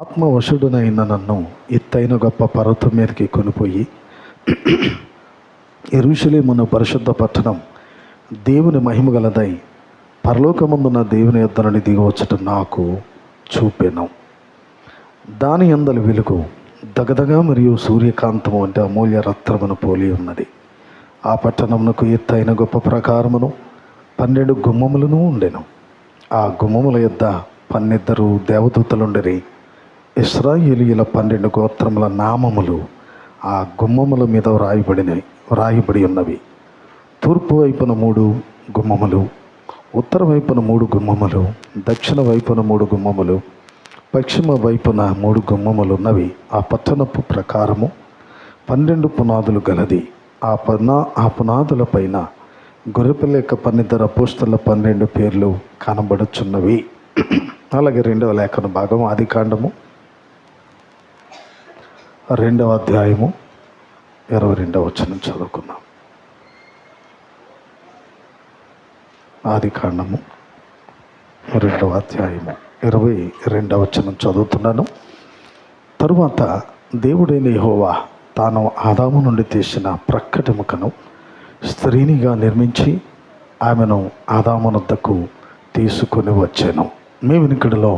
ఆత్మవశుడునైన నన్ను ఎత్తైన గొప్ప పర్వతం మీదకి కొనిపోయి యెరూషలేమున పరిశుద్ధ పట్టణం దేవుని మహిమ గలదై పరలోకమందున దేవుని యొద్ద నుండి దిగివచ్చట నాకు చూపెను. దాని యందలి వెలుగు దగదగా మరియు సూర్యకాంతము వంటి అమూల్య రత్నమును పోలి ఉన్నది. ఆ పట్టణమునకు ఎత్తైన గొప్ప ప్రాకారమును 12 గుమ్మములను ఉండెను. ఆ గుమ్మముల యొద్ద 12 దేవదూతలుండిరి. ఇశ్రాయేలీయుల 12 గోత్రముల నామములు ఆ గుమ్మముల మీద వ్రాయబడి ఉన్నవి. తూర్పు వైపున 3 గుమ్మములు, ఉత్తర వైపున 3 గుమ్మములు, దక్షిణ వైపున 3 గుమ్మములు, పశ్చిమ వైపున 3 గుమ్మములు ఉన్నవి. ఆ పట్టణపు ప్రకారము 12 పునాదులు గలది. ఆ పునాదుల పైన గొర్రెపిల్ల యొక్క 12 అపోస్తలుల 12 పేర్లు కనబడుచున్నవి. అలాగే 2వ లేఖన భాగం ఆదికాండము 2వ అధ్యాయము 22వ వచనం చదువుకున్నాం. ఆదికాండము 2వ అధ్యాయము 22వ వచనం చదువుతున్నాను. తరువాత దేవుడైన యెహోవా తాను ఆదాము నుండి తీసిన ప్రక్కటెముకను స్త్రీనిగా నిర్మించి ఆమెను ఆదాము వద్దకు తీసుకొని వచ్చాను. మీ వినికిడిలో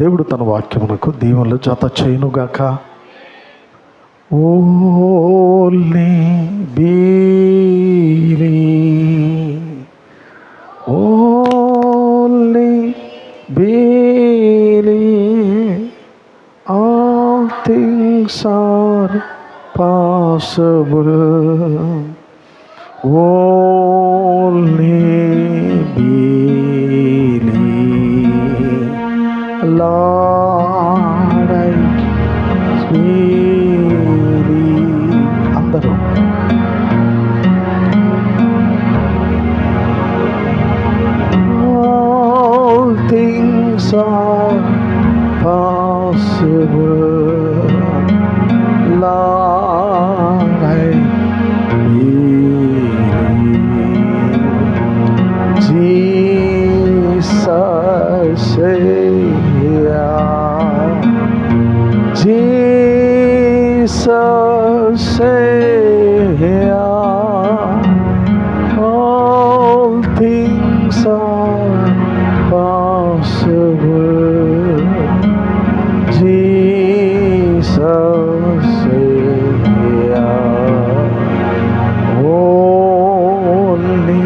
దేవుడు తన వాక్యమునకు దీవెనలు జత చేయునుగాక. Only believe, all things are possible. Only believe, Lord, I అందరూ all things are possible, Lord, I believe. Jesus Savior, Jesus Savior, all things are possible. Jesus Savior, only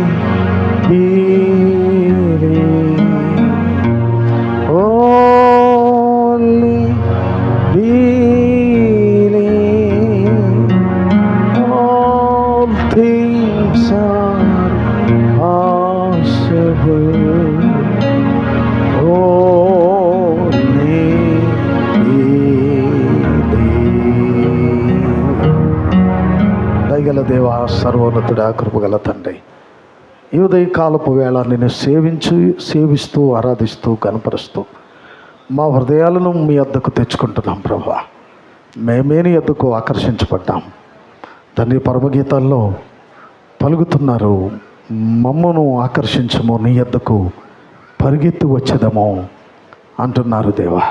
believe, only believe, all things are possible. Only believe. దయగల దేవా, సర్వోన్నతుడా, కృపగల తండ్రి, ఈ ఉదయకాలపు వేళ నిన్ను సేవిస్తూ ఆరాధిస్తూ కనపరుస్తూ మా హృదయాలను మీ వద్దకు తెచ్చుకుంటున్నాం ప్రభువా. మేమే నీ వద్దకు ఆకర్షించబడ్డాం తండ్రి. పరమగీతాల్లో పలుకుతున్నారు, మమ్మను ఆకర్షించము, నీ వద్దకు పరిగెత్తి వచ్చేదము అంటున్నారు దేవా.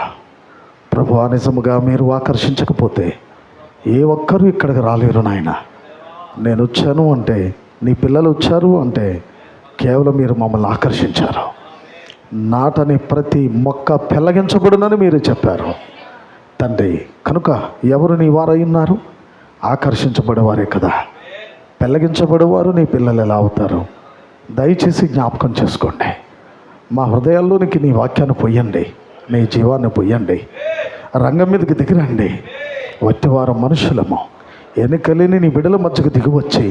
ప్రభువా, నిజముగా మీరు ఆకర్షించకపోతే ఏ ఒక్కరూ ఇక్కడికి రాలేరు నాయన. నేను వచ్చాను అంటే, నీ పిల్లలు వచ్చారు అంటే కేవలం మీరు మమ్మల్ని ఆకర్షించారు. నాటని ప్రతి మొక్క పెళ్ళగించబడునని మీరు చెప్పారు తండ్రి. కనుక ఎవరు నీ వారై ఉన్నారు? ఆకర్షించబడేవారే కదా. పెళ్ళగించబడేవారు నీ పిల్లలు ఎలా అవుతారు? దయచేసి జ్ఞాపకం చేసుకోండి. మా హృదయాల్లోనికి నీ వాక్యాన్ని పొయ్యండి, నీ జీవాన్ని పొయ్యండి. రంగం మీదకి దిగిరండి. వట్టివారు మనుషులము, ఎన్నికలేని నీ బిడల మధ్యకు దిగివచ్చి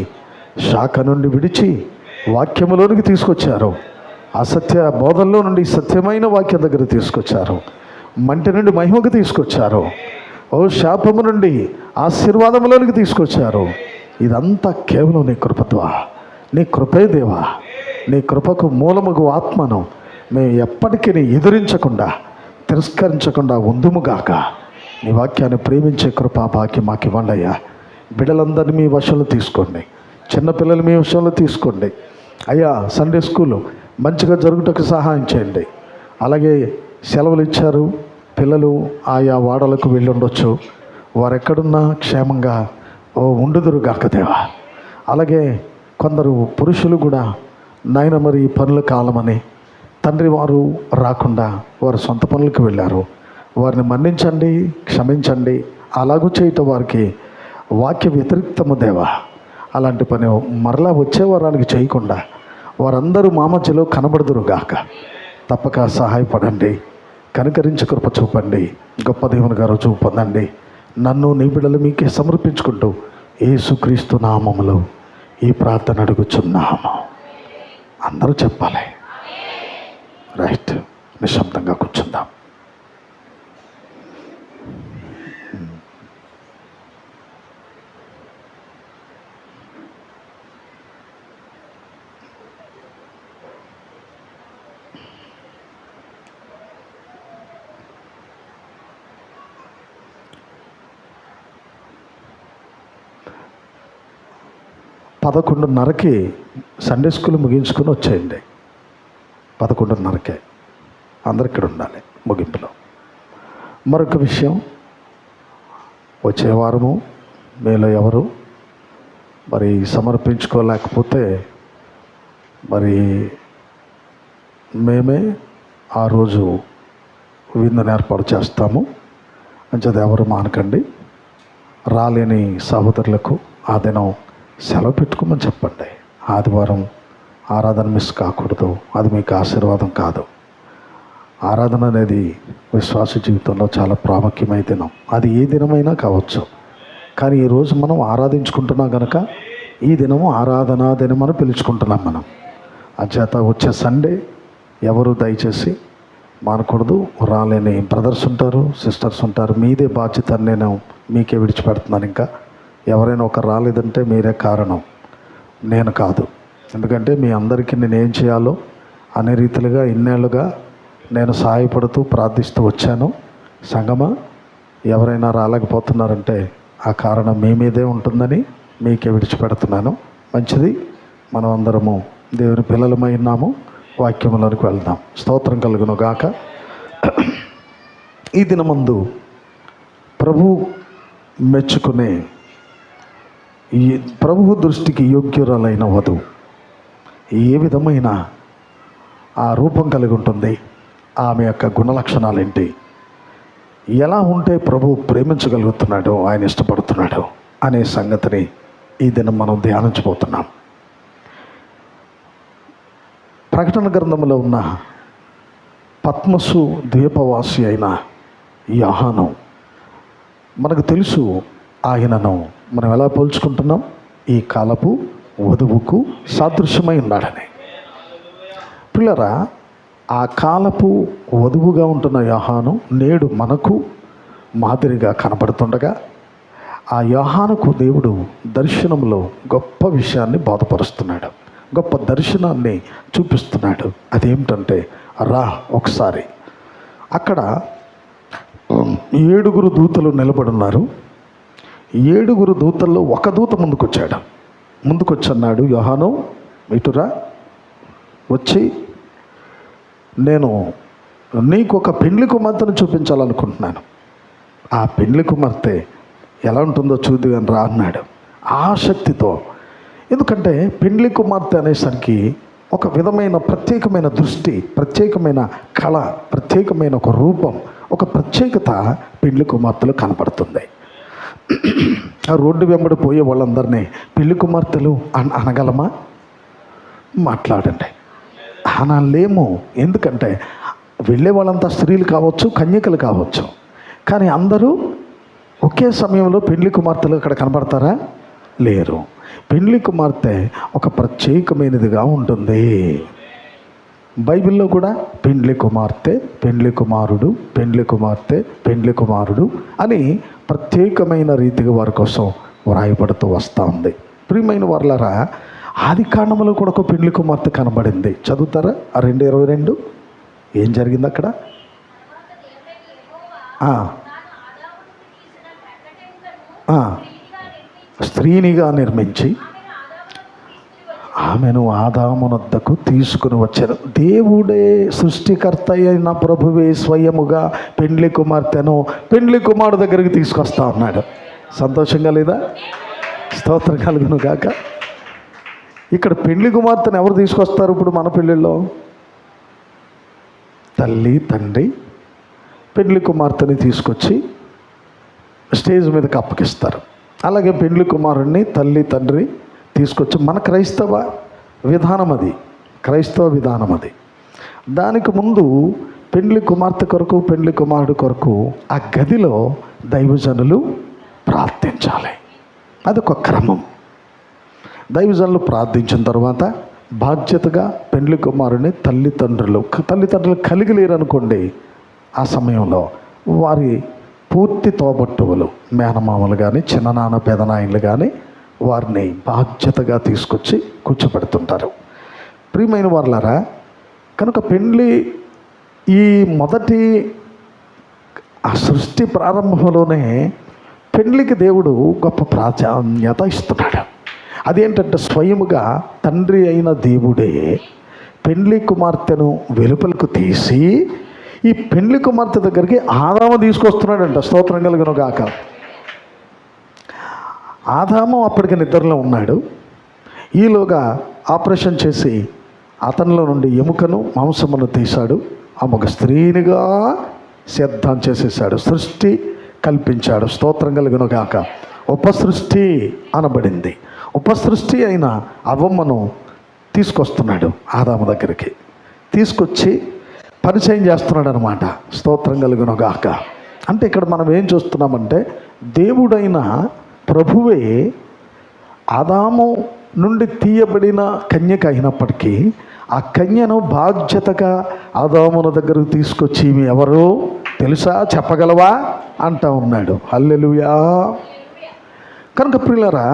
శాఖ నుండి విడిచి వాక్యములోనికి తీసుకొచ్చారు. అసత్య బోధల్లో నుండి సత్యమైన వాక్యం దగ్గర తీసుకొచ్చారు. మంటి నుండి మహిమకు తీసుకొచ్చారు. ఓ శాపము నుండి ఆశీర్వాదములోనికి తీసుకొచ్చారు. ఇదంతా కేవలం నీ కృపత్వా, నీ కృపే దేవా. నీ కృపకు మూలముగు ఆత్మను మేము ఎప్పటికీ ఎదురించకుండా, తిరస్కరించకుండా ఉందుముగాక. నీ వాక్యాన్ని ప్రేమించే కృపా భాగ్యం మాకు ఇవ్వండి అయ్యా. బిడ్డలందరినీ మీ వశంలో తీసుకోండి. చిన్నపిల్లలు మీ వశంలో తీసుకోండి అయ్యా. సండే స్కూలు మంచిగా జరుగుటకు సహాయం చేయండి. అలాగే సెలవులు ఇచ్చారు, పిల్లలు ఆయా వాడలకు వెళ్ళి ఉండొచ్చు. వారెక్కడున్నా క్షేమంగా ఉండుదురుగాక దేవా. అలాగే కొందరు పురుషులు కూడా నాయన మరి పనుల కాలమని తండ్రి వారు రాకుండా వారు సొంత పనులకు వెళ్ళారు. వారిని మన్నించండి, క్షమించండి. అలాగూ చేయటం వారికి వాక్య వ్యతిరేక్తము దేవా. అలాంటి పని మరలా వచ్చే వారానికి చేయకుండా వారందరూ మా మధ్యలో కనబడుదురుగాక. తప్పక సహాయపడండి, కనికరించి కృప చూపండి, గొప్ప దేవుని గారు చూపొందండి. నన్ను నీ బిడ్డలు మీకే సమర్పించుకుంటూ యేసుక్రీస్తు నామములో ఈ ప్రార్థన అడుగుచున్నాము. అందరూ చెప్పాలి. రైట్, నిశ్శబ్దంగా కూర్చుందాం. పదకొండున్నరకి సండే స్కూల్ ముగించుకొని వచ్చేయండి. 11:30కే అందరు ఇక్కడ ఉండాలి ముగింపులో. మరొక విషయం, వచ్చే వారము మీలో ఎవరు మరి సమర్పించుకోలేకపోతే మరి మేమే ఆ రోజు విందుని ఏర్పాటు చేస్తాము. అంచేది ఎవరు మానకండి. రాలేని సహోదరులకు ఆ దినం సెలవు పెట్టుకోమని చెప్పండి. ఆదివారం ఆరాధన మిస్ కాకూడదు. అది మీకు ఆశీర్వాదం కాదు. ఆరాధన అనేది విశ్వాస జీవితంలో చాలా ప్రాముఖ్యమైన దినం. అది ఏ దినమైనా కావచ్చు. కానీ ఈరోజు మనం ఆరాధించుకుంటున్నాం కనుక ఈ దినము ఆరాధనా దినం అని పిలుచుకుంటున్నాం మనం. అంచేత వచ్చే సండే ఎవరు దయచేసి మానకూడదు. రాలేని బ్రదర్స్ ఉంటారు, సిస్టర్స్ ఉంటారు. మీదే బాధ్యత. నేను మీకే విడిచిపెడుతున్నాను. ఇంకా ఎవరైనా ఒకరు రాలేదంటే మీరే కారణం, నేను కాదు. ఎందుకంటే మీ అందరికీ నేను ఏం చేయాలో అనే రీతిలుగా ఇన్నేళ్ళుగా నేను సహాయపడుతూ ప్రార్థిస్తూ వచ్చాను. సంగమా, ఎవరైనా రాలేకపోతున్నారంటే ఆ కారణం మీ మీదే ఉంటుందని మీకే విడిచిపెడుతున్నాను. మంచిది, మనం అందరము దేవుని పిల్లలమై ఉన్నాము. వాక్యములోనికి వెళ్దాం. స్తోత్రం కలుగును గాక. ఈ దినమందు ప్రభు మెచ్చుకునే ఈ ప్రభువు దృష్టికి యోగ్యురాలైన వధువు ఏ విధమైన ఆ రూపం కలిగి ఉంటుంది, ఆమె యొక్క గుణలక్షణాలు ఏంటి, ఎలా ఉంటే ప్రభు ప్రేమించగలుగుతున్నాడు, ఆయన ఇష్టపడుతున్నాడు అనే సంగతిని ఈ దినం మనం ధ్యానించబోతున్నాం. ప్రకటన గ్రంథంలో ఉన్న పద్మసు ద్వీపవాసి అయిన యోహాను, మనకు తెలుసు ఆయనను మనం ఎలా పోల్చుకుంటున్నాం, ఈ కాలపు వధువుకు సాదృశ్యమై ఉన్నాడని. పిల్లరా, ఆ కాలపు వధువుగా ఉంటున్న యోహాను నేడు మనకు మాదిరిగా కనపడుతుండగా ఆ యోహానుకు దేవుడు దర్శనంలో గొప్ప విషయాన్ని బోధపరుస్తున్నాడు, గొప్ప దర్శనాన్ని చూపిస్తున్నాడు. అదేమిటంటే, రా ఒకసారి. అక్కడ 7 దూతలు నిలబడున్నారు. 7 దూతల్లో ఒక దూత ముందుకొచ్చి అన్నాడు, యోహాను ఇటురా, వచ్చి నేను నీకు ఒక పెండ్లి కుమార్తెను చూపించాలనుకుంటున్నాను. ఆ పెండ్లి కుమార్తె ఎలా ఉంటుందో చూద్దు అని రా అన్నాడు ఆసక్తితో. ఎందుకంటే పెండ్లి కుమార్తె అనేసరికి ఒక విధమైన ప్రత్యేకమైన దృష్టి, ప్రత్యేకమైన కళ, ప్రత్యేకమైన ఒక రూపం, ఒక ప్రత్యేకత పెండ్లి కుమార్తెలు కనపడుతుంది. ఆ రోడ్డు వెంబడి పోయే వాళ్ళందరినీ పెళ్లి కుమార్తెలు అనగలమా? మాట్లాడండి. అనలేము. ఎందుకంటే వెళ్ళే వాళ్ళంతా స్త్రీలు కావచ్చు, కన్యకలు కావచ్చు. కానీ అందరూ ఒకే సమయంలో పెళ్లి కుమార్తెలు అక్కడ కనబడతారా? లేరు. పెళ్లి కుమార్తె ఒక ప్రత్యేకమైనదిగా ఉంటుంది. బైబిల్లో కూడా పెండ్లి కుమార్తె, పెండ్లి కుమారుడు, పెండ్లి కుమార్తె, పెండ్లి కుమారుడు అని ప్రత్యేకమైన రీతిగా వారి కోసం వ్రాయబడుతూ వస్తూ ఉంది. ప్రియమైన వారలారా, ఆది కాండములో కూడా ఒక పెండ్లి కుమార్తె కనబడింది. చదువుతారా? 2:22 ఏం జరిగింది అక్కడ? స్త్రీనిగా నిర్మించి ఆమెను ఆదామునొద్దకు తీసుకుని వచ్చారు. దేవుడే సృష్టికర్త అయిన ప్రభువే స్వయముగా పెండ్లి కుమార్తెను పెండ్లి కుమారుడు దగ్గరికి తీసుకొస్తా ఉన్నాడు. సంతోషంగా లేదా? స్తోత్రం కలుగును గాక. ఇక్కడ పెండ్లి కుమార్తెను ఎవరు తీసుకొస్తారు? ఇప్పుడు మన పెళ్ళిళ్ళలో తల్లి తండ్రి పెండ్లి కుమార్తెని తీసుకొచ్చి స్టేజ్ మీదకి అప్పగిస్తారు. అలాగే పెండ్లి కుమారుడిని తల్లి తండ్రి తీసుకొచ్చి, మన క్రైస్తవ విధానం అది, క్రైస్తవ విధానం అది. దానికి ముందు పెండ్లి కుమార్తె కొరకు పెండ్లి కుమారుడు కొరకు ఆ గదిలో దైవజనులు ప్రార్థించాలి. అదొక క్రమం. దైవజనులు ప్రార్థించిన తర్వాత బాధ్యతగా పెండ్లి కుమారుని తల్లిదండ్రులు కలిగి లేరనుకోండి, ఆ సమయంలో వారి పూర్తి తోబట్టువులు మేనమామలు కానీ చిన్ననాన్న పెదనాయనలు కానీ వారిని బాధ్యతగా తీసుకొచ్చి కూర్చోబెడుతుంటారు. ప్రియమైన వారులారా, కనుక పెండ్లి ఈ మొదటి ఆ సృష్టి ప్రారంభంలోనే పెండ్లికి దేవుడు గొప్ప ప్రాధాన్యత ఇస్తున్నాడు. అదేంటంటే స్వయముగా తండ్రి అయిన దేవుడే పెండ్లి కుమార్తెను వెలుపలకు తీసి ఈ పెండ్లి కుమార్తె దగ్గరికి ఆదాము తీసుకొస్తున్నాడంట. స్తోత్రం కలుగును గాక. ఆదాము అప్పటికి నిద్రలో ఉన్నాడు. ఈలోగా ఆపరేషన్ చేసి అతనిలో నుండి ఎముకను మాంసమును తీశాడు. ఆమె స్త్రీనిగా సిద్ధం చేసేసాడు. సృష్టి కల్పించాడు. స్తోత్రం కలుగును గాక. ఉపసృష్టి అనబడింది. ఉపసృష్టి అయిన అవ్వమ్మను తీసుకొస్తున్నాడు ఆదాము దగ్గరికి. తీసుకొచ్చి పరిచయం చేస్తున్నాడు అనమాట. స్తోత్రం కలుగును గాక. అంటే ఇక్కడ మనం ఏం చూస్తున్నామంటే, దేవుడైన ప్రభువే ఆదాము నుండి తీయబడిన కన్యక అయినప్పటికీ ఆ కన్యను బాధ్యతగా ఆదామున దగ్గరకు తీసుకొచ్చి, ఈమె ఎవరు తెలుసా, చెప్పగలవా అంటా ఉన్నాడు. హల్లెలూయా. కనుక ప్రియులారా,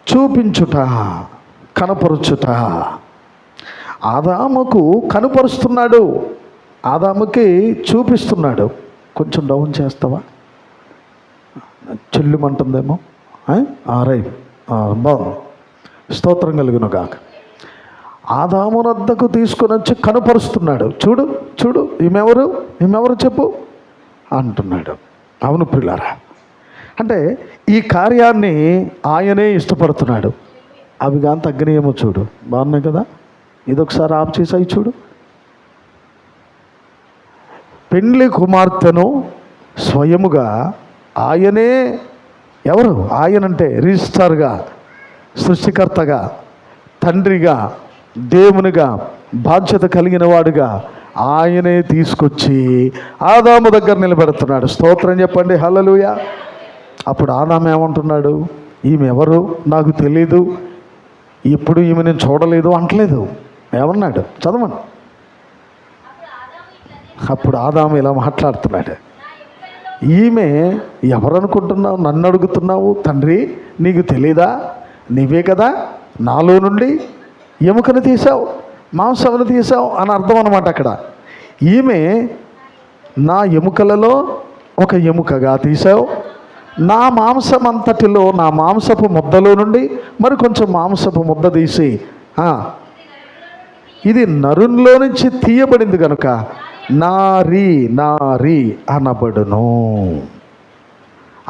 చూపించుట, కనపరుచుట, ఆదాముకు కనపరుస్తున్నాడు, ఆదాముకి చూపిస్తున్నాడు. కొంచెం డౌన్ చేస్తావా? చెల్లుమంటుందేమో. రైట్, బాగుంది. స్తోత్రం కలుగును గాక. ఆదామునొద్దకు తీసుకొని వచ్చి కనపరుస్తున్నాడు. చూడు చూడు, ఈమెవరు చెప్పు అంటున్నాడు. అవును ప్రియులారా, అంటే ఈ కార్యాన్ని ఆయనే ఇష్టపడుతున్నాడు. అవి కానీ తగ్గనేమో చూడు, బాగున్నాయి కదా. ఇదొకసారి ఆఫ్ చేసాయి చూడు. పెండ్లి కుమార్తెను స్వయముగా ఆయనే, ఎవరు ఆయనంటే రిజిస్ట్రార్గా, సృష్టికర్తగా, తండ్రిగా, దేవునిగా, బాధ్యత కలిగిన వాడుగా ఆయనే తీసుకొచ్చి ఆదాము దగ్గర నిలబెడుతున్నాడు. స్తోత్రం చెప్పండి. హల్లెలూయా. అప్పుడు ఆదాము ఏమంటున్నాడు? ఈమె ఎవరు నాకు తెలీదు, ఇప్పుడు ఈమె నేను చూడలేదు అంటలేదు. ఏమన్నాడు? చదవండి. అప్పుడు ఆదాము ఇలా మాట్లాడుతున్నాడు. ఈమె ఎవరనుకుంటున్నావు? నన్ను అడుగుతున్నావు? తండ్రి నీకు తెలీదా? నీవే కదా నాలో నుండి ఎముకను తీసావు, మాంసమును తీసావు అని అర్థం అన్నమాట. అక్కడ ఈమె నా ఎముకలలో ఒక ఎముకగా తీసావు, నా మాంసమంతటిలో, నా మాంసపు ముద్దలో నుండి మరి కొంచెం మాంసపు ముద్ద తీసి ఇది నరునిలో నుంచి తీయబడింది కనుక నారీ నారీ అనబడును.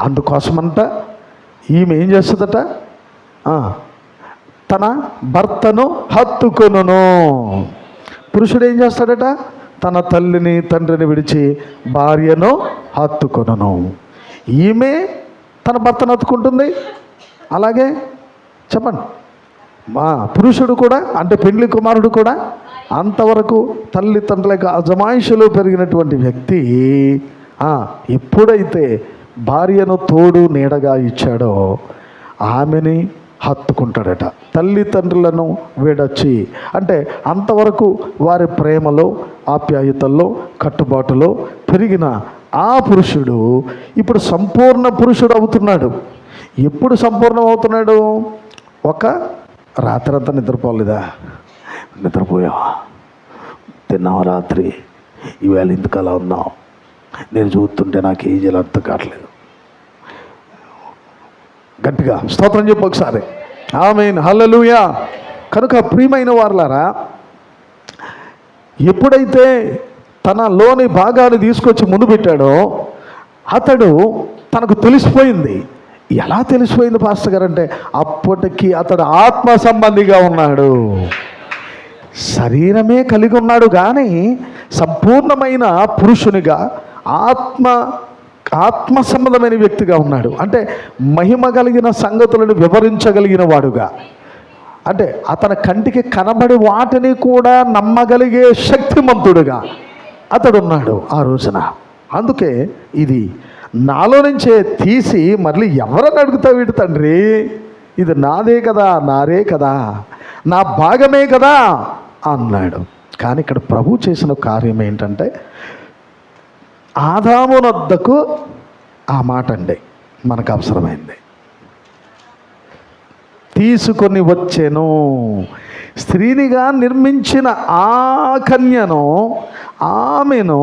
అందుకోసమంట ఈమె ఏం చేస్తుందట? తన భర్తను హత్తుకొనును. పురుషుడు ఏం చేస్తాడట? తన తల్లిని తండ్రిని విడిచి భార్యను హత్తుకొనును. ఈమె తన భర్తను హత్తుకుంటుంది. అలాగే చెప్పండి, పురుషుడు కూడా, అంటే పెండ్లి కుమారుడు కూడా అంతవరకు తల్లిదండ్రులకు అజమాయిషిలో పెరిగినటువంటి వ్యక్తి ఎప్పుడైతే భార్యను తోడు నీడగా ఇచ్చాడో ఆమెని హత్తుకుంటాడట. తల్లిదండ్రులను వీడొచ్చి, అంటే అంతవరకు వారి ప్రేమలో, ఆప్యాయతల్లో, కట్టుబాటులో పెరిగిన ఆ పురుషుడు ఇప్పుడు సంపూర్ణ పురుషుడు అవుతున్నాడు. ఎప్పుడు సంపూర్ణం అవుతున్నాడు? ఒక రాత్రంతా నిద్రపోలేదా? నిద్రపోయావా? తిన్నావా రాత్రి? ఈవేళ ఎందుకు అలా ఉన్నావు? నేను చూస్తుంటే నాకు ఏం చేయాలో అర్థం కావట్లేదు. గట్టిగా స్తోత్రం చెప్పు ఒకసారి. ఆమేన్, హల్లెలూయా. కనుక ప్రియమైన వారలారా, ఎప్పుడైతే తనలోని భాగాన్ని తీసుకొచ్చి ముందు పెట్టాడో అతడు తనకు తెలిసిపోయింది. ఎలా తెలిసిపోయింది పాస్టర్ గారు అంటే, అప్పటికి అతడు ఆత్మ సంబంధిగా ఉన్నాడు. శరీరమే కలిగి ఉన్నాడు కానీ సంపూర్ణమైన పురుషునిగా ఆత్మ సంబంధమైన వ్యక్తిగా ఉన్నాడు. అంటే మహిమ కలిగిన సంగతులను వివరించగలిగిన వాడుగా, అంటే అతని కంటికి కనబడి వాటిని కూడా నమ్మగలిగే శక్తిమంతుడుగా అతడు ఉన్నాడు ఆ రోజున. అందుకే ఇది నాలో నుంచే తీసి మళ్ళీ ఎవరని అడుగుతావు వీడు తండ్రి, ఇది నాదే కదా, నారే కదా, నా భాగమే కదా అన్నాడు. కానీ ఇక్కడ ప్రభు చేసిన కార్యం ఏంటంటే, ఆదామునొద్దకు ఆ మాట అండి మనకు అవసరమైంది. తీసుకొని వచ్చెను, స్త్రీనిగా నిర్మించిన ఆ కన్యను, ఆమెను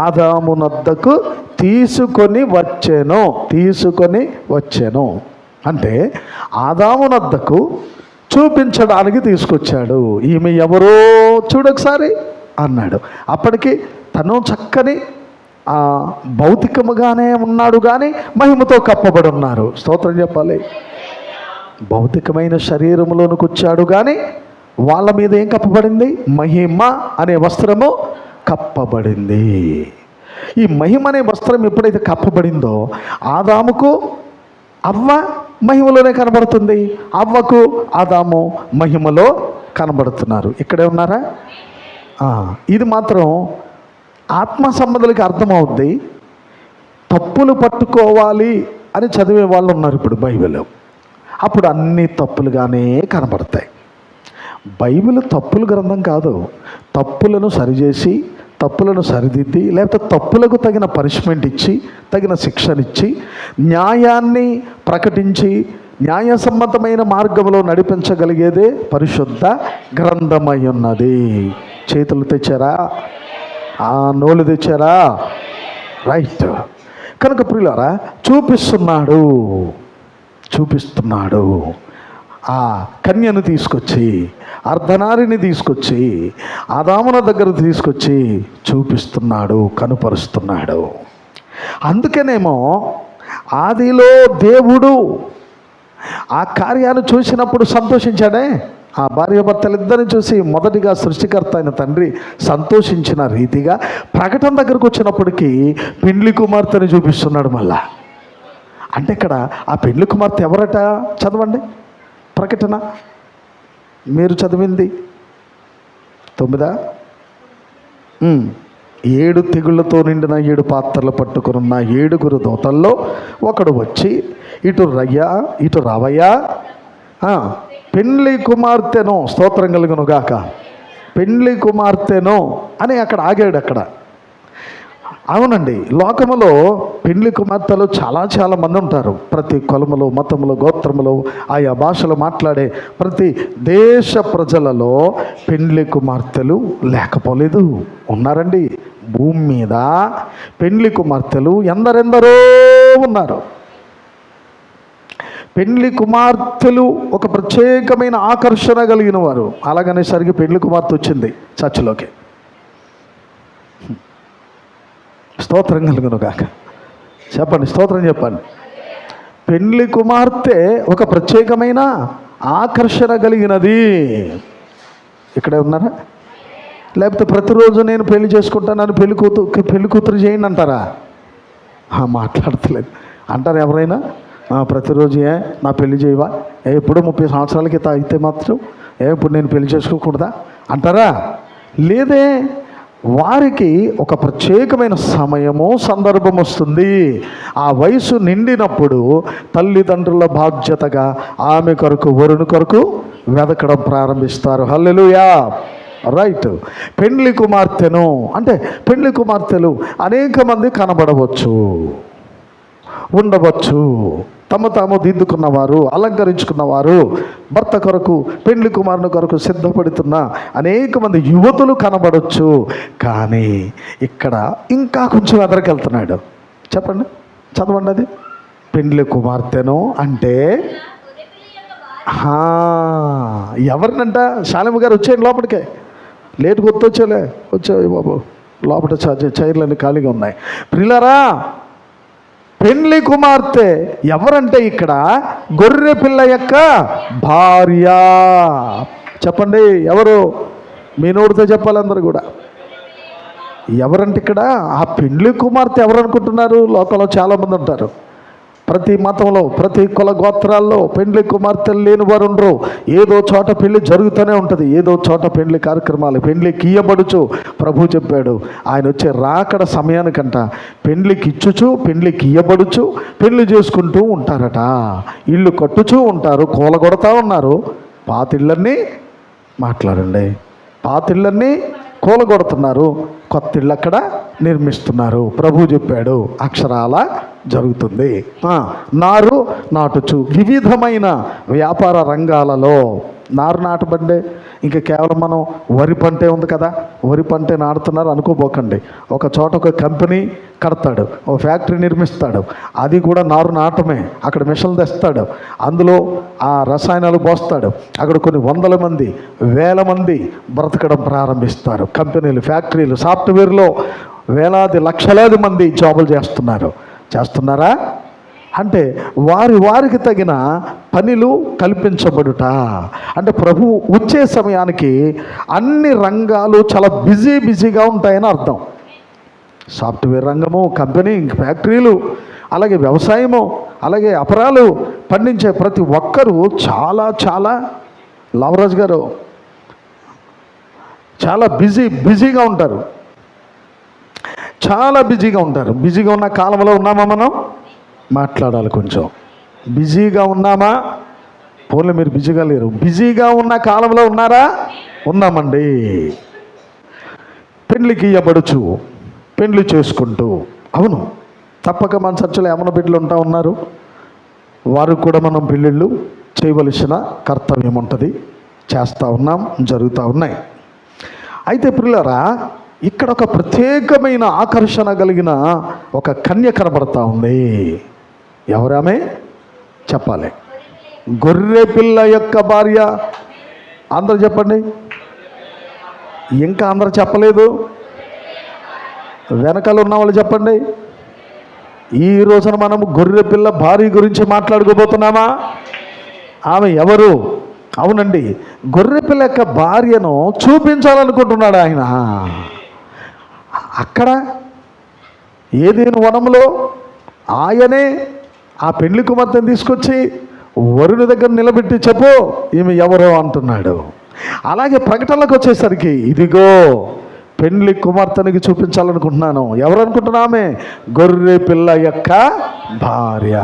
ఆదామునొద్దకు తీసుకొని వచ్చెను అంటే ఆదామునొద్దకు చూపించడానికి తీసుకొచ్చాడు. ఈమె ఎవరో చూడొకసారి అన్నాడు. అప్పటికి తను చక్కని భౌతికముగానే ఉన్నాడు కానీ మహిమతో కప్పబడి ఉన్నారు. స్తోత్రం చెప్పాలి. భౌతికమైన శరీరంలోనికి వచ్చాడు కానీ వాళ్ళ మీద ఏం కప్పబడింది? మహిమ అనే వస్త్రము కప్పబడింది. ఈ మహిమ అనే వస్త్రం ఎప్పుడైతే కప్పబడిందో ఆదాముకు అవ్వ మహిమలోనే కనబడుతుంది, అవ్వకు ఆదాము మహిమలో కనబడుతున్నారు. ఇక్కడే ఉన్నారా? ఇది మాత్రం ఆత్మ సంబంధులకి అర్థమవుద్ది. తప్పులు పట్టుకోవాలి అని చదివే వాళ్ళు ఉన్నారు ఇప్పుడు బైబిల్. అప్పుడు అన్ని తప్పులుగానే కనబడతాయి. బైబిల్ తప్పుల గ్రంథం కాదు. తప్పులను సరిచేసి, తప్పులను సరిదిద్ది, లేకపోతే తప్పులకు తగిన పనిష్మెంట్ ఇచ్చి, తగిన శిక్షనిచ్చి, న్యాయాన్ని ప్రకటించి, న్యాయసమ్మతమైన మార్గంలో నడిపించగలిగేదే పరిశుద్ధ గ్రంథమై ఉన్నది. చేతులు తెచ్చారా? నోలు తెచ్చారా? రైట్. కనుక ప్రియులారా, చూపిస్తున్నాడు ఆ కన్యను తీసుకొచ్చి, అర్ధనారిని తీసుకొచ్చి ఆదామున దగ్గర తీసుకొచ్చి చూపిస్తున్నాడు, కనుపరుస్తున్నాడు. అందుకనేమో ఆదిలో దేవుడు ఆ కార్యాన్ని చూసినప్పుడు సంతోషించాడే. ఆ భార్యాభర్తలిద్దరిని చూసి మొదటిగా సృష్టికర్త అయిన తండ్రి సంతోషించిన రీతిగా ప్రకటన దగ్గరకు వచ్చినప్పటికీ పెండ్లి కుమార్తెని చూపిస్తున్నాడు మళ్ళా. అంటే ఇక్కడ ఆ పెండ్లి కుమార్తె ఎవరట? చదవండి ప్రకటన. మీరు చదివింది 9. 7 తెగుళ్లతో నిండిన 7 పాత్రలు పట్టుకున్న 7 దూతల్లో ఒకడు వచ్చి, ఇటు రయ్యా, ఇటు రావయ్యా, పెండ్లి కుమార్తెను, స్తోత్రం కలుగును గాక, పెండ్లి కుమార్తెను అని అక్కడ ఆగాడు. అక్కడ అవునండి, లోకములో పెండ్లి కుమార్తెలు చాలా మంది ఉంటారు. ప్రతి కులములో, మతములో, గోత్రములో, ఆయా భాషలు మాట్లాడే ప్రతి దేశ ప్రజలలో పెండ్లి కుమార్తెలు లేకపోలేదు. ఉన్నారండి. భూమి మీద పెండ్లి కుమార్తెలు ఎందరెందరో ఉన్నారు. పెండ్లి కుమార్తెలు ఒక ప్రత్యేకమైన ఆకర్షణ కలిగిన వారు. అలాగనేసరికి పెండ్లి కుమార్తె వచ్చింది చర్చిలోకి. స్తోత్రం కలుగును గాక. చెప్పండి, స్తోత్రం చెప్పండి. పెండ్లి కుమార్తె ఒక ప్రత్యేకమైన ఆకర్షణ కలిగినది. ఇక్కడే ఉన్నారా? లేకపోతే ప్రతిరోజు నేను పెళ్లి చేసుకుంటానని పెళ్లి కూతురు చేయండి అంటారా? మాట్లాడతలేదు అంటారు ఎవరైనా. ప్రతిరోజు నా పెళ్లి చేయవా? ఎప్పుడు 30 సంవత్సరాలకి అయితే మాత్రం ఇప్పుడు నేను పెళ్లి చేసుకోకూడదా అంటారా? లేదే. వారికి ఒక ప్రత్యేకమైన సమయము, సందర్భం వస్తుంది. ఆ వయసు నిండినప్పుడు తల్లిదండ్రుల బాధ్యతగా ఆమె కొరకు, వరుని కొరకు వెతకడం ప్రారంభిస్తారు. హల్లెలూయా. రైట్. పెండ్లి కుమార్తెను అంటే పెండ్లి కుమార్తెలు అనేక మంది కనబడవచ్చు, ఉండవచ్చు. తాము దిద్దుకున్నవారు, అలంకరించుకున్నవారు, భర్త కొరకు, పెండ్లి కుమారుని కొరకు సిద్ధపడుతున్న అనేక మంది యువతులు కనబడవచ్చు. కానీ ఇక్కడ ఇంకా కొంచెం ఎదరికెళ్తున్నాడు. చెప్పండి, చదవండి. అది పెండ్లి కుమార్తెను అంటే ఎవరినంట? శాలిమ గారు వచ్చేయండి లోపలికే, లేటుగా వచ్చేలే, వచ్చాయి బాబు, లోపల చైర్లన్నీ ఖాళీగా ఉన్నాయి. ప్రియులారా, పెండ్లి కుమార్తె ఎవరంటే ఇక్కడ గొర్రె పిల్ల యొక్క భార్య. చెప్పండి ఎవరు? మీ నోటితో చెప్పాలి అందరూ కూడా. ఎవరంటే ఇక్కడ ఆ పెండ్లి కుమార్తె ఎవరు అనుకుంటున్నారు? లోకంలో చాలామంది ఉంటారు. ప్రతి మతంలో, ప్రతి కుల గోత్రాల్లో పెండ్లి కుమార్తెలు లేని వారు ఉండరు. ఏదో చోట పెళ్లి జరుగుతూనే ఉంటుంది, ఏదో చోట పెండ్లి కార్యక్రమాలు. పెండ్లికి ఇయ్యబడుచు ప్రభు చెప్పాడు, ఆయన వచ్చే రాకడ సమయానికంట పెండ్లికి ఇచ్చుచు, పెండ్లికి ఇయ్యబడుచు, పెళ్లి చేసుకుంటూ ఉంటారట. ఇల్లు కట్టుచూ ఉంటారు, కూలగొడతా ఉన్నారు. పాతిళ్ళన్నీ మాట్లాడండి, పాతిళ్ళన్నీ కూలగొడుతున్నారు, కొత్త ఇళ్ళు అక్కడ నిర్మిస్తున్నారు. ప్రభు చెప్పాడు అక్షరాల జరుగుతుంది. నారు నాటుచు వివిధమైన వ్యాపార రంగాలలో నారు నాటబండే. ఇంకా కేవలం మనం వరి పంటే ఉంది కదా, వరి పంటే నాటుతున్నారు అనుకోబోకండి. ఒక చోట ఒక కంపెనీ కడతాడు, ఒక ఫ్యాక్టరీ నిర్మిస్తాడు, అది కూడా నారు నాటమే. అక్కడ మిషన్లు తెస్తాడు, అందులో ఆ రసాయనాలు పోస్తాడు. అక్కడ కొన్ని వందల మంది, వేల మంది బ్రతకడం ప్రారంభిస్తారు. కంపెనీలు, ఫ్యాక్టరీలు, సాఫ్ట్వేర్లో వేలాది లక్షలాది మంది జాబులు చేస్తున్నారా? అంటే వారికి తగిన పనులు కల్పించబడుట. అంటే ప్రభు వచ్చే సమయానికి అన్ని రంగాలు చాలా బిజీగా ఉంటాయని అర్థం. సాఫ్ట్వేర్ రంగము, కంపెనీ, ఫ్యాక్టరీలు, అలాగే వ్యవసాయము, అలాగే అపరాలు పండించే ప్రతి ఒక్కరూ చాలా లవరాజ్ గారు చాలా బిజీగా ఉంటారు, చాలా బిజీగా ఉంటారు. బిజీగా ఉన్న కాలంలో ఉన్నామా మనం? మాట్లాడాలి కొంచెం. బిజీగా ఉన్నామా? పోన్లే, మీరు బిజీగా లేరు. బిజీగా ఉన్న కాలంలో ఉన్నారా? ఉన్నామండి. పెండ్లికి ఇయ్యబడుచు, పెండ్లి చేసుకుంటూ. అవును, తప్పక మన చర్చలో యమన బిడ్డలు ఉన్నారు. వారు కూడా మనం పెళ్ళిళ్ళు చేయవలసిన కర్తవ్యం ఉంటుంది. చేస్తూ ఉన్నాం, జరుగుతూ ఉన్నాయి. అయితే ప్రియులారా, ఇక్కడ ఒక ప్రత్యేకమైన ఆకర్షణ కలిగిన ఒక కన్య కనబడతా ఉంది. ఎవరామె? చెప్పాలి. గొర్రె పిల్ల యొక్క భార్య. అందరూ చెప్పండి. ఇంకా అందరూ చెప్పలేదు. వెనకాల ఉన్న వాళ్ళు చెప్పండి. ఈ రోజున మనము గొర్రె పిల్ల భార్య గురించి మాట్లాడుకోబోతున్నామా? ఆమె ఎవరు? అవునండి, గొర్రె పిల్ల యొక్క భార్యను చూపించాలనుకుంటున్నాడు ఆయన. అక్కడ ఏదేను వనంలో ఆయనే ఆ పెండ్లి కుమార్తెను తీసుకొచ్చి వరుని దగ్గర నిలబెట్టి చెప్పు ఈమె ఎవరో అంటున్నాడు. అలాగే ప్రకటనలకు వచ్చేసరికి ఇదిగో పెండ్లి కుమార్తెనికి చూపించాలనుకుంటున్నాను. ఎవరు అనుకుంటున్నామే? గొర్రె పిల్ల యొక్క భార్య.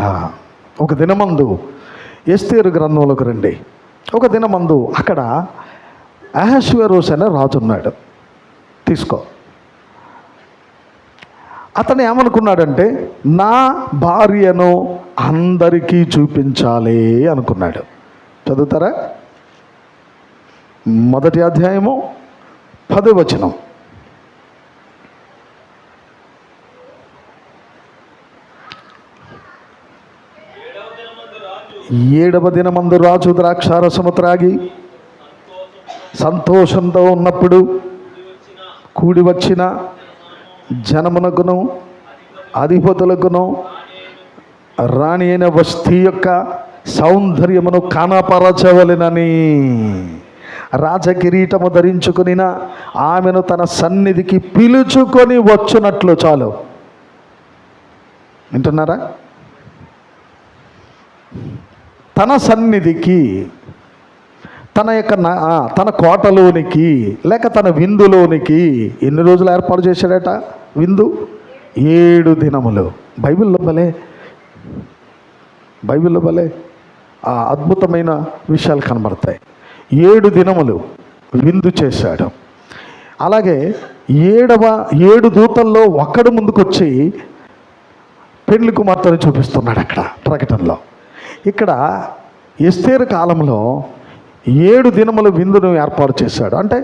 ఒక దినమందు ఎస్తేరు గ్రంథంలోకి రండి. ఒక దినమందు అక్కడ అహష్వేరోషు అనే రాజు ఉన్నాడు. తీసుకో. అతను ఏమనుకున్నాడంటే నా భార్యను అందరికీ చూపించాలి అనుకున్నాడు. చదువుతారా? 1వ అధ్యాయము 10వ వచనం. ఏడవ దినమందు రాజు ద్రాక్షారసము త్రాగి సంతోషంతో ఉన్నప్పుడు కూడి వచ్చిన జనమునకును అధిపతులకును రాణి అయిన వస్తీ యొక్క సౌందర్యమును కనపరచవలెనని రాజకిరీటము ధరించుకుని ఆమెను తన సన్నిధికి పిలుచుకొని వచ్చునట్లు. చాలు, వింటున్నారా? తన సన్నిధికి, తన కోటలోనికి లేక తన విందులోనికి ఎన్ని రోజులు ఏర్పాటు చేశాడట విందు? 7 దినములు. బైబిల్లో భలే ఆ అద్భుతమైన విషయాలు కనబడతాయి. 7 దినములు విందు చేశాడు. అలాగే 7 దూతల్లో ఒక్కడు ముందుకొచ్చి పెండ్లి కుమార్తెను చూపిస్తున్నాడు అక్కడ ప్రకటనలో. ఇక్కడ ఎస్తేరు కాలంలో 7 దినముల విందును ఏర్పాటు చేశాడు. అంటే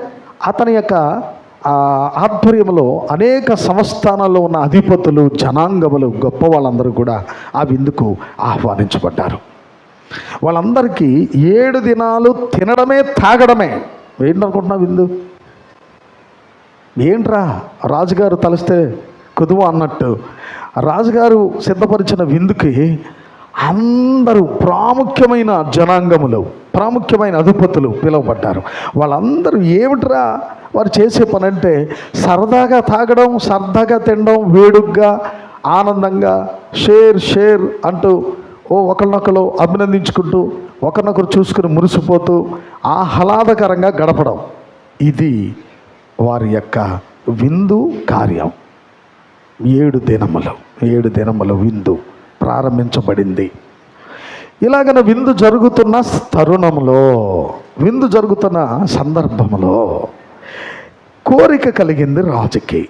అతని యొక్క ఆధ్వర్యంలో అనేక సంస్థానాల్లో ఉన్న అధిపతులు, జనాంగములు, గొప్ప వాళ్ళందరూ కూడా ఆ విందుకు ఆహ్వానించబడ్డారు. వాళ్ళందరికీ 7 దినాలు తినడమే తాగడమే. ఏంటనుకుంటున్నావు విందు? ఏంట్రా రాజుగారు తలిస్తే కుదువ అన్నట్టు రాజుగారు సిద్ధపరిచిన విందుకి అందరూ ప్రాముఖ్యమైన జనాంగములు, ప్రాముఖ్యమైన అధిపతులు పిలువబడ్డారు. వాళ్ళందరూ ఏమిట్రా వారు చేసే పని అంటే సరదాగా తాగడం, సరదాగా తినడం, వేడుగ్గా ఆనందంగా షేర్ అంటూ ఒకరినొకరు అభినందించుకుంటూ ఒకరినొకరు చూసుకుని మురిసిపోతూ ఆహ్లాదకరంగా గడపడం. ఇది వారి యొక్క విందు కార్యం. 7 దినములు విందు ప్రారంభించబడింది. ఇలాగన విందు జరుగుతున్న తరుణంలో, విందు జరుగుతున్న సందర్భంలో కోరిక కలిగింది రాజుకి.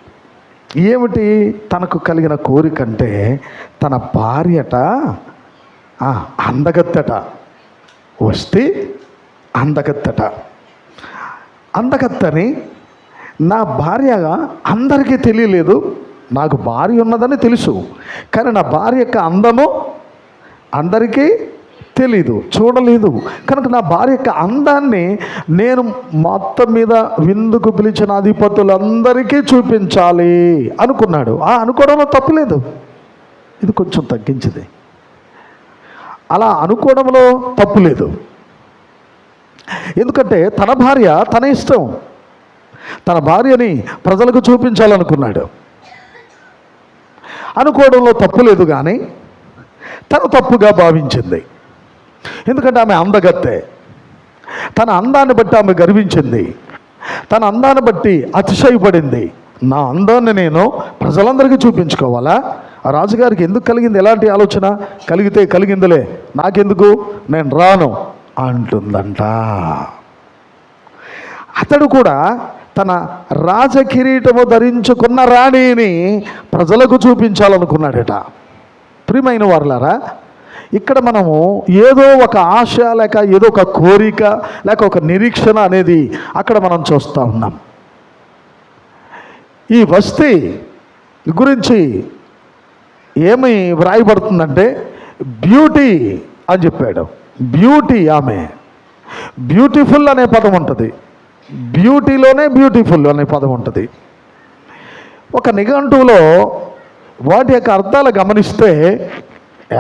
ఏమిటి తనకు కలిగిన కోరిక అంటే తన భార్యట అందగత్తెట, వస్తే అందగత్తని నా భార్యగా అందరికీ తెలియలేదు. నాకు భార్య ఉన్నదని తెలుసు, కానీ నా భార్య యొక్క అందము అందరికీ తెలీదు, చూడలేదు. కనుక నా భార్య యొక్క అందాన్ని నేను మొత్తం మీద విందుకు పిలిచిన అధిపతులందరికీ చూపించాలి అనుకున్నాడు. అనుకోవడంలో తప్పులేదు, ఇది కొంచెం తగ్గించింది. అలా అనుకోవడంలో తప్పులేదు. ఎందుకంటే తన భార్య తన ఇష్టం, తన భార్యని ప్రజలకు చూపించాలనుకున్నాడు. అనుకోవడంలో తప్పులేదు, కానీ తను తప్పుగా భావించింది. ఎందుకంటే ఆమె అందగత్తె, తన అందాన్ని బట్టి ఆమె గర్వించింది, తన అందాన్ని బట్టి అతిశయపడింది. నా అందాన్ని నేను ప్రజలందరికీ చూపించుకోవాలా? ఆ రాజుగారికి ఎందుకు కలిగింది ఎలాంటి ఆలోచన? కలిగితే కలిగిందిలే, నాకెందుకు, నేను రాను అంటుందంట. అతడు కూడా తన రాజకిరీటము ధరించుకున్న రాణిని ప్రజలకు చూపించాలనుకున్నాడట. ప్రియమైన వారులారా, ఇక్కడ మనము ఏదో ఒక ఆశ లేక ఏదో ఒక కోరిక లేక ఒక నిరీక్షణ అనేది అక్కడ మనం చూస్తూ ఉన్నాం. ఈ వస్తీ గురించి ఏమి వ్రాయబడుతుందంటే బ్యూటీ అని చెప్పాడు. బ్యూటీ, ఆమె బ్యూటిఫుల్ అనే పదం ఉంటుంది, బ్యూటీలోనే బ్యూటిఫుల్ అనే పదం ఉంటుంది. ఒక నిఘంటువులో వాటి యొక్క అర్థాలు గమనిస్తే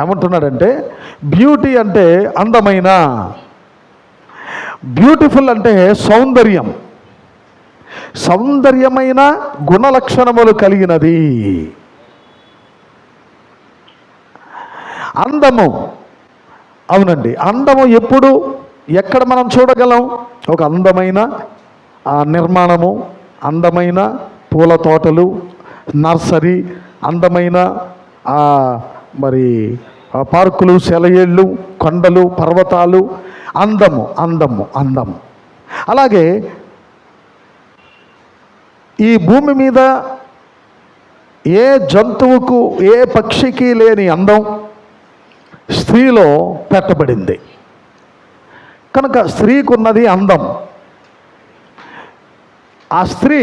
ఏమంటున్నాడంటే బ్యూటీ అంటే అందమైన, బ్యూటిఫుల్ అంటే సౌందర్యమైన గుణలక్షణములు కలిగినది. అందము, అవునండి, అందము ఎప్పుడు ఎక్కడ మనం చూడగలం? ఒక అందమైన నిర్మాణము, అందమైన పూల తోటలు, నర్సరీ, అందమైన మరి పార్కులు, సెలయేళ్ళు, కొండలు, పర్వతాలు, అందము. అలాగే ఈ భూమి మీద ఏ జంతువుకు, ఏ పక్షికి లేని అందం స్త్రీలో పెట్టబడింది. కనుక స్త్రీకి ఉన్నది అందం. ఆ స్త్రీ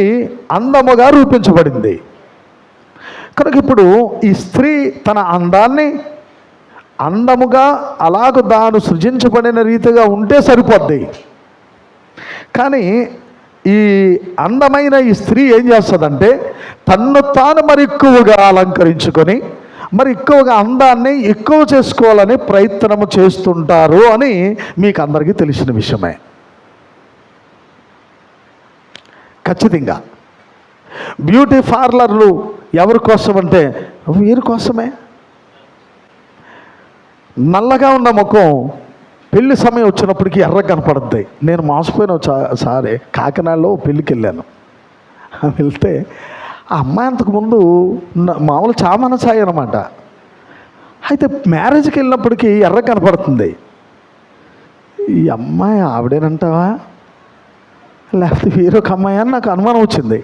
అందముగా రూపించబడింది. కనుక ఇప్పుడు ఈ స్త్రీ తన అందాన్ని అందముగా అలాగ తాను సృజించబడిన రీతిగా ఉంటే సరిపోద్ది. కానీ ఈ అందమైన ఈ స్త్రీ ఏం చేస్తుందంటే తన్ను తాను మరి ఎక్కువగా అలంకరించుకొని మరి ఎక్కువగా అందాన్ని ఎక్కువ చేసుకోవాలని ప్రయత్నము చేస్తుంటారు అని మీకు అందరికీ తెలిసిన విషయమే. ఖచ్చితంగా బ్యూటీ పార్లర్లు ఎవరి కోసం అంటే వీరి కోసమే. నల్లగా ఉన్న ముఖం పెళ్లి సమయం వచ్చినప్పటికీ ఎర్ర కనపడుద్ది. నేను మోసపోయిన సారే కాకినాడలో పెళ్ళికి వెళ్ళాను. వెళ్తే ఆ అమ్మాయి అంతకుముందు మామూలు చామన ఛాయ అనమాట. అయితే మ్యారేజ్కి వెళ్ళినప్పటికీ ఎర్ర కనపడుతుంది. ఈ అమ్మాయి ఆవిడేనంటావా లేకపోతే వేరొక అమ్మాయి అని నాకు అనుమానం వచ్చింది.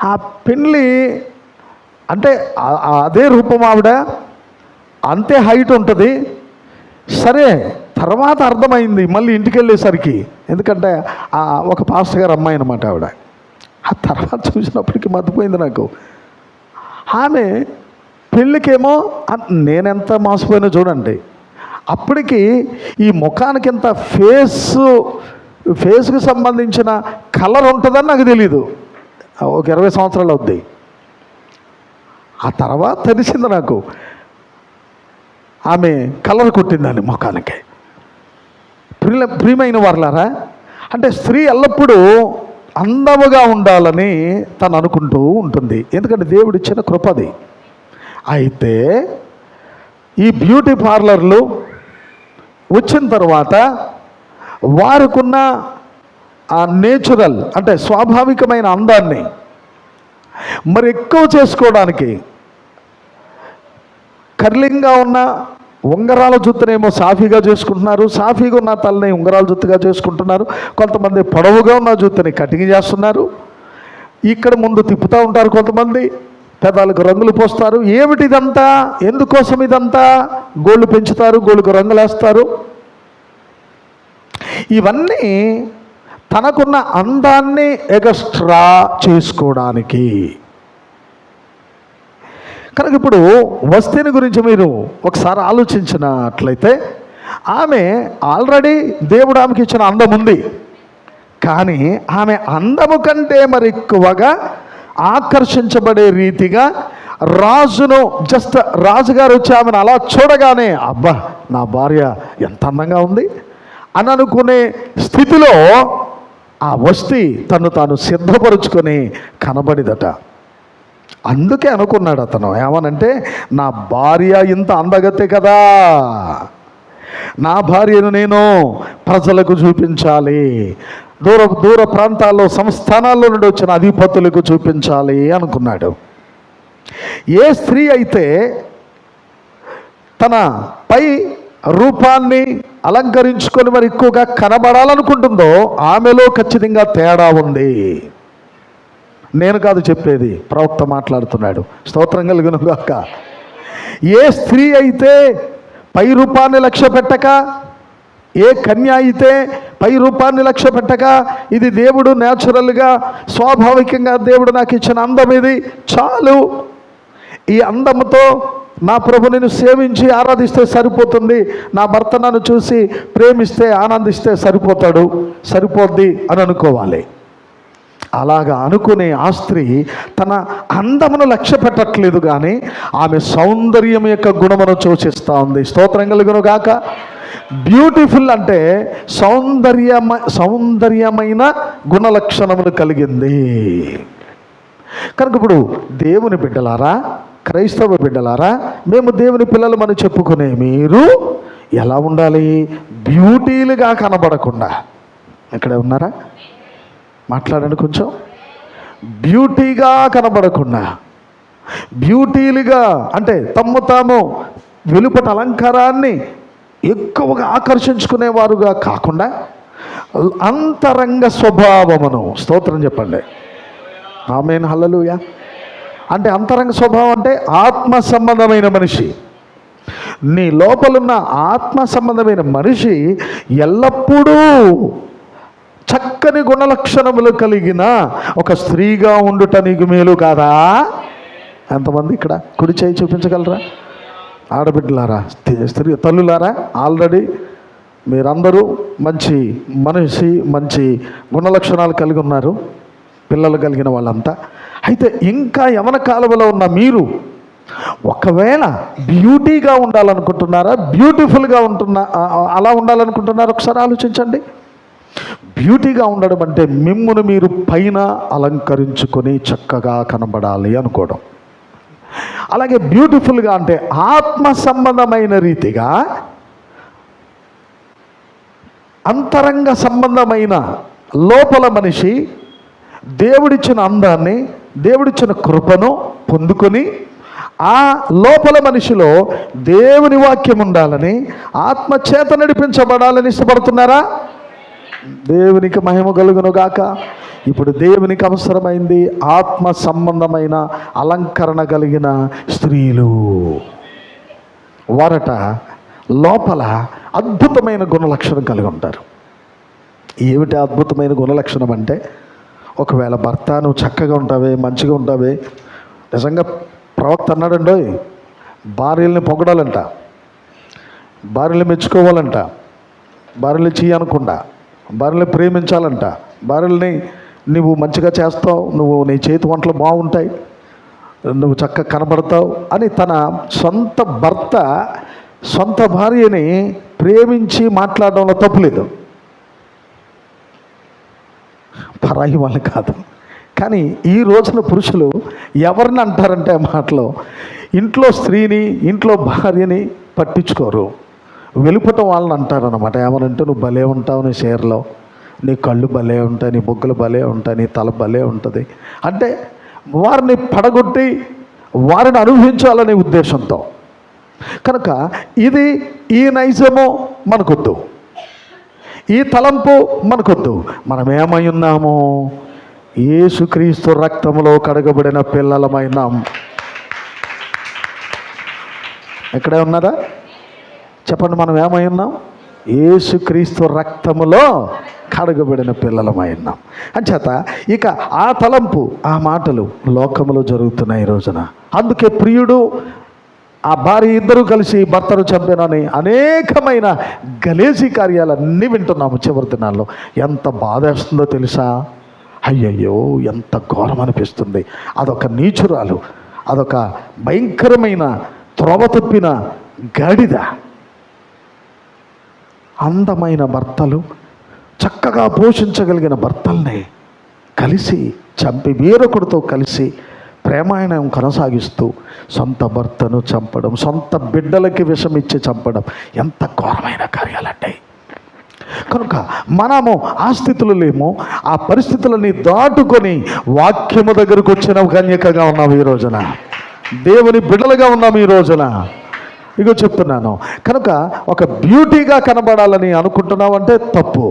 ఆ పెళ్ళి అంటే అదే రూపం, ఆవిడ అంతే హైట్ ఉంటుంది. సరే, తర్వాత అర్థమైంది మళ్ళీ ఇంటికి వెళ్ళేసరికి, ఎందుకంటే ఒక పాస్టర్ గారు అమ్మాయి అనమాట ఆవిడ. ఆ తర్వాత చూసినప్పటికీ మర్చిపోయింది నాకు. ఆమె పెళ్ళికేమో నేనెంత మోసపోయినా చూడండి, అప్పటికి ఈ ముఖానికి ఇంత ఫేస్కి సంబంధించిన కలర్ ఉంటుందని నాకు తెలీదు. ఒక 20 సంవత్సరాలు అవుద్ది. ఆ తర్వాత తెలిసింది నాకు, ఆమె కలర్ కొట్టిందని ముఖానికి. ప్రియమైన వారలారా, అంటే స్త్రీ ఎల్లప్పుడూ అందముగా ఉండాలని తను అనుకుంటూ ఉంటుంది, ఎందుకంటే దేవుడిచ్చిన కృపది. అయితే ఈ బ్యూటీ పార్లర్లు వచ్చిన తర్వాత వారికున్న ఆ నేచురల్ అంటే స్వాభావికమైన అందాన్ని మరి ఎక్కువ చేసుకోవడానికి కర్లింగ్గా ఉన్న ఉంగరాల జుత్తునేమో సాఫీగా చేసుకుంటున్నారు, సాఫీగా ఉన్న తలని ఉంగరాల జుత్తుగా చేసుకుంటున్నారు. కొంతమంది పొడవుగా ఉన్న జుత్తుని కటింగ్ చేస్తున్నారు, ఇక్కడ ముందు తిప్పుతూ ఉంటారు, కొంతమంది పెదాలకు రంగులు పోస్తారు. ఏమిటి ఇదంతా? ఎందుకోసం ఇదంతా? గోళ్ళు పెంచుతారు, గోళ్ళకు రంగులు వేస్తారు. ఇవన్నీ తనకున్న అందాన్ని ఎగస్ట్రా చేసుకోవడానికి. కనుక ఇప్పుడు వస్తీని గురించి మీరు ఒకసారి ఆలోచించినట్లయితే, ఆమె ఆల్రెడీ దేవుడు ఆమెకి ఇచ్చిన అందం ఉంది, కానీ ఆమె అందము కంటే మరి ఎక్కువగా ఆకర్షించబడే రీతిగా రాజును రాజుగారు వచ్చి ఆమెను అలా చూడగానే అబ్బా నా భార్య ఎంత అందంగా ఉంది అని అనుకునే స్థితిలో ఆ వస్తీ తను తాను సిద్ధపరుచుకొని కనబడిదట. అందుకే అనుకున్నాడు అతను, ఏమనంటే నా భార్య ఇంత అందగతే కదా, నా భార్యను నేను ప్రజలకు చూపించాలి, దూర ప్రాంతాల్లో సంస్థానాల్లో నుండి వచ్చిన అధిపతులకు చూపించాలి అనుకున్నాడు. ఏ స్త్రీ అయితే తన పై రూపాన్ని అలంకరించుకొని మరి ఎక్కువగా కనబడాలనుకుంటుందో ఆమెలో ఖచ్చితంగా తేడా ఉంది. నేను కాదు చెప్పేది, ప్రవక్త మాట్లాడుతున్నాడు. స్తోత్రం కలుగును గాక. ఏ స్త్రీ అయితే పై రూపాన్ని లక్ష్య పెట్టక, ఏ కన్య అయితే పై రూపాన్ని లక్ష్య పెట్టక, ఇది దేవుడు న్యాచురల్గా స్వాభావికంగా దేవుడు నాకు ఇచ్చిన అందం, ఇది చాలు, ఈ అందముతో నా ప్రభుని సేవించి ఆరాధిస్తే సరిపోతుంది, నా భర్త నన్ను చూసి ప్రేమిస్తే ఆనందిస్తే సరిపోద్ది అని అనుకోవాలి. అలాగా అనుకునే ఆ స్త్రీ తన అందమును లక్ష్య పెట్టట్లేదు, కానీ ఆమె సౌందర్యం యొక్క గుణమును సూచిస్తూ ఉంది. స్తోత్రం కలుగును గాక. బ్యూటిఫుల్ అంటే సౌందర్యమైన గుణలక్షణములు కలిగింది. కనుక ఇప్పుడు దేవుని బిడ్డలారా, క్రైస్తవ బిడ్డలారా, మేము దేవుని పిల్లలమని చెప్పుకునే మీరు ఎలా ఉండాలి? బ్యూటీలుగా కనబడకుండా. ఎక్కడే ఉన్నారా? మాట్లాడండి కొంచెం. బ్యూటీగా కనబడకుండా, బ్యూటీలుగా అంటే తమ్ము తాము వెలుపటి అలంకారాన్ని ఎక్కువగా ఆకర్షించుకునేవారుగా కాకుండా అంతరంగ స్వభావమును, స్తోత్రం చెప్పండి, ఆమేన్, హల్లెలూయా. అంటే అంతరంగ స్వభావం అంటే ఆత్మ సంబంధమైన మనిషి. నీ లోపలున్న ఆత్మ సంబంధమైన మనిషి ఎల్లప్పుడూ చక్కని గుణలక్షణములు కలిగిన ఒక స్త్రీగా ఉండుట నీకు మేలు కాదా? ఎంతమంది ఇక్కడ కుడి చేయి చూపించగలరా? ఆడబిడ్డలారా, స్త్రీ తల్లులారా, ఆల్రెడీ మీరందరూ మంచి మనిషి, మంచి గుణలక్షణాలు కలిగి ఉన్నారు, పిల్లలు కలిగిన వాళ్ళంతా. అయితే ఇంకా యవన కాలంలో ఉన్న మీరు ఒకవేళ బ్యూటీగా ఉండాలనుకుంటున్నారా, బ్యూటిఫుల్గా అలా ఉండాలనుకుంటున్నారా? ఒకసారి ఆలోచించండి. బ్యూటీగా ఉండడం అంటే మిమ్మును మీరు పైన అలంకరించుకొని చక్కగా కనబడాలి అనుకోవడం. అలాగే బ్యూటిఫుల్గా అంటే ఆత్మ సంబంధమైన రీతిగా, అంతరంగ సంబంధమైన లోపల మనిషి దేవుడిచ్చిన అందాన్ని, దేవుడిచ్చిన కృపను పొందుకొని ఆ లోపల మనిషిలో దేవుని వాక్యం ఉండాలని, ఆత్మచేత నడిపించబడాలని ఇష్టపడుతున్నారా? దేవునికి మహిమ కలుగును గాక. ఇప్పుడు దేవునికి అవసరమైంది ఆత్మ సంబంధమైన అలంకరణ కలిగిన స్త్రీలు. వారట లోపల అద్భుతమైన గుణలక్షణం కలిగి ఉంటారు. ఏమిటి అద్భుతమైన గుణలక్షణం అంటే, ఒకవేళ భర్త నువ్వు చక్కగా ఉంటావే, మంచిగా ఉంటావే, నిజంగా ప్రవక్త అన్నాడండి, భార్యల్ని పొగడాలంట. భార్యలు మెచ్చుకోవాలంట, భార్యలు చేయనకుండా, భార్యలు ప్రేమించాలంట, భార్యల్ని నువ్వు మంచిగా చేస్తావు, నువ్వు నీ చేతి వంటలు బాగుంటాయి, నువ్వు చక్కగా కనబడతావు అని తన సొంత భర్త సొంత భార్యని ప్రేమించి మాట్లాడడంలో తప్పులేదు, పరాయి వాళ్ళు కాదు. కానీ ఈ రోజున పురుషులు ఎవరిని అంటారంటే ఆ మాటలో, ఇంట్లో స్త్రీని ఇంట్లో భార్యని పట్టించుకోరు, వెలుపట వాళ్ళని అంటారనమాట. ఏమనంటే నువ్వు భలే ఉంటావు, నీ చీరలో నీ కళ్ళు భలే ఉంటాయి, నీ బొగ్గలు భలే ఉంటాయి, నీ తల భలే ఉంటుంది అంటే వారిని పడగొట్టి వారిని అనుభవించాలనే ఉద్దేశంతో. కనుక ఈ నైజము మనకొద్దు, ఈ తలంపు మనకొద్దు. మనం ఏమై ఉన్నాము? యేసుక్రీస్తు రక్తములో కడగబడిన పిల్లలమైనాం. ఎక్కడే ఉన్నారా చెప్పండి, మనం ఏమై ఉన్నాం? యేసుక్రీస్తు రక్తములో కడగబడిన పిల్లలమైనాం. అంచేత ఇక ఆ తలంపు ఆ మాటలు లోకములో జరుగుతున్నాయి ఈ రోజున. అందుకే ప్రియుడు ఆ భార్య ఇద్దరు కలిసి భర్తను చంపానని అనేకమైన గలేజీ కార్యాలన్నీ వింటున్నాము చివరి దినాల్లో. ఎంత బాధేస్తుందో తెలుసా? అయ్యయ్యో ఎంత ఘోరం అనిపిస్తుంది. అదొక నీచురాలు, అదొక భయంకరమైన త్రోవ తప్పిన గాడిద. అందమైన భర్తలు, చక్కగా పోషించగలిగిన భర్తల్ని కలిసి చంపి వేరొకడితో కలిసి ప్రేమాయణం కొనసాగిస్తూ సొంత భర్తను చంపడం, సొంత బిడ్డలకి విషం ఇచ్చి చంపడం ఎంత ఘోరమైన కార్యాలండి. కనుక మనము ఆ స్థితిలో లేము. ఆ పరిస్థితులని దాటుకొని వాక్యము దగ్గరకు వచ్చిన కన్యకగా ఉన్నాము ఈ రోజున, దేవుని బిడ్డలుగా ఉన్నాము ఈ రోజున. ఇగో చెప్తున్నాను. కనుక ఒక బ్యూటీగా కనబడాలని అనుకుంటున్నావంటే తప్పు.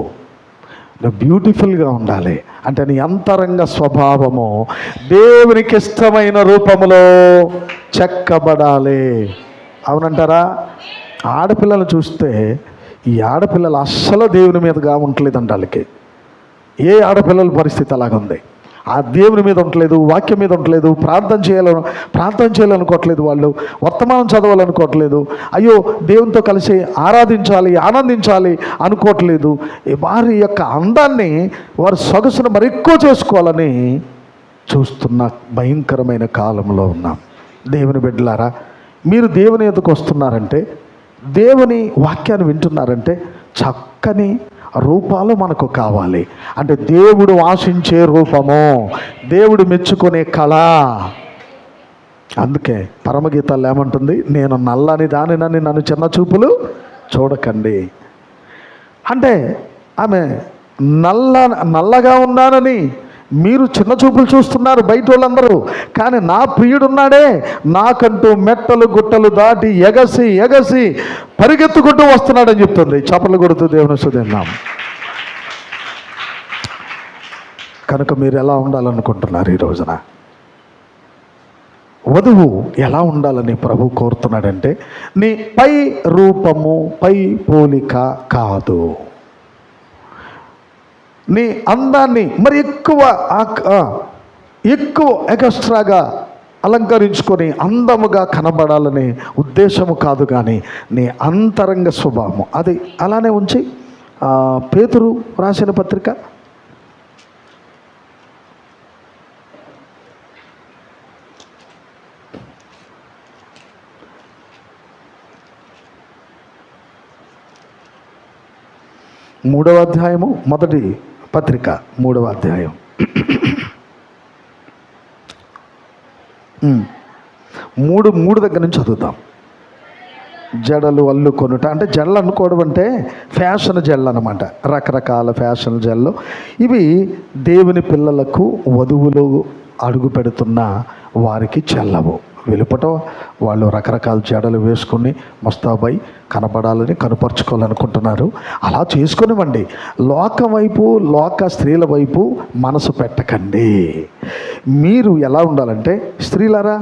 నువ్వు బ్యూటిఫుల్గా ఉండాలి అంటే నీ అంతరంగ స్వభావము దేవునికి ఇష్టమైన రూపములో చెక్కబడాలి. అవునంటారా? ఆడపిల్లలు చూస్తే ఈ ఆడపిల్లలు అస్సలు దేవుని మీదగా ఉండలేదంట. వాళ్ళకి ఏ ఆడపిల్లల పరిస్థితి అలాగుంది. ఆ దేవుని మీద ఉండలేదు, వాక్యం మీద ఉండలేదు, ప్రార్థన చేయాలనుకోవట్లేదు, వాళ్ళు వర్తమానం చదవాలనుకోవట్లేదు, అయ్యో దేవునితో కలిసి ఆరాధించాలి ఆనందించాలి అనుకోవట్లేదు. వారి యొక్క అందాన్ని వారి సొగసును మరెక్కువ చేసుకోవాలని చూస్తున్న భయంకరమైన కాలంలో ఉన్నాం. దేవుని బిడ్డలారా, మీరు దేవుని ఎదుకు వస్తున్నారంటే, దేవుని వాక్యాన్ని వింటున్నారంటే చక్కని రూపాలు మనకు కావాలి. అంటే దేవుడు ఆశించే రూపము, దేవుడు మెచ్చుకునే కళ. అందుకే పరమగీతాలు ఏమంటుంది? నేను నల్లని దానినని నన్ను చిన్న చూపులు చూడకండి. అంటే ఆమె నల్లగా ఉన్నానని మీరు చిన్న చూపులు చూస్తున్నారు బయట వాళ్ళందరూ, కానీ నా ప్రియుడున్నాడే, నాకంటూ మెట్టలు గుట్టలు దాటి ఎగసి పరిగెత్తుకుంటూ వస్తున్నాడని చెప్తుంది. చప్పట్లు కొడుతూ దేవుని స్తుతిద్దాం. కనుక మీరు ఎలా ఉండాలనుకుంటున్నారు ఈ రోజున? వధువు ఎలా ఉండాలని ప్రభు కోరుతున్నాడంటే, నీ పై రూపము పై పోలిక కాదు, నీ అందాన్ని మరి ఎక్కువ ఎక్స్ట్రాగా అలంకరించుకొని అందముగా కనబడాలనే ఉద్దేశము కాదు, కానీ నీ అంతరంగ స్వభావము అది అలానే ఉంచి. పేతురు రాసిన పత్రిక 3వ అధ్యాయము, మొదటి పత్రిక 3వ అధ్యాయం 3 దగ్గర నుంచి చదువుతాం. జడలు అల్లుకొనుట అంటే, జడలు అనుకోవడం అంటే ఫ్యాషన్ జడలు అన్నమాట. రకరకాల ఫ్యాషన్ జడలు ఇవి దేవుని పిల్లలకు వధువులు అడుగు పెడుతున్న వారికి చెల్లవు. వెలుపట వాళ్ళు రకరకాల జడలు వేసుకుని మస్తాబై కనపడాలని కనుపరుచుకోవాలనుకుంటున్నారు. అలా చేసుకునివ్వండి. లోకం వైపు లోక స్త్రీల వైపు మనసు పెట్టకండి. మీరు ఎలా ఉండాలంటే, స్త్రీలారా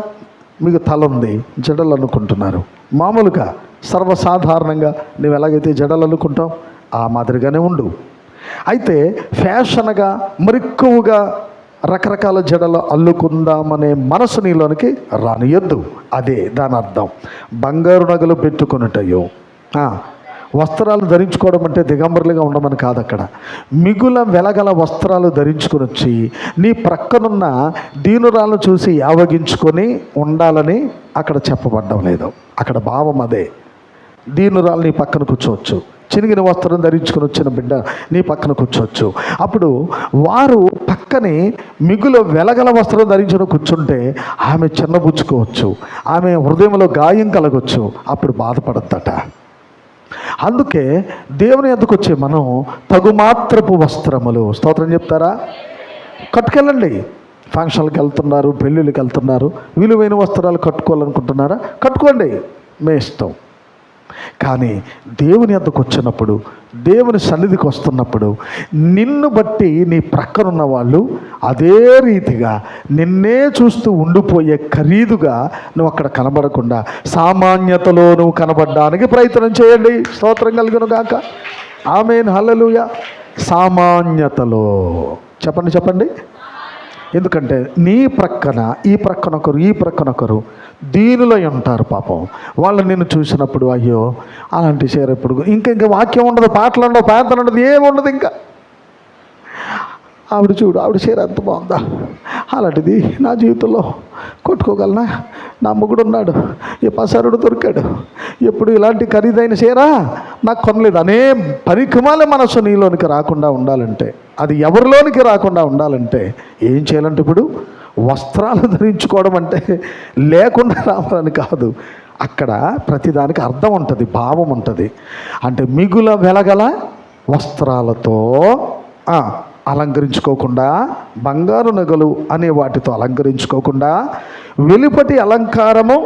మీకు తల ఉంది, జడలు అనుకుంటున్నారు. మామూలుగా సర్వసాధారణంగా నువ్వు ఎలాగైతే జడలు అనుకుంటావు ఆ మాదిరిగానే ఉండు. అయితే ఫ్యాషన్గా మరెక్కువగా రకరకాల జడలు అల్లుకుందామనే మనసు నీలోనికి రానియద్దు. అదే దాని అర్థం. బంగారు నగలు పెట్టుకొనుటయో వస్త్రాలు ధరించుకోవడం అంటే దిగంబరులుగా ఉండమని కాదు. అక్కడ మిగుల వెలగల వస్త్రాలు ధరించుకొని వచ్చి నీ ప్రక్కనున్న దీనురాలను చూసి యావగించుకొని ఉండాలని అక్కడ చెప్పబడ్డం లేదు. అక్కడ భావం అదే. దీనురాలు నీ పక్కన కూర్చోవచ్చు, చినిగిన వస్త్రం ధరించుకొని వచ్చిన బిడ్డ నీ పక్కన కూర్చోవచ్చు. అప్పుడు వారు పక్కనే మిగులు వెలగల వస్త్రం ధరించుకొని కూర్చుంటే ఆమె చిన్నబుచ్చుకోవచ్చు, ఆమె హృదయంలో గాయం కలగొచ్చు, అప్పుడు బాధపడద్దట. అందుకే దేవుని ఎందుకు వచ్చే మనం తగుమాత్రపు వస్త్రములు, స్తోత్రం చెప్తారా, కట్టుకెళ్ళండి. ఫంక్షన్లకు వెళ్తున్నారు, పెళ్ళిళ్ళకి వెళ్తున్నారు, విలువైన వస్త్రాలు కట్టుకోవాలనుకుంటున్నారా, కట్టుకోండి, మీ ఇష్టం. కానీ దేవుని యొద్దకు వచ్చినప్పుడు, దేవుని సన్నిధికి వస్తున్నప్పుడు నిన్ను బట్టి నీ ప్రక్కనున్న వాళ్ళు అదే రీతిగా నిన్నే చూస్తూ ఉండిపోయే ఖరీదుగా నువ్వు అక్కడ కనబడకుండా సామాన్యతలో నువ్వు కనబడడానికి ప్రయత్నం చేయండి. స్తోత్రం కలుగును గాక. ఆమేన్, హల్లెలూయా. సామాన్యతలో చెప్పండి, చెప్పండి. ఎందుకంటే నీ ప్రక్కన ఈ ప్రక్కనొకరు ఈ ప్రక్కనొకరు దీనిలో ఉంటారు. పాపం వాళ్ళు నిన్ను చూసినప్పుడు అయ్యో అలాంటి చేరేప్పుడు ఇంకా వాక్యం ఉండదు, పాటలు ఉండవు, ప్రార్థన ఉండదు, ఏముండదు. ఇంకా ఆవిడ చూడు, ఆవిడ చీర ఎంత బాగుందా, అలాంటిది నా జీవితంలో కొట్టుకోగలనా, నా మొగుడు ఉన్నాడు, ఏ పసారుడు దొరికాడు, ఎప్పుడు ఇలాంటి ఖరీదైన చీర నాకు కొనలేదు అనే పరికమాల మనసు నీలోనికి రాకుండా ఉండాలంటే, అది ఎవరిలోనికి రాకుండా ఉండాలంటే ఏం చేయాలంటే, ఇప్పుడు వస్త్రాలు ధరించుకోవడం అంటే లేకుండా రావాలని కాదు. అక్కడ ప్రతిదానికి అర్థం ఉంటుంది, భావం ఉంటుంది. అంటే మిగుల వెలగల వస్త్రాలతో అలంకరించుకోకుండా, బంగారు నగలు అనే వాటితో అలంకరించుకోకుండా, వెలుపటి అలంకారము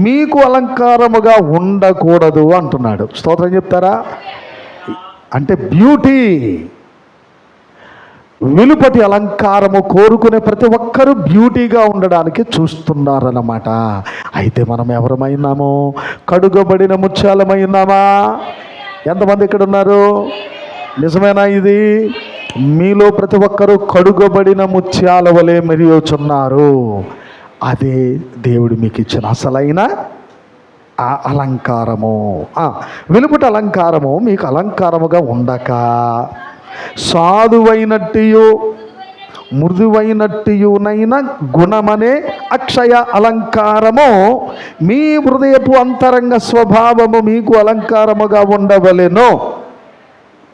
మీకు అలంకారముగా ఉండకూడదు అంటున్నాడు. స్తోత్రం చెప్తారా. అంటే బ్యూటీ, వెలుపటి అలంకారము కోరుకునే ప్రతి ఒక్కరూ బ్యూటీగా ఉండడానికి చూస్తున్నారన్నమాట. అయితే మనం ఎవరమైనామో, కడుగబడిన ముత్యాలమై ఉన్నామా? ఎంతమంది ఇక్కడ ఉన్నారు? నిజమేనా ఇది? మీలో ప్రతి ఒక్కరూ కడుగబడిన ముత్యాల వలె మెరియుచున్నారు. అదే దేవుడు మీకు ఇచ్చిన అసలైన ఆ అలంకారము. వెలుపటి అలంకారము మీకు అలంకారముగా ఉండక, సాధువైనట్టు మృదువైనట్టునైన గుణమనే అక్షయ అలంకారము మీ హృదయపు అంతరంగ స్వభావము మీకు అలంకారముగా ఉండవలెను.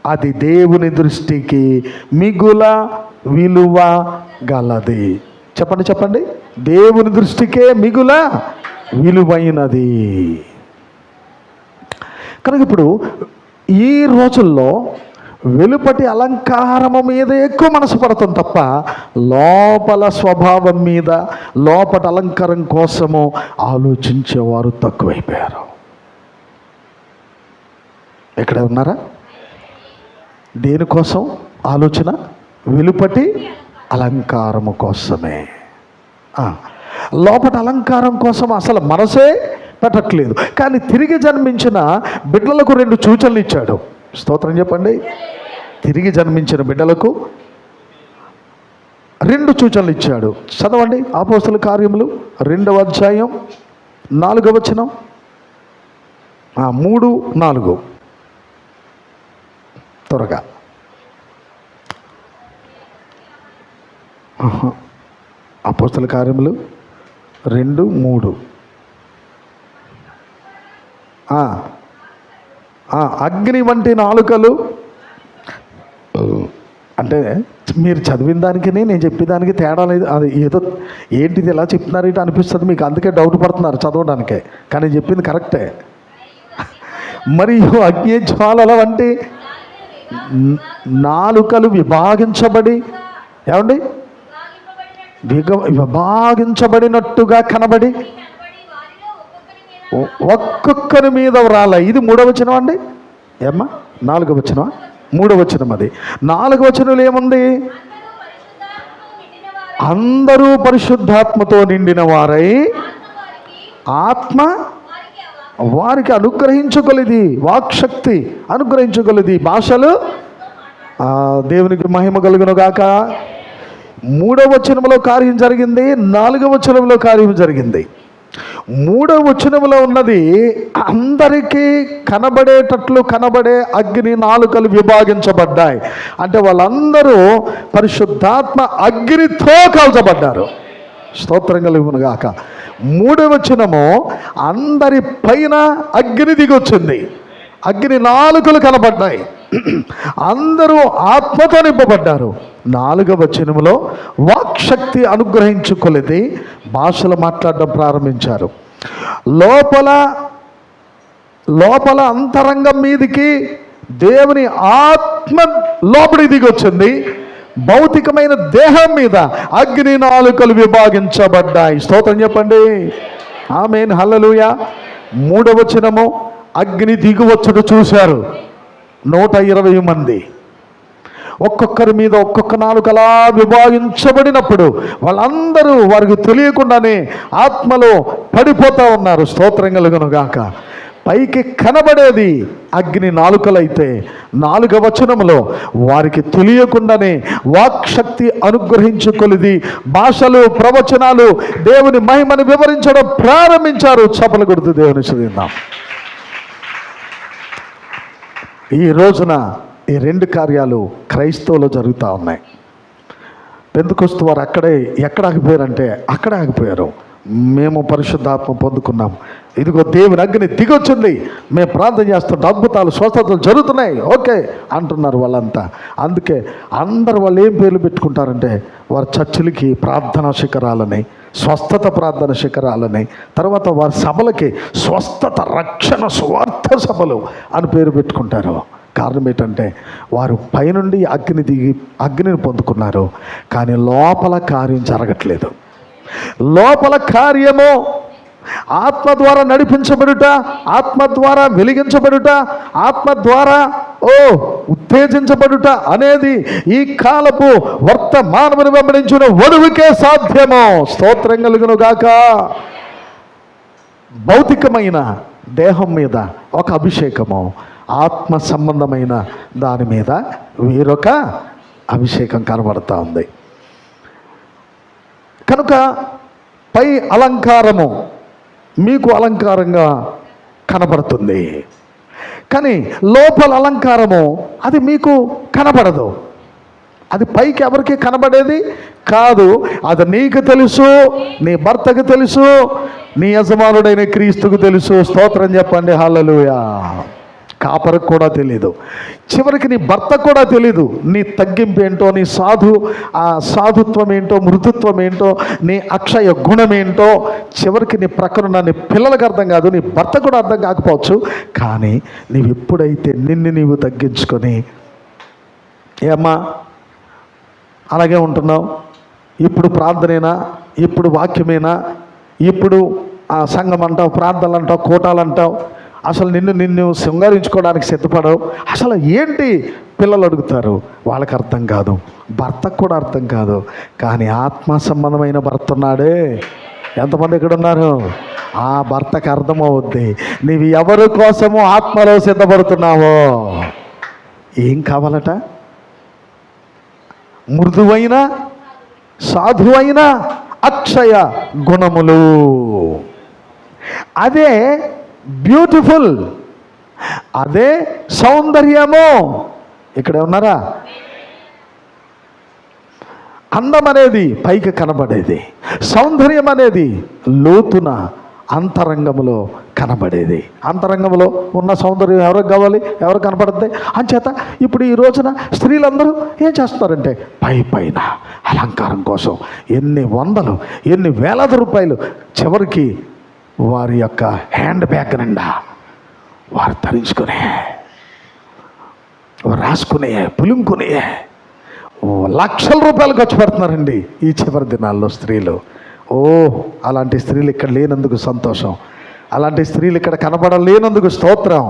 అది దేవుని దృష్టికి మిగుల విలువ గలది. చెప్పండి, చెప్పండి. దేవుని దృష్టికే మిగుల విలువైనది. కనుక ఇప్పుడు ఈ రోజుల్లో వెలుపటి అలంకారము మీద ఎక్కువ మనసు పడుతుంది తప్ప లోపల స్వభావం మీద, లోపటి అలంకారం కోసము ఆలోచించేవారు తక్కువైపోయారు. ఎక్కడ ఉన్నారా? దేనికోసం ఆలోచన? వెలుపటి అలంకారము కోసమే. లోపటి అలంకారం కోసం అసలు మనసే పెట్టట్లేదు. కానీ తిరిగి జన్మించిన బిడ్డలకు 2 సూచనలు ఇచ్చాడు. స్తోత్రం చెప్పండి. తిరిగి జన్మించిన బిడ్డలకు 2 సూచనలు ఇచ్చాడు. చదవండి. అపోస్తలుల కార్యములు 2వ అధ్యాయం 4వ వచనం, 3, 4 త్వరగా. అపోస్తలుల కార్యములు 2, 3. అగ్ని వంటి నాలుకలు. అంటే మీరు చదివిన దానికి నేను చెప్పేదానికి తేడా లేదు. అది ఏదో ఏంటిది ఎలా చెప్తున్నారు ఇటు అనిపిస్తుంది మీకు. అందుకే డౌట్ పడుతున్నారు చదవడానికే. కానీ చెప్పింది కరెక్టే. మరియు అగ్ని జ్వాలల వంటి నాలుకలు విభాగించబడి, ఏమండి, విభాగించబడినట్టుగా కనబడి ఒక్కొక్కరి మీద వ్రాల. ఇది 3వ వచనం అండి. ఏమ్మా 4వ వచనమా? 3వ వచనం. అది 4వ వచనంలో ఏముంది? అందరూ పరిశుద్ధాత్మతో నిండిన వారై ఆత్మ వారికి అనుగ్రహించగలది, వాక్శక్తి అనుగ్రహించగలది, భాషలు. దేవునికి మహిమ కలుగును గాక. 3వ వచనంలో కార్యం జరిగింది, 4వ వచనంలో కార్యం జరిగింది. 3వ వచనములో ఉన్నది, అందరికీ కనబడేటట్లు కనబడే అగ్ని నాలుకలు విభాగించబడ్డాయి. అంటే వాళ్ళందరూ పరిశుద్ధాత్మ అగ్నితో కాల్చబడ్డారు. స్తోత్రం కలుగును గాక. 3వ వచనము, అందరి పైన అగ్ని దిగొచ్చింది, అగ్ని నాలుకలు కనబడ్డాయి, అందరూ ఆత్మతో నింపబడ్డారు. 4వ వచనములో వాక్శక్తి అనుగ్రహించుకొలిది భాషలు మాట్లాడడం ప్రారంభించారు. లోపల అంతరంగం మీదికి దేవుని ఆత్మ లోపలికి దిగొచ్చింది. భౌతికమైన దేహం మీద అగ్ని నాలుకలు విభాగించబడ్డాయి. స్తోత్రం చెప్పండి, ఆమేన్, హల్లెలూయా. 3వ వచనము, అగ్ని దిగువచ్చుట చూశారు 120 మంది. ఒక్కొక్కరి మీద ఒక్కొక్క నాలుకలా విభాగించబడినప్పుడు వాళ్ళందరూ వారికి తెలియకుండానే ఆత్మలో పడిపోతూ ఉన్నారు. స్తోత్రం కలుగును గాక. పైకి కనబడేది అగ్ని నాలుకలైతే 4వ వచనములో వారికి తెలియకుండానే వాక్శక్తి అనుగ్రహించుకొలిది భాషలు, ప్రవచనాలు, దేవుని మహిమను వివరించడం ప్రారంభించారు. చప్పలు కొడుతూ దేవుని స్తుతిద్దాం. ఈ రోజున ఈ 2 కార్యాలు క్రైస్తవులు జరుగుతూ ఉన్నాయి. పెంతెకొస్తు వారు ఎక్కడ ఆగిపోయారంటే అక్కడే ఆగిపోయారు. మేము పరిశుద్ధాత్మ పొందుకున్నాం, ఇదిగో దేవుని అగ్ని దిగొచ్చింది, మేము ప్రార్థన చేస్తుంటే అద్భుతాలు, స్వస్థతలు జరుగుతున్నాయి, ఓకే అంటున్నారు వాళ్ళంతా. అందుకే అందరు వాళ్ళు ఏం పేర్లు పెట్టుకుంటారంటే వారి చర్చిలకి ప్రార్థనా శిఖరాలని, స్వస్థత ప్రార్థన శిఖరాలని, తర్వాత వారి సభలకి స్వస్థత రక్షణ స్వార్థ సభలు అని పేరు పెట్టుకుంటారు. కారణం ఏంటంటే వారు పైనుండి అగ్నిని పొందుకున్నారు, కానీ లోపల కార్యం జరగట్లేదు. లోపల కార్యము ఆత్మ ద్వారా నడిపించబడుట, ఆత్మ ద్వారా వెలిగించబడుట, ఆత్మ ద్వారా ఉత్తేజించబడుట అనేది ఈ కాలపు వర్తమానమును వెంబడించిన వధువుకే సాధ్యము. స్తోత్రం కలుగును గాక. భౌతికమైన దేహం మీద ఒక అభిషేకము, ఆత్మ సంబంధమైన దాని మీద వేరొక అభిషేకం కనబడుతూ ఉంది. కనుక పై అలంకారము మీకు అలంకారంగా కనబడుతుంది, కానీ లోపల అలంకారము అది మీకు కనబడదు. అది పైకి ఎవరికి కనబడేది కాదు. అది నీకు తెలుసు, నీ భర్తకు తెలుసు, నీ యజమానుడైన క్రీస్తుకు తెలుసు. స్తోత్రం చెప్పండి, హల్లెలూయా. కాపరికి కూడా తెలీదు, చివరికి నీ భర్త కూడా తెలీదు. నీ తగ్గింపు ఏంటో, నీ సాధుత్వం ఏంటో, మృదుత్వం ఏంటో, నీ అక్షయ గుణం ఏంటో చివరికి నీ ప్రక్కన నీ పిల్లలకు అర్థం కాదు, నీ భర్త కూడా అర్థం కాకపోవచ్చు. కానీ నీవు ఎప్పుడైతే నిన్ను నీవు తగ్గించుకొని, ఏమ్మా అలాగే ఉంటున్నావు, ఇప్పుడు ప్రార్థనేనా, ఇప్పుడు వాక్యమేనా, ఇప్పుడు సంఘం అంటావు, ప్రార్థనలు అంటావు, కూటాలు అంటావు, అసలు నిన్ను శృంగారించుకోవడానికి సిద్ధపడవు, అసలు ఏంటి పిల్లలు అడుగుతారు. వాళ్ళకి అర్థం కాదు, భర్తకు కూడా అర్థం కాదు. కానీ ఆత్మ సంబంధమైన భర్త ఉన్నాడే, ఎంతమంది ఇక్కడ ఉన్నారు? ఆ భర్తకు అర్థమవుద్ది నీవు ఎవరి కోసము ఆత్మలో సిద్ధపడుతున్నావో. ఏం కావాలట? మృదువైన, సాధువైన అక్షయ గుణములు. అదే బ్యూటిఫుల్, అదే సౌందర్యము. ఇక్కడ ఉన్నారా? అందం అనేది పైకి కనబడేది, సౌందర్యం అనేది లోతున అంతరంగములో కనబడేది. అంతరంగంలో ఉన్న సౌందర్యం ఎవరికి కావాలి? ఎవరు కనపడుతుంది? అంచేత ఇప్పుడు ఈ రోజున స్త్రీలందరూ ఏం చేస్తున్నారంటే పైన అలంకారం కోసం ఎన్ని వందలు, ఎన్ని వేలాది రూపాయలు చివరికి వారి యొక్క హ్యాండ్ బ్యాగ్ నిండా వారు ధరించుకునే, రాసుకునే, పులుముకునే లక్షల రూపాయలు ఖర్చు పెడుతున్నారండి ఈ చివరి దినాల్లో స్త్రీలు. అలాంటి స్త్రీలు ఇక్కడ లేనందుకు సంతోషం, అలాంటి స్త్రీలు ఇక్కడ కనపడలేనందుకు స్తోత్రం.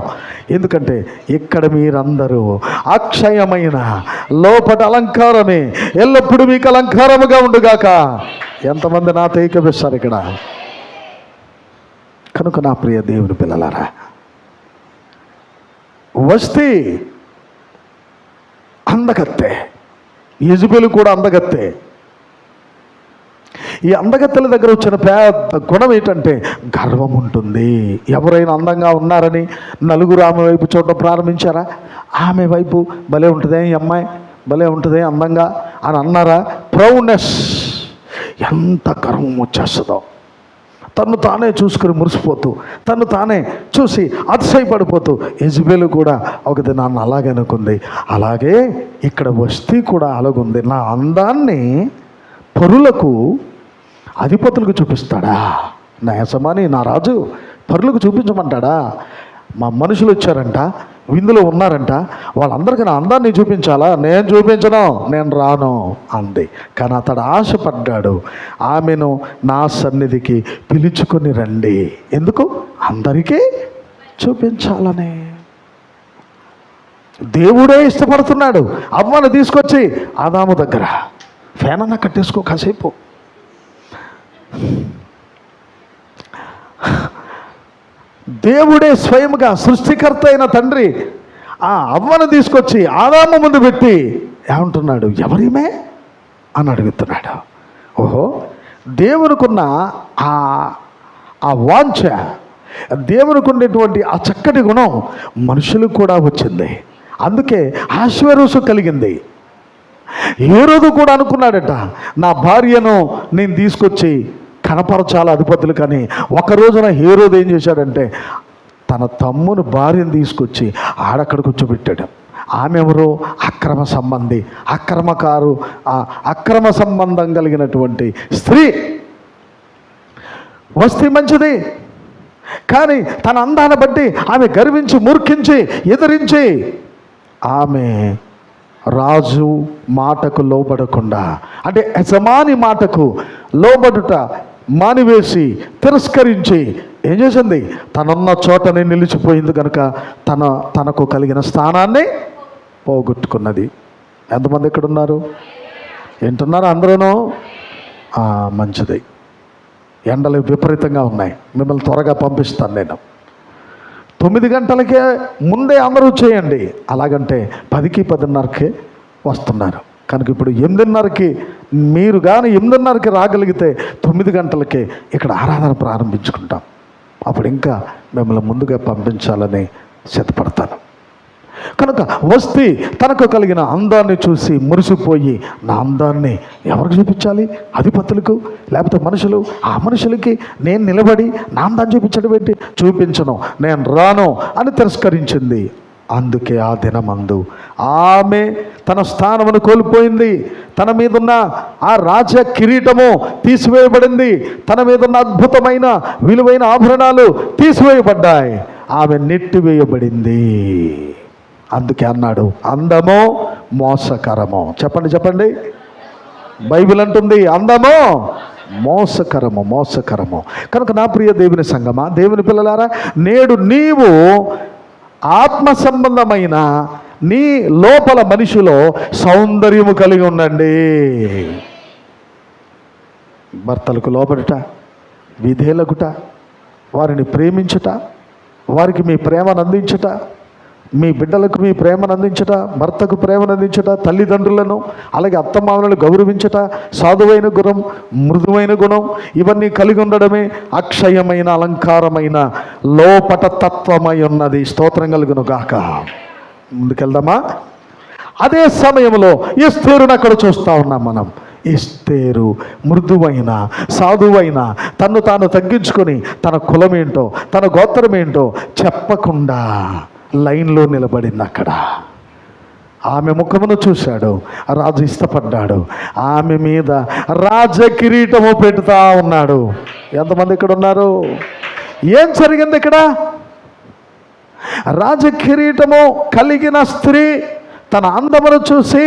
ఎందుకంటే ఇక్కడ మీరందరూ అక్షయమైన లోపటి అలంకారమే ఎల్లప్పుడూ మీకు అలంకారముగా ఉండుగాక. ఎంతమంది నాతో ఏకీభవిస్తారు ఇక్కడ? కనుక నా ప్రియ దేవుని పిల్లలారా, వస్తే అందగత్తే, యెజబెలు కూడా అందగత్తే. ఈ అందగత్తెల దగ్గర వచ్చిన పెద్ద గుణం ఏంటంటే గర్వం ఉంటుంది. ఎవరైనా అందంగా ఉన్నారని నలుగురు ఆమె వైపు చూడడం ప్రారంభించారా? ఆమె వైపు భలే ఉంటుందే ఈ అమ్మాయి, భలే ఉంటుందే అందంగా అని అన్నారా? ప్రౌడ్నెస్, ఎంత గర్వం వచ్చేస్తుందో. తను తానే చూసుకుని మురిసిపోతూ, తను తానే చూసి అతిశయపడిపోతూ. యెజబెలు కూడా ఒక దినాన్ని అలాగే అనుకుంది. అలాగే ఇక్కడ వస్తీ కూడా అలాగుంది. నా అందాన్ని పరులకు, అధిపతులకు చూపిస్తాడా? నా యజమాని, నా రాజు పరులకు చూపించమంటాడా? మా మనుషులు వచ్చారంట, విందులో ఉన్నారంట, వాళ్ళందరికీ నా అందాన్ని చూపించాలా? నేను చూపించను, నేను రాను అంది. కానీ అతడు ఆశపడ్డాడు, ఆమెను నా సన్నిధికి పిలుచుకొని రండి. ఎందుకు? అందరికీ చూపించాలని. దేవుడే ఇష్టపడుతున్నాడు. అవ్వను తీసుకొచ్చి ఆదాము దగ్గర ఫ్యాన్ అన్న కట్టేసుకో కాసేపు. దేవుడే స్వయంగా సృష్టికర్త అయిన తండ్రి ఆ అవ్వను తీసుకొచ్చి ఆదాము ముందు పెట్టి ఏమంటున్నాడు? ఎవరిమే అని అడుగుతున్నాడు. ఓహో, దేవునికున్న ఆ వాంఛ, దేవునికి ఉండేటువంటి ఆ చక్కటి గుణం మనుషులకు కూడా వచ్చింది. అందుకే ఆశ్చర్యసు కలిగింది. హేరోదు కూడా అనుకున్నాడట, నా భార్యను నేను తీసుకొచ్చి కనపరచాల అధిపతులు. కానీ ఒక రోజున హేరోదు ఏం చేశాడంటే తన తమ్ముని భార్యను తీసుకొచ్చి ఆడక్కడ కూర్చోబెట్టాడు. ఆమె ఎవరో అక్రమ సంబంధి, అక్రమకారు, అక్రమ సంబంధం కలిగినటువంటి స్త్రీ. వస్తే మంచిది, కానీ తన అందాన్ని బట్టి ఆమె గర్వించి, మూర్ఖించి, ఎదిరించి ఆమె రాజు మాటకు లోబడకుండా, అంటే యజమాని మాటకు లోబడుట మానివేసి, తిరస్కరించి ఏం చేసింది? తనున్న చోటనే నిలిచిపోయింది కనుక తనకు కలిగిన స్థానాన్ని పోగొట్టుకున్నది. ఎంతమంది ఇక్కడ ఉన్నారు? వింటున్నారు అందరూనూ? మంచిది. ఎండలు విపరీతంగా ఉన్నాయి, మిమ్మల్ని త్వరగా పంపిస్తాను నేను. 9 గంటలకే ముందే అందరూ చేయండి. అలాగంటే 10కి 10:30కే వస్తున్నారు కనుక ఇప్పుడు 8:30కి మీరు కానీ 8:30కి రాగలిగితే 9 గంటలకే ఇక్కడ ఆరాధన ప్రారంభించుకుంటాం. అప్పుడు ఇంకా మిమ్మల్ని ముందుగా పంపించాలని సిద్ధపడతాను. కనుక వస్తే తనకు కలిగిన అందాన్ని చూసి మురిసిపోయి, నా అందాన్ని ఎవరికి చూపించాలి? అధిపతులకు, లేకపోతే మనుషులు? ఆ మనుషులకి నేను నిలబడి నా అందాన్ని చూపించడం ఏంటి? చూపించను, నేను రాను అని తిరస్కరించింది. అందుకే ఆ దినమందు ఆమె తన స్థానమును కోల్పోయింది. తన మీదున్న ఆ రాజ కిరీటము తీసివేయబడింది. తన మీదున్న అద్భుతమైన విలువైన ఆభరణాలు తీసివేయబడ్డాయి. ఆమె నెట్టివేయబడింది. అందుకే అన్నాడు, అందమో మోసకరమో. చెప్పండి చెప్పండి. బైబిల్ అంటుంది అందమో మోసకరము, మోసకరము. కనుక నా ప్రియ దేవుని సంగమా, దేవుని పిల్లలారా, నేడు నీవు ఆత్మ సంబంధమైన నీ లోపల మనిషిలో సౌందర్యము కలిగి ఉండండి. భర్తలకు లోబడుట, విధేయులగుట, వారిని ప్రేమించుట, వారికి మీ ప్రేమను అందించుట, మీ బిడ్డలకు మీ ప్రేమను అందించుట, భర్తకు ప్రేమను అందించుట, తల్లిదండ్రులను అలాగే అత్తమామలను గౌరవించుట, సాధువైన గుణం, మృదువైన గుణం, ఇవన్నీ కలిగి ఉండడమే అక్షయమైన అలంకారమైన లోపట తత్వమై ఉన్నది. స్తోత్రం కలుగును గాక. ముందుకెళ్దామా? అదే సమయంలో ఎస్తేరును అక్కడ చూస్తూ ఉన్నాం మనం. ఎస్తేరు మృదువైన, సాధువైన, తన్ను తాను తగ్గించుకొని తన కులమేంటో, తన గోత్రమేంటో చెప్పకుండా లైన్లో నిలబడింది. అక్కడ ఆమె ముఖమును చూశాడు, రాజు ఇష్టపడ్డాడు. ఆమె మీద రాజ కిరీటము పెడుతూ ఉన్నాడు. ఎంతమంది ఇక్కడ ఉన్నారు? ఏం జరిగింది ఇక్కడ? రాజ కిరీటము కలిగిన స్త్రీ తన అందమును చూసి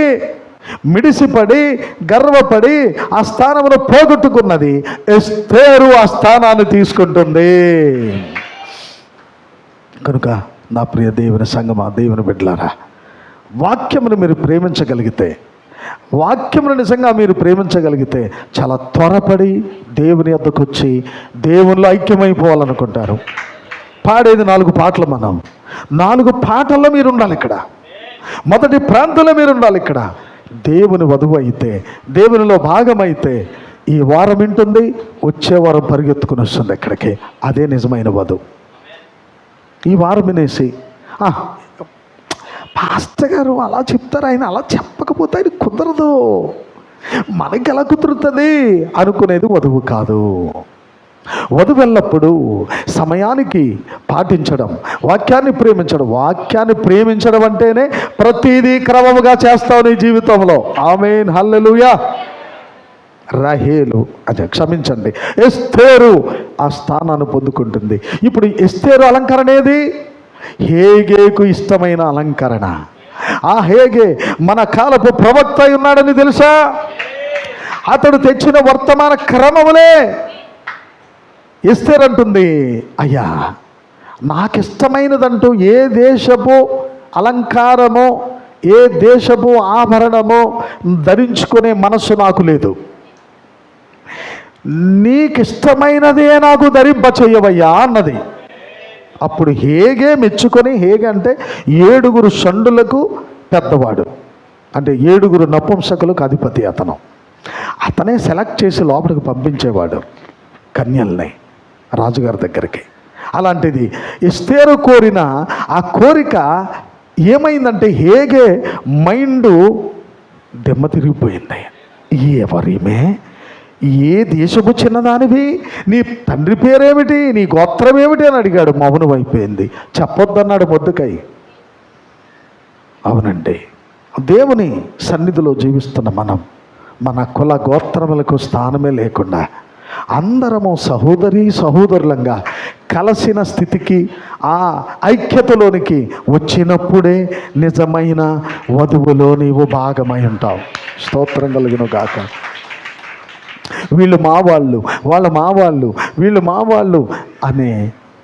మిడిసిపడి, గర్వపడి ఆ స్థానమును పోగొట్టుకున్నది. ఎస్తేరు ఆ స్థానాన్ని తీసుకుంటుంది. కనుక నా ప్రియ దేవుని సంగమా, దేవుని బిడ్డలారా, వాక్యమును మీరు ప్రేమించగలిగితే, వాక్యమును నిజంగా మీరు ప్రేమించగలిగితే చాలా త్వరపడి దేవుని వద్దకు వచ్చి దేవునిలో ఐక్యమైపోవాలనుకుంటారు. పాడేది 4 పాటలు. మనం 4 పాటల్లో మీరు ఉండాలి. ఇక్కడ మొదటి ప్రాంతంలో మీరు ఉండాలి. ఇక్కడ దేవుని వధువు అయితే, దేవునిలో భాగమైతే ఈ వారం వింటుంది, వచ్చే వారం పరిగెత్తుకుని వస్తుంది ఎక్కడికి. అదే నిజమైన వధువు. ఈ వారం వినేసి పాస్టర్ గారు అలా చెప్తారు, ఆయన అలా చెప్పకపోతే ఆయన కుదరదు, మనకి ఎలా కుదురుతుంది అనుకునేది వధువు కాదు. వధువు ఎల్లప్పుడూ సమయానికి పాటించడం, వాక్యాన్ని ప్రేమించడం. వాక్యాన్ని ప్రేమించడం అంటేనే ప్రతిదీ క్రమముగా చేస్తావు నీ జీవితంలో. ఆమేన్, హల్లెలూయా. రహేలు అదే క్షమించండి, ఎస్తేరు ఆ స్థానాన్ని పొందుకుంటుంది. ఇప్పుడు ఎస్తేరు అలంకరణ ఏది? హేగేకు ఇష్టమైన అలంకరణ. ఆ హేగే మన కాలపు ప్రవక్త అయి ఉన్నాడని తెలుసా? అతడు తెచ్చిన వర్తమాన క్రమములే. ఎస్తేరు అంటుంది, అయ్యా నాకిష్టమైనదంటూ ఏ దేశపు అలంకారమో ఏ దేశపు ఆభరణమో ధరించుకునే మనస్సు నాకు లేదు, నీకిష్టమైనదే నాకు ధరింప చెయ్యవయ్యా అన్నది. అప్పుడు హేగే మెచ్చుకొని, హేగే అంటే 7 షండులకు పెద్దవాడు, అంటే 7 నపుంసకులకు అధిపతి. అతనే సెలెక్ట్ చేసి లోపలికి పంపించేవాడు కన్యల్ని రాజుగారి దగ్గరికి. అలాంటిది ఎస్తేరు కోరిన ఆ కోరిక ఏమైందంటే హేగే మైండు దెమ్మ తిరిగిపోయింది. ఎవరిమే, ఏ దేశపు చిన్నదానివి, నీ తండ్రి పేరేమిటి, నీ గోత్రం ఏమిటి అని అడిగాడు. మౌనం అయిపోయింది. చెప్పొద్దన్నాడు మొద్దుకై. అవునండి, దేవుని సన్నిధిలో జీవిస్తున్న మనం మన కుల గోత్రములకు స్థానమే లేకుండా అందరము సహోదరులంగా కలిసిన స్థితికి, ఆ ఐక్యతలోనికి వచ్చినప్పుడే నిజమైన వధువులో నీవు భాగమై ఉంటావు. స్తోత్రం కలుగును గాక. వీళ్ళు మా వాళ్ళు, వాళ్ళ మా వాళ్ళు, వీళ్ళు మా వాళ్ళు అనే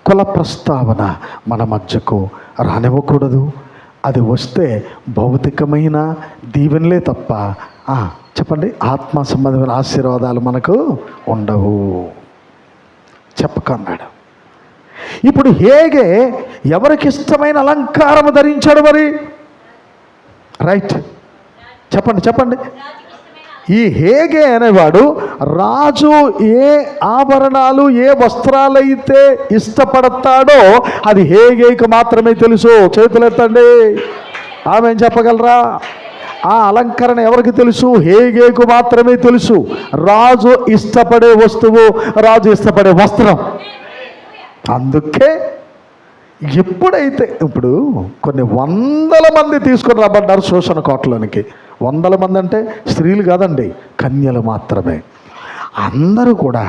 కుల ప్రస్తావన మన మధ్యకు రానివ్వకూడదు. అది వస్తే భౌతికమైన దీవెనలే తప్ప చెప్పండి, ఆత్మ సంబంధమైన ఆశీర్వాదాలు మనకు ఉండవు. చెప్పకన్నాడు. ఇప్పుడు హేగే ఎవరికి ఇష్టమైన అలంకారం ధరించాడు మరి? రైట్, చెప్పండి. ఈ హేగే అనేవాడు రాజు ఏ ఆభరణాలు ఏ వస్త్రాలైతే ఇష్టపడతాడో అది హేగేకి మాత్రమే తెలుసు. చేతులు ఎత్తండి, ఆమె చెప్పగలరా? ఆ అలంకరణ ఎవరికి తెలుసు? హేగేకు మాత్రమే తెలుసు. రాజు ఇష్టపడే వస్తువు, రాజు ఇష్టపడే వస్త్రం. అందుకే ఎప్పుడైతే ఇప్పుడు కొన్ని 100 మంది తీసుకొని రాబడ్డారు శోషణ కోటలోనికి. 100 మంది అంటే స్త్రీలు కాదండి, కన్యలు మాత్రమే. అందరూ కూడా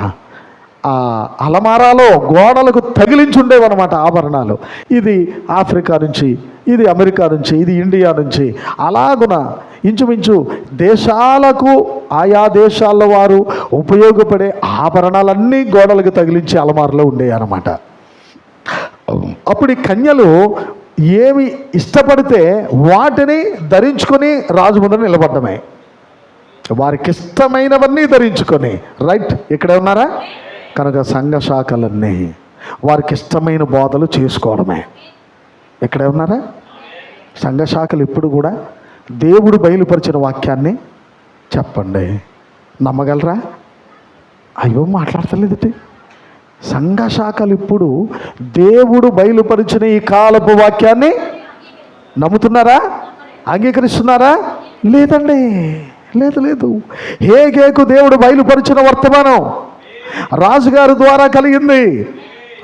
ఆ అలమారాలో గోడలకు తగిలించి ఉండేవన్నమాట ఆభరణాలు. ఇది ఆఫ్రికా నుంచి, ఇది అమెరికా నుంచి, ఇది ఇండియా నుంచి, అలాగున ఇంచుమించు దేశాలకు ఆయా దేశాల్లో వారు ఉపయోగపడే ఆభరణాలన్నీ గోడలకు తగిలించి అలమారలో ఉండేవి అన్నమాట. అప్పుడు ఈ కన్యలు ఏమి ఇష్టపడితే వాటిని ధరించుకొని రాజు ముందు నిలబడ్డమే. వారికి ఇష్టమైనవన్నీ ధరించుకొని, రైట్, ఇక్కడే ఉన్నారా? కనుక సంఘ శాఖలన్నీ వారికి ఇష్టమైన బోధలు చేసుకోవడమే. ఇక్కడే ఉన్నారా? సంఘ శాఖలు ఇప్పుడు కూడా దేవుడు బయలుపరిచిన వాక్యాన్ని చెప్పండి, నమ్మగలరా? అయ్యో మాట్లాడతలేదండి. సంఘ శాఖలు ఇప్పుడు దేవుడు బయలుపరిచిన ఈ కాలపు వాక్యాన్ని నమ్ముతున్నారా? అంగీకరిస్తున్నారా? లేదండి, లేదు. హేగేకు దేవుడు బయలుపరిచిన వర్తమానం రాజుగారి ద్వారా కలిగింది.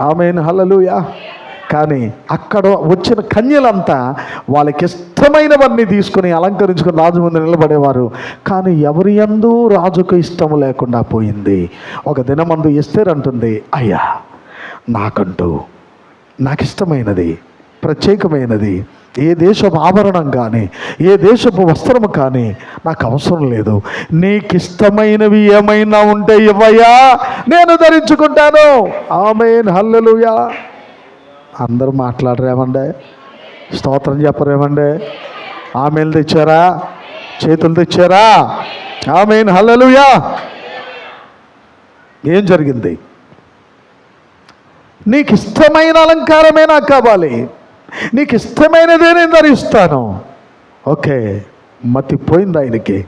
ఆమేన్, హల్లెలూయా. కానీ అక్కడ వచ్చిన కన్యలంతా వాళ్ళకి ఇష్టమైనవన్నీ తీసుకుని అలంకరించుకుని రాజు ముందు నిలబడేవారు. కానీ ఎవరి యందు రాజుకు ఇష్టము లేకుండా పోయింది. ఒక దినమందు ఎస్తేరు అంటుంది, అయ్యా నాకు ఇష్టమైనది, ప్రత్యేకమైనది ఏ దేశపు ఆభరణం కానీ ఏ దేశపు వస్త్రము కానీ నాకు అవసరం లేదు. నీకు ఇష్టమైనవి ఏమైనా ఉంటే ఇవ్వయ్యా, నేను ధరించుకుంటాను. ఆమేన్, హల్లెలూయా. అందరూ మాట్లాడరేమండే? స్తోత్రం చెప్పరేమండే? ఆమెలు తెచ్చారా? చేతులు తెచ్చారా? ఆమేన్, హల్లెలూయా. ఏం జరిగింది? నీకు ఇష్టమైన అలంకారమే నాకు కావాలి, నీకు ఇష్టమైనదే నేను ధరిస్తాను. ఓకే, మతిపోయింది ఆయనకి.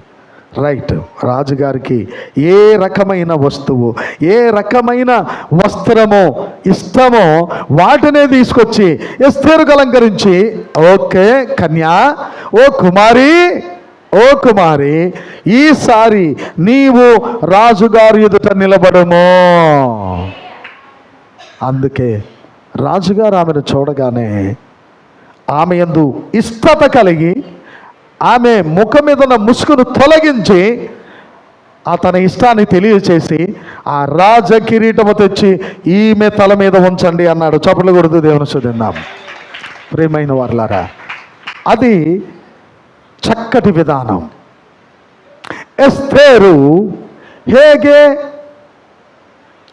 రైట్. రాజుగారికి ఏ రకమైన వస్తువు, ఏ రకమైన వస్త్రమో ఇష్టమో వాటినే తీసుకొచ్చి ఎస్తేరుకు అలంకరించి, ఓకే కన్యా, ఓ కుమారి, ఈసారి నీవు రాజుగారి ఎదుట నిలబడము. అందుకే రాజుగారు ఆమెను చూడగానే ఆమె యందు ఇష్టత కలిగి ఆమె ముఖం మీద ఉన్న ముసుగును తొలగించి తన ఇష్టాన్ని తెలియచేసి ఆ రాజ కిరీటము తెచ్చి ఈమె తల మీద ఉంచండి అన్నాడు. చప్పట్లు కొడుతూ దేవుని స్తుతిద్దాం. ప్రియమైన వారలారా, అది చక్కటి విధానం. ఎస్తేరు హేగే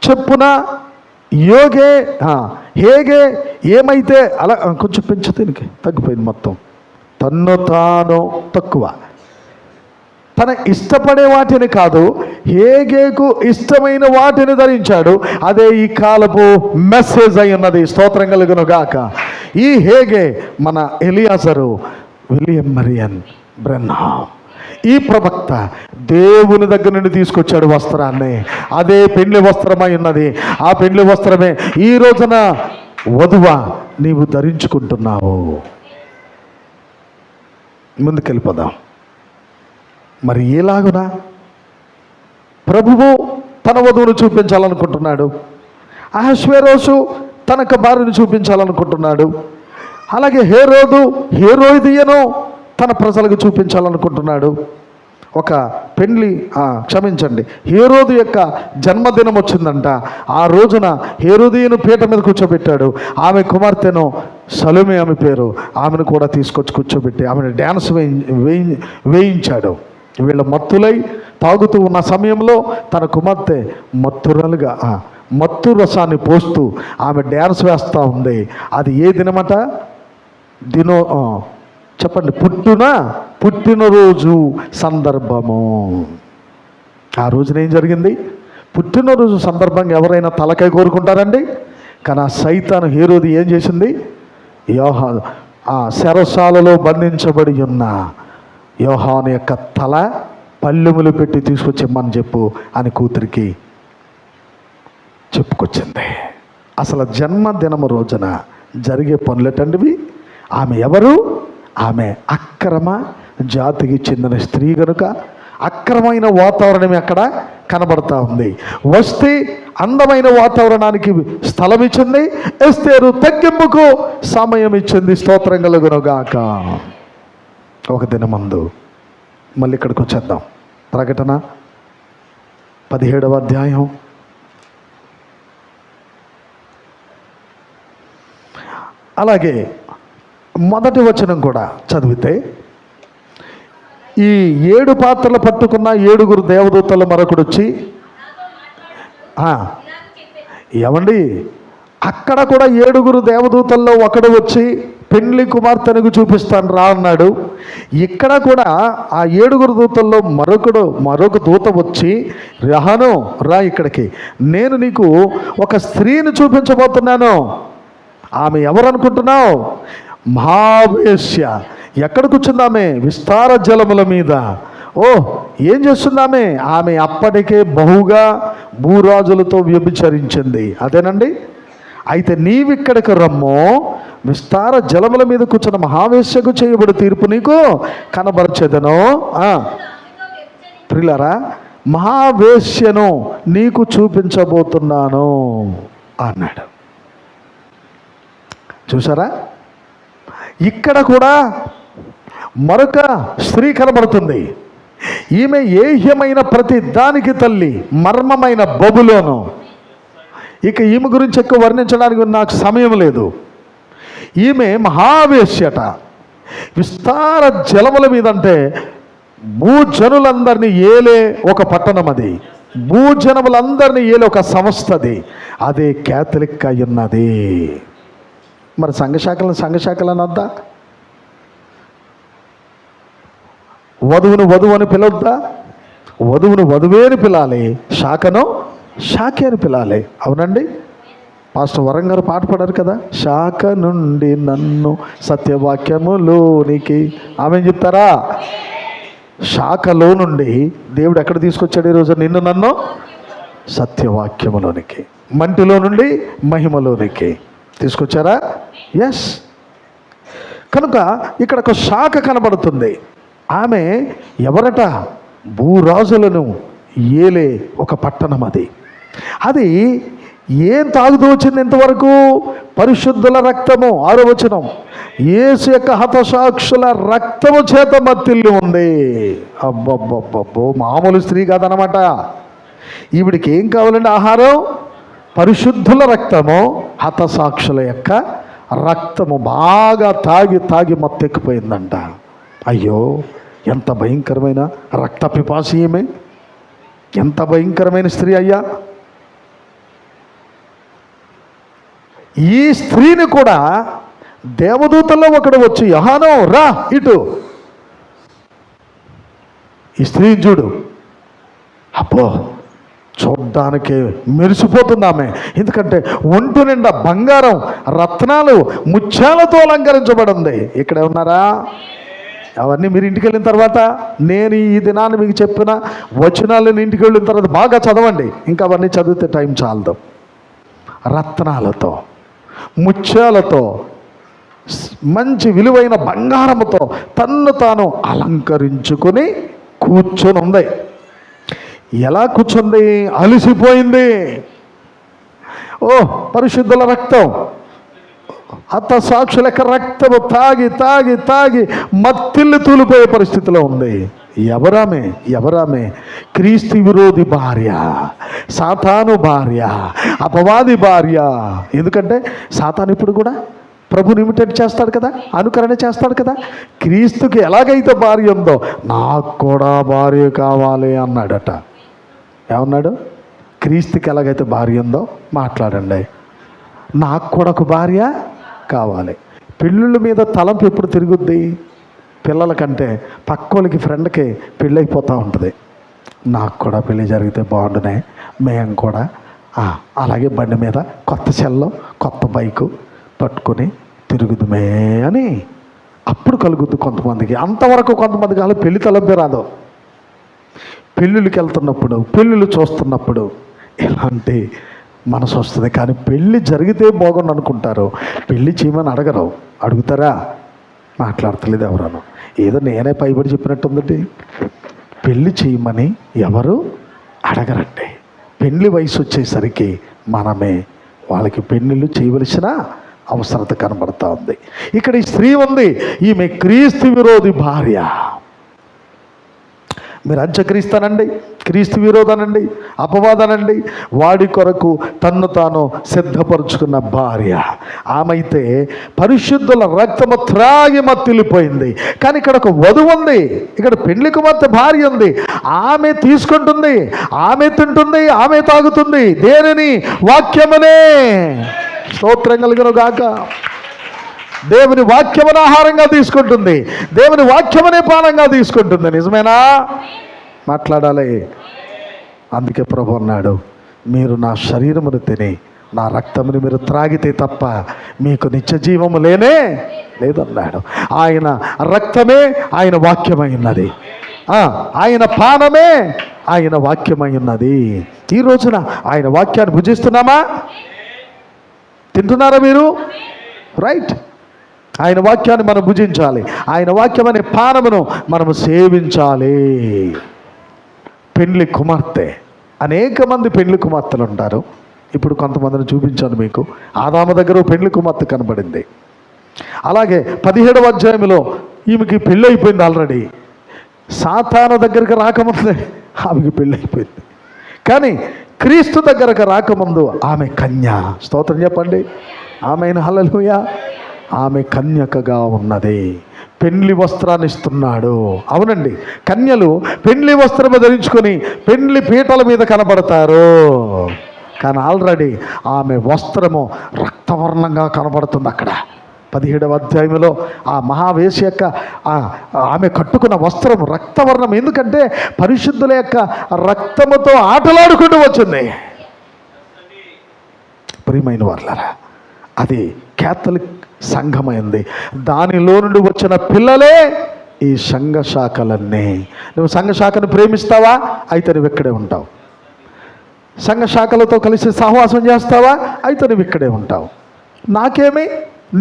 చెప్పున హేగే ఏమైతే అలా కొంచెం పెంచు, దీనికి తగ్గిపోయింది మొత్తం. తన్ను తాను తక్కువ, తన ఇష్టపడే వాటిని కాదు, హేగేకు ఇష్టమైన వాటిని ధరించాడు. అదే ఈ కాలపు మెసేజ్ అయి ఉన్నది. స్తోత్రం కలుగును గాక. ఈ హేగే మన ఎలియాజరు విలియం మరియన్ బ్రెన్హామ్, ఈ ప్రవక్త దేవుని దగ్గర నుండి తీసుకొచ్చాడు వస్త్రాన్ని. అదే పెండ్లి వస్త్రమై ఉన్నది. ఆ పెండ్లి వస్త్రమే ఈ రోజున వధువా నీవు ధరించుకుంటున్నావు. ముందుకెళ్ళిపోదాం. మరి ఎలాగునా ప్రభువు తన వధువును చూపించాలనుకుంటున్నాడు. అహష్వేరోషు తనకు భార్యను చూపించాలనుకుంటున్నాడు. అలాగే హేరోదియను తన ప్రజలకు చూపించాలనుకుంటున్నాడు. ఒక హేరోదు యొక్క జన్మదినం వచ్చిందంట. ఆ రోజున హేరోదియను పీట మీద కూర్చోబెట్టాడు. ఆమె కుమార్తెను సలోమి ఆమె పేరు, ఆమెను కూడా తీసుకొచ్చి కూర్చోబెట్టి ఆమెను డ్యాన్స్ వేయించాడు. వీళ్ళ మత్తులై తాగుతూ ఉన్న సమయంలో తన కుమార్తె మత్తు రసాన్ని పోస్తూ ఆమె డ్యాన్స్ వేస్తూ ఉంది. అది ఏ దినమట? చెప్పండి. పుట్టినరోజు సందర్భము. ఆ రోజున ఏం జరిగింది? పుట్టినరోజు సందర్భంగా ఎవరైనా తలకాయ కోరుకుంటారండి? కానీ ఆ సైతాను హేరోది ఏం చేసింది? శరసాలలో బంధించబడి ఉన్న యోహాను యొక్క తల పల్లెములు పెట్టి తీసుకొచ్చిమ్మని చెప్పు అని కూతురికి చెప్పుకొచ్చింది. అసలు జన్మదినము రోజున జరిగే పనులటండివి. ఆమె ఎవరు? ఆమె అక్రమ జాతికి చెందిన స్త్రీ కనుక అక్రమైన వాతావరణం అక్కడ కనబడతా ఉంది. వస్తే అందమైన వాతావరణానికి స్థలం ఇచ్చింది. ఎస్తేరు తగ్గింపుకు సమయం ఇచ్చింది. స్తోత్రం కలుగునుగాక. ఒక దినమందు మళ్ళీ ఇక్కడికి వచ్చేద్దాం. ప్రకటన 17వ అధ్యాయం అలాగే మొదటి వచనం కూడా చదివితే, ఈ 7 పాత్రలు పట్టుకున్న 7 దేవదూతలు మరొకడు వచ్చి, ఏమండి అక్కడ కూడా 7 దేవదూతల్లో ఒకడు వచ్చి పెండ్లి కుమార్తెనకు చూపిస్తాను రా అన్నాడు. ఇక్కడ కూడా ఆ 7 దూతల్లో మరొక దూత వచ్చి, రా ఇక్కడికి, నేను నీకు ఒక స్త్రీని చూపించబోతున్నాను. ఆమె ఎవరు అనుకుంటున్నావు? మహావేశ్య. ఎక్కడ కూర్చుందామే? విస్తార జలముల మీద. ఏం చేస్తుందామే? ఆమె అప్పటికే బహుగా భూరాజులతో వ్యభిచరించింది. అదేనండి. అయితే నీవిక్కడికి రమ్మో, విస్తార జలముల మీద కూర్చున్న మహావేశ్యకు చేయబడి తీర్పు నీకు కనబరచెదను. ప్రియులారా, మహావేశ్యను నీకు చూపించబోతున్నాను అన్నాడు. చూసారా? ఇక్కడ కూడా మరొక స్త్రీ కనబడుతుంది. ఈమె ఏహ్యమైన ప్రతి దానికి తల్లి, మర్మమైన బబులోను. ఇక ఈమె గురించి ఎక్కువ వర్ణించడానికి నాకు సమయం లేదు. ఈమె మహావేశ్యట. విస్తార జలముల మీద అంటే భూజనులందరినీ ఏలే ఒక పట్టణం అది. భూజనములందరినీ ఏలే ఒక సంస్థది. అదే క్యాథలిక్ అయ్యున్నది. మరి సంఘశాఖలను అనొద్దా? వధువును వధువు అని పిలవద్దా? వధువును వధువే అని పిలాలి, శాఖను శాఖే అని పిలాలి. అవునండి. పాస్టర్ వరం గారు పాట పాడారు కదా, శాఖ నుండి నన్ను సత్యవాక్యములోనికి. ఆమె చెప్తారా? శాఖలో నుండి దేవుడు ఎక్కడ తీసుకొచ్చాడు ఈరోజు నిన్ను నన్ను? సత్యవాక్యములోనికి. మంటిలో నుండి మహిమలోనికి తీసుకొచ్చారా? ఎస్. కనుక ఇక్కడ ఒక శాఖ కనబడుతుంది. ఆమె ఎవరట? భూరాజులను ఏలే ఒక పట్టణం. అది ఏం తాగుతూ వచ్చింది ఇంతవరకు? పరిశుద్ధుల రక్తము. 6వ వచనం, యేసు యొక్క హతసాక్షుల రక్తము చేత మత్తిల్లి ఉంది. అబ్బబ్బబ్బబ్బో, మామూలు స్త్రీ కాదనమాట. ఈవిడికి ఏం కావాలండి? ఆహారం. పరిశుద్ధుల రక్తము, హతసాక్షుల యొక్క రక్తము బాగా తాగి తాగి మత్తెక్కిపోయిందంట. అయ్యో, ఎంత భయంకరమైన రక్త పిపాసి ఈమె! ఎంత భయంకరమైన స్త్రీ అయ్యా! ఈ స్త్రీని కూడా దేవదూతల్లో ఒకడు వచ్చి, యోహాను రా ఇటు, ఈ స్త్రీని చూడు. అబ్బో, చూడ్డానికి మెరిసిపోతుంది ఆమె. ఎందుకంటే ఒంటి నిండా బంగారం, రత్నాలు, ముత్యాలతో అలంకరించబడింది. ఇక్కడే ఉన్నారా? అవన్నీ మీరు ఇంటికి వెళ్ళిన తర్వాత, నేను ఈ దినాన్ని మీకు చెప్పిన వచనాలను ఇంటికి వెళ్ళిన తర్వాత బాగా చదవండి. ఇంకా అవన్నీ చదివితే టైం చాలదు. రత్నాలతో, ముత్యాలతో, మంచి విలువైన బంగారముతో తన్ను తాను అలంకరించుకొని కూర్చొని ఉంది. ఎలా కూర్చుంది? అలసిపోయింది. ఓ, పరిశుద్ధుల రక్తం, హతసాక్షుల యొక్క రక్తము తాగి తాగి తాగి మత్తిల్లి తూలిపోయే పరిస్థితిలో ఉంది. ఎవరామె? క్రీస్తు విరోధి భార్య, సాతాను భార్య, అపవాది భార్య. ఎందుకంటే సాతాను ఇప్పుడు కూడా ప్రభుని ఇమిటేట్ చేస్తాడు కదా, అనుకరణ చేస్తాడు కదా. క్రీస్తుకి ఎలాగైతే భార్య ఉందో నాకు కూడా భార్య కావాలి అన్నాడట. ఏమన్నాడు? క్రీస్తుకి ఎలాగైతే భార్య ఉందో మాట్లాడండి, నాకు కూడా ఒక భార్య కావాలి. పెళ్ళిళ్ళ మీద తలంపు ఎప్పుడు తిరుగుద్ది? పిల్లల కంటే పక్కోళ్ళకి, ఫ్రెండ్కి పెళ్ళైపోతూ ఉంటుంది. నాకు కూడా పెళ్ళి జరిగితే బాగుండునే, మేము కూడా అలాగే బండి మీద కొత్త సెల్లో కొత్త బైకు పట్టుకొని తిరుగుదుమే అని అప్పుడు కలుగుద్ది కొంతమందికి. అంతవరకు కొంతమందికి అలా పెళ్లి తలంపే రాదు. పెళ్ళిళ్ళకి వెళ్తున్నప్పుడు, పెళ్ళిళ్ళు చూస్తున్నప్పుడు ఇలాంటి మనసు వస్తుంది. కానీ పెళ్ళి జరిగితే బాగుండు అనుకుంటారు. పెళ్ళి చేయమని అడగరు. అడుగుతారా? మాట్లాడతలేదు ఎవరను. ఏదో నేనే పైబడి చెప్పినట్టుందండి. పెళ్ళి చేయమని ఎవరు అడగరండి. పెళ్ళి వయసు వచ్చేసరికి మనమే వాళ్ళకి పెళ్ళిళ్ళు చేయవలసిన అవసరత కనబడతా ఉంది. ఇక్కడ ఈ స్త్రీ ఉంది, ఈమె క్రీస్తు విరోధి భార్య. మీరు అంత్యక్రీస్తానండి, క్రీస్తు విరోధానండి, అపవాదానండి, వాడి కొరకు తన్ను తాను సిద్ధపరుచుకున్న భార్య. ఆమె అయితే పరిశుద్ధుల రక్తము త్రాగి మత్తిల్లిపోయింది. కానీ ఇక్కడ ఒక వధువు ఉంది, ఇక్కడ పెండ్లి కుమార్తె భార్య ఉంది. ఆమె తీసుకుంటుంది, ఆమె తింటుంది, ఆమె తాగుతుంది. దేనిని? వాక్యమునే. స్తోత్రం కలుగును గాక. దేవుని వాక్యమును ఆహారంగా తీసుకుంటుంది, దేవుని వాక్యమునే పానంగా తీసుకుంటుంది. నిజమేనా? మాట్లాడాలి. అందుకే ప్రభు అన్నాడు, మీరు నా శరీరమును తిని నా రక్తముని మీరు త్రాగితే తప్ప మీకు నిత్య జీవము లేనే లేదన్నాడు. ఆయన రక్తమే ఆయన వాక్యమై ఉన్నది, ఆయన పానమే ఆయన వాక్యమై ఉన్నది. ఈ రోజున ఆయన వాక్యాన్ని భుజిస్తున్నామా? తింటున్నారా మీరు? రైట్. ఆయన వాక్యాన్ని మనం భుజించాలి. ఆయన వాక్యం అనే పానమును మనము సేవించాలి. పెండ్లి కుమార్తె, అనేక మంది పెండ్లి కుమార్తెలు ఉంటారు. ఇప్పుడు కొంతమందిని చూపించాను మీకు. ఆదాము దగ్గర పెండ్లి కుమార్తె కనబడింది. అలాగే 17వ అధ్యాయంలో ఈమెకి పెళ్ళి అయిపోయింది ఆల్రెడీ. సాతాను దగ్గరికి రాకముందే ఆమెకి పెళ్ళి అయిపోయింది. కానీ క్రీస్తు దగ్గరకు రాకముందు ఆమె కన్య. స్తోత్రం చెప్పండి. ఆమెను హల్లెలూయా. ఆమె కన్యకగా ఉన్నది. పెండ్లి వస్త్రాన్ని ఇస్తున్నాడు. అవునండి, కన్యలు పెండ్లి వస్త్రము ధరించుకొని పెండ్లి పీటల మీద కనబడతారు. కానీ ఆల్రెడీ ఆమె వస్త్రము రక్తవర్ణంగా కనబడుతుంది. అక్కడ 17వ అధ్యాయంలో ఆ మహావేశ్య యొక్క ఆమె కట్టుకున్న వస్త్రం రక్తవర్ణం. ఎందుకంటే పరిశుద్ధుల యొక్క రక్తముతో ఆటలాడుకుంటూ వచ్చింది. ప్రియమైన వారలారా, అది క్యాథలిక్ సంఘమైంది. దానిలో నుండి వచ్చిన పిల్లలే ఈ సంఘ శాఖలన్నీ. నువ్వు సంఘ శాఖను ప్రేమిస్తావా? అయితే నువ్వు ఇక్కడే ఉంటావు. సంఘ శాఖలతో కలిసి సహవాసం చేస్తావా? అయితే నువ్వు ఇక్కడే ఉంటావు. నాకేమి,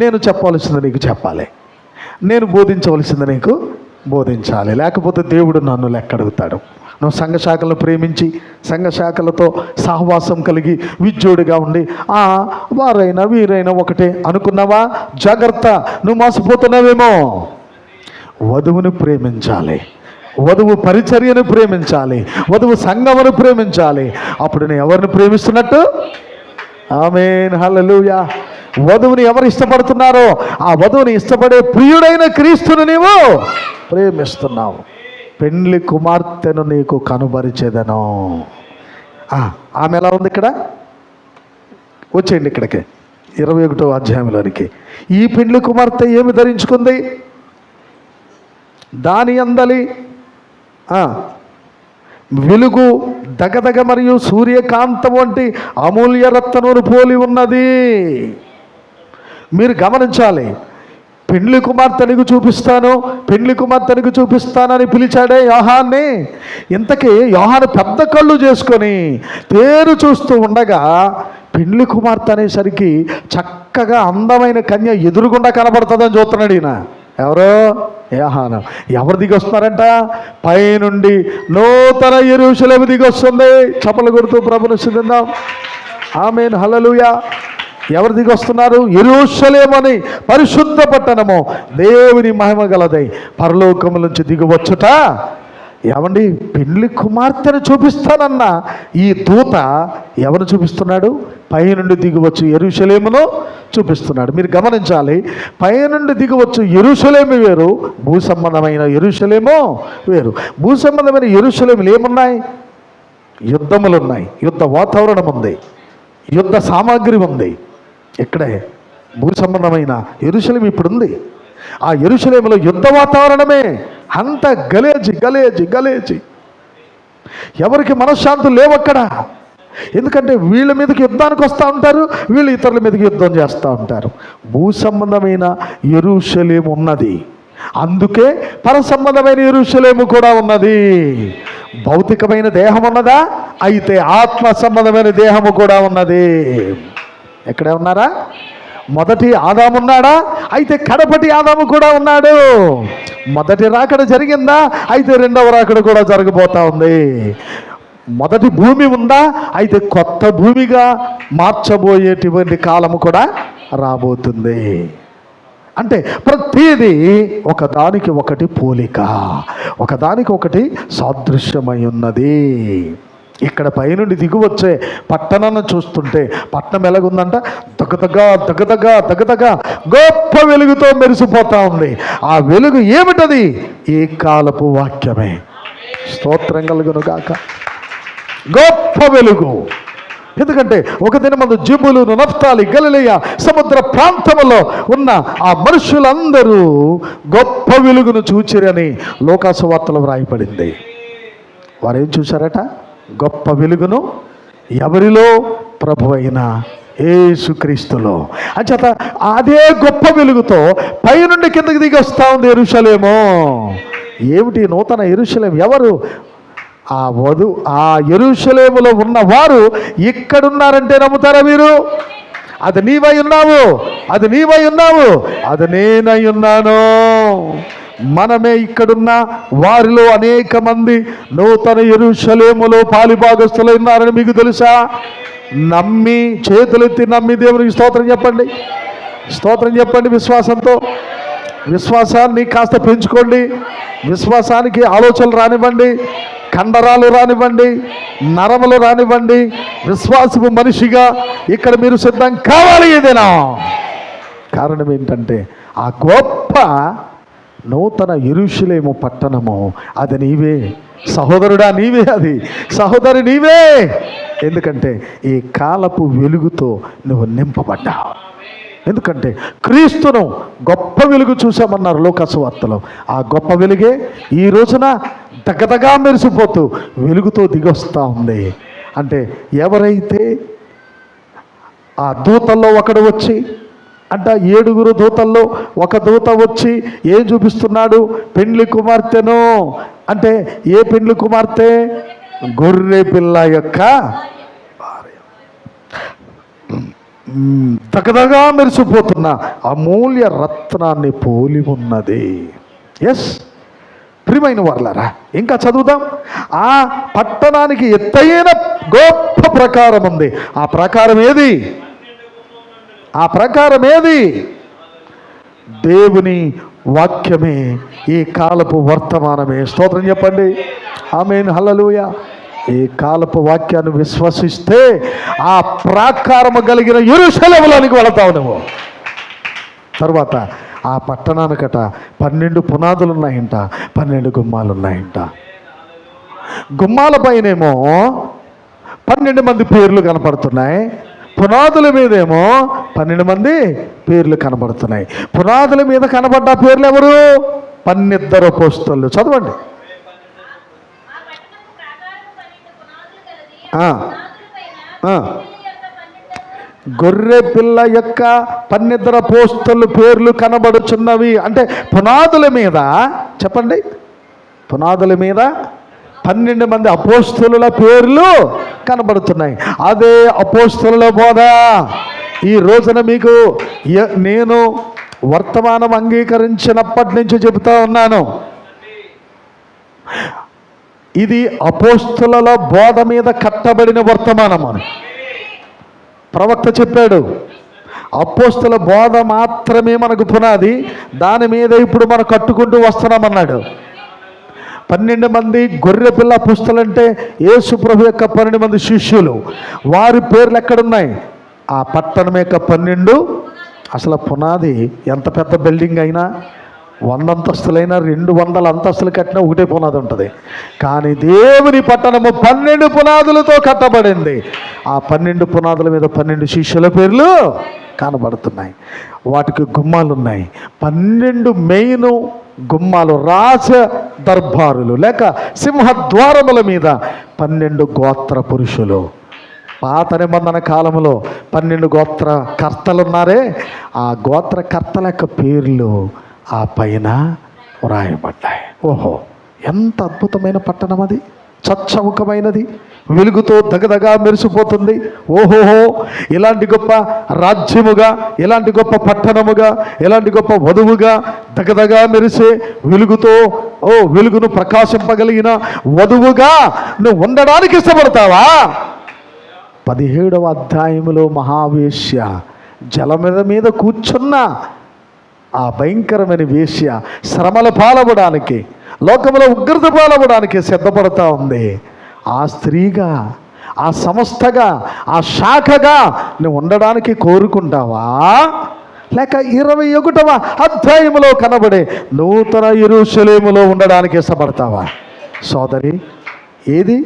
నేను చెప్పవలసింది నీకు చెప్పాలి, నేను బోధించవలసింది నీకు బోధించాలి, లేకపోతే దేవుడు నన్ను లెక్కడుగుతాడు. నువ్వు సంఘ శాఖలను ప్రేమించి సంఘ శాఖలతో సహవాసం కలిగి విద్యుడిగా ఉండి వారైనా వీరైనా ఒకటే అనుకున్నావా? జాగ్రత్త, నువ్వు మోసపోతున్నావేమో. వధువును ప్రేమించాలి, వధువు పరిచర్యను ప్రేమించాలి, వధువు సంఘమును ప్రేమించాలి. అప్పుడు నేను ఎవరిని ప్రేమిస్తున్నట్టు? ఆమేన్, హల్లెలూయా. వధువుని ఎవరు ఇష్టపడుతున్నారో ఆ వధువుని ఇష్టపడే ప్రియుడైన క్రీస్తును నీవు ప్రేమిస్తున్నావు. పెండ్లి కుమార్తెను నీకు కనుబరిచేదను. ఆమె ఎలా ఉంది? ఇక్కడ వచ్చేయండి, ఇక్కడికి 21వ అధ్యాయంలోనికి. ఈ పెండ్లి కుమార్తె ఏమి ధరించుకుంది? దాని అందలి వెలుగు దగదగ మరియు సూర్యకాంతం వంటి అమూల్య రత్నమును పోలి ఉన్నది. మీరు గమనించాలి. పెండ్లి కుమార్తెనికి చూపిస్తాను, పెండ్లి కుమార్తెనికి చూపిస్తానని పిలిచాడే యోహాన్ని. ఇంతకీ యోహాను పెద్ద కళ్ళు చేసుకొని తేరు చూస్తూ ఉండగా పెండ్లి కుమార్తె అనేసరికి చక్కగా అందమైన కన్య ఎదురుగుండా కనబడుతుందని చూస్తున్నాడు ఈయన. ఎవరో? యోహాను. ఎవరు దిగొస్తున్నారంట? పైనుండి నూతన యెరూషలేము దిగొస్తుంది. చప్పలు కొడుతూ ప్రభుని స్తుతిద్దాం. ఆమేన్, హల్లెలూయా. ఎవరు దిగొస్తున్నారు? యెరూషలేము అని పరిశుద్ధ పట్టణము, దేవుని మహిమ గలదై పరలోకము నుంచి దిగవచ్చుట. ఏమండి, పెండ్లి కుమార్తెను చూపిస్తానన్న ఈ దూత ఎవరు చూపిస్తున్నాడు? పైనుండి దిగవచ్చు యెరూషలేమును చూపిస్తున్నాడు. మీరు గమనించాలి, పైనుండి దిగవచ్చు యెరూషలేము వేరు, భూ సంబంధమైన యెరూషలేము వేరు. భూ సంబంధమైన యెరూషలేములు ఏమున్నాయి? యుద్ధములు ఉన్నాయి, యుద్ధ వాతావరణం ఉంది, యుద్ధ సామాగ్రి ఉంది. ఇక్కడే భూ సంబంధమైన యెరూషలేము ఇప్పుడుంది. ఆ యెరూషలేములో యుద్ధ వాతావరణమే. అంత గలేజి గలేజి గలేజి, ఎవరికి మనశ్శాంతులు లేవక్కడ. ఎందుకంటే వీళ్ళ మీదకి యుద్ధానికి వస్తూ ఉంటారు, వీళ్ళు ఇతరుల మీదకి యుద్ధం చేస్తూ ఉంటారు. భూ సంబంధమైన యెరూషలేము ఉన్నది, అందుకే పర సంబంధమైన యెరూషలేము కూడా ఉన్నది. భౌతికమైన దేహం ఉన్నదా? అయితే ఆత్మ సంబంధమైన దేహము కూడా ఉన్నది. ఎక్కడే ఉన్నారా? మొదటి ఆదాము ఉన్నాడా? అయితే కడపటి ఆదాము కూడా ఉన్నాడు. మొదటి రాకడ జరిగిందా? అయితే రెండవ రాకడ కూడా జరగబోతా ఉంది. మొదటి భూమి ఉందా? అయితే కొత్త భూమిగా మార్చబోయేటువంటి కాలము కూడా రాబోతుంది. అంటే ప్రతిదీ ఒకదానికి ఒకటి పోలిక, ఒకదానికి ఒకటి సాదృశ్యమై ఉన్నది. ఇక్కడ పైనుండి దిగువచ్చే పట్టణాన్ని చూస్తుంటే పట్టణం ఎలాగుందంట? దగదగా దగదగా దగదగా గొప్ప వెలుగుతో మెరిసిపోతా ఉంది. ఆ వెలుగు ఏమిటది? ఈ కాలపు వాక్యమే. స్తోత్రం కలుగును గాక. గొప్ప వెలుగు. ఎందుకంటే ఒక దినమందు జెబూలూను, నఫ్తాలి, గలిలయ సముద్ర ప్రాంతంలో ఉన్న ఆ మనుషులందరూ గొప్ప వెలుగును చూచిరని లోకాసు వార్తలో వ్రాయబడింది. వారేం చూశారట? గొప్ప వెలుగును. ఎవరిలో? ప్రభువైన యేసుక్రీస్తులో. అంచేత అదే గొప్ప వెలుగుతో పైనుండి కిందకి దిగి వస్తూ ఉంది యెరూషలేము. ఏమిటి నూతన యెరూషలేము? ఎవరు? ఆ యెరూషలేములో ఉన్న వారు ఇక్కడున్నారంటే నమ్ముతారా మీరు? అది నీవై ఉన్నావు, అది నీవై ఉన్నావు, అది నేనై ఉన్నాను. మనమే ఇక్కడున్న వారిలో అనేక మంది నూతన యెరూషలేములో పాలిభాగస్తులు ఉన్నారని మీకు తెలుసా? నమ్మి చేతులెత్తి నమ్మి దేవునికి స్తోత్రం చెప్పండి, స్తోత్రం చెప్పండి. విశ్వాసంతో, విశ్వాసాన్ని కాస్త పెంచుకోండి. విశ్వాసానికి ఆలోచనలు రానివ్వండి, కండరాలు రానివ్వండి, నరములు రానివ్వండి. విశ్వాసపు మనిషిగా ఇక్కడ మీరు సిద్ధం కావాలి. ఏదైనా కారణం ఏంటంటే ఆ గొప్ప నూతన యెరూషలేము పట్టణము అది నీవే సహోదరుడా, నీవే. అది సహోదరి నీవే. ఎందుకంటే ఈ కాలపు వెలుగుతో నువ్వు నింపబడ్డావు. ఎందుకంటే క్రీస్తును గొప్ప వెలుగు చూసామన్నారు లోకాసు వార్తలో. ఆ గొప్ప వెలుగే ఈ రోజున దగదగా మెరిసిపోతూ వెలుగుతో దిగొస్తూ ఉంది. అంటే ఎవరైతే ఆ దూతల్లో ఒకడు వచ్చి అంట 7 దూతల్లో ఒక దూత వచ్చి ఏం చూపిస్తున్నాడు? పెండ్లి కుమార్తెను. అంటే ఏ పెండ్లి కుమార్తె? గొర్రె పిల్ల యొక్క భార్య. దగదగా మెరిసిపోతున్న అమూల్య రత్నాన్ని పోలి ఉన్నది. ఎస్ ప్రియమైన వారలారా, ఇంకా చదువుదాం. ఆ పట్టణానికి ఎత్తైన గొప్ప ప్రాకారం ఉంది. ఆ ప్రాకారం ఏది? ఆ ప్రాకారం ఏది? దేవుని వాక్యమే, ఈ కాలపు వర్తమానమే. స్తోత్రం చెప్పండి. ఆమేన్, హల్లెలూయా. ఈ కాలపు వాక్యాన్ని విశ్వసిస్తే ఆ ప్రాకారము కలిగిన యెరూషలేములోనికి వెళతావు నువ్వు. తర్వాత ఆ పట్టణానికట 12 పునాదులు ఉన్నాయంట, 12 గుమ్మాలు ఉన్నాయంట. గుమ్మాల పైనేమో 12 మంది పేర్లు కనపడుతున్నాయి, పునాదుల మీదేమో 12 మంది పేర్లు కనబడుతున్నాయి. పునాదుల మీద కనబడ్డ పేర్లు ఎవరు? 12 అపోస్తలులు. చదవండి. గొర్రె పిల్ల యొక్క 12 అపోస్తలుల పేర్లు కనబడుచున్నవి. అంటే పునాదుల మీద, చెప్పండి, పునాదుల మీద 12 మంది అపోస్తలుల పేర్లు కనబడుతున్నాయి. అదే అపోస్తలుల బోధ ఈ రోజున మీకు నేను వర్తమానం అంగీకరించినప్పటి నుంచి చెబుతా ఉన్నాను. ఇది అపోస్తలుల బోధ మీద కట్టబడిన వర్తమానం అని ప్రవక్త చెప్పాడు. అపోస్తలుల బోధ మాత్రమే మనకు పునాది, దాని మీద ఇప్పుడు మనం కట్టుకుంటూ వస్తున్నామన్నాడు. 12 మంది గొర్రె పిల్ల అపోస్తలులు అంటే యేసు ప్రభు యొక్క 12 మంది శిష్యులు. వారి పేర్లు ఎక్కడున్నాయి? ఆ పట్టణం యొక్క 12. అసలు పునాది ఎంత పెద్ద బిల్డింగ్ అయినా, 100 అంతస్తులైనా, 200 అంతస్తులు కట్టినా ఒకటే పునాది ఉంటుంది. కానీ దేవుని పట్టణము 12 పునాదులతో కట్టబడింది. ఆ 12 పునాదుల మీద 12 శిష్యుల పేర్లు కనబడుతున్నాయి. వాటికి గుమ్మాలు ఉన్నాయి. 12 మెయిన్ గుమ్మాలు రాజ దర్బారులు లేక సింహద్వారముల మీద 12 గోత్ర పురుషులు. పాత నిబంధన కాలంలో 12 గోత్ర కర్తలు ఉన్నారే, ఆ గోత్ర కర్తల యొక్క పేర్లు ఆ పైన వ్రాయబడ్డాయి. ఓహో, ఎంత అద్భుతమైన పట్టణం అది! చచ్చముఖమైనది, వెలుగుతో దగదగా మెరిసిపోతుంది. ఓహోహో, ఇలాంటి గొప్ప రాజ్యముగా, ఇలాంటి గొప్ప పట్టణముగా, ఇలాంటి గొప్ప వధువుగా దగదగా మెరిసే వెలుగుతో వెలుగును ప్రకాశింపగలిగిన వధువుగా నువ్వు ఉండడానికి ఇష్టపడతావా? 17వ అధ్యాయములో మహావేశ్య జలమిద మీద కూర్చున్న ఆ భయంకరమైన వేశ్య శ్రమల పాలవడానికి, లోకములో ఉగ్రత పాలవడానికి సిద్ధపడతా ఉంది. ఆ స్త్రీగా, ఆ సంస్థగా, ఆ శాఖగా నువ్వు ఉండడానికి కోరుకుంటావా? లేక 21వ అధ్యాయములో కనబడే నూతన యెరూషలేములో ఉండడానికి ఇష్టపడతావా? సోదరి, ఏది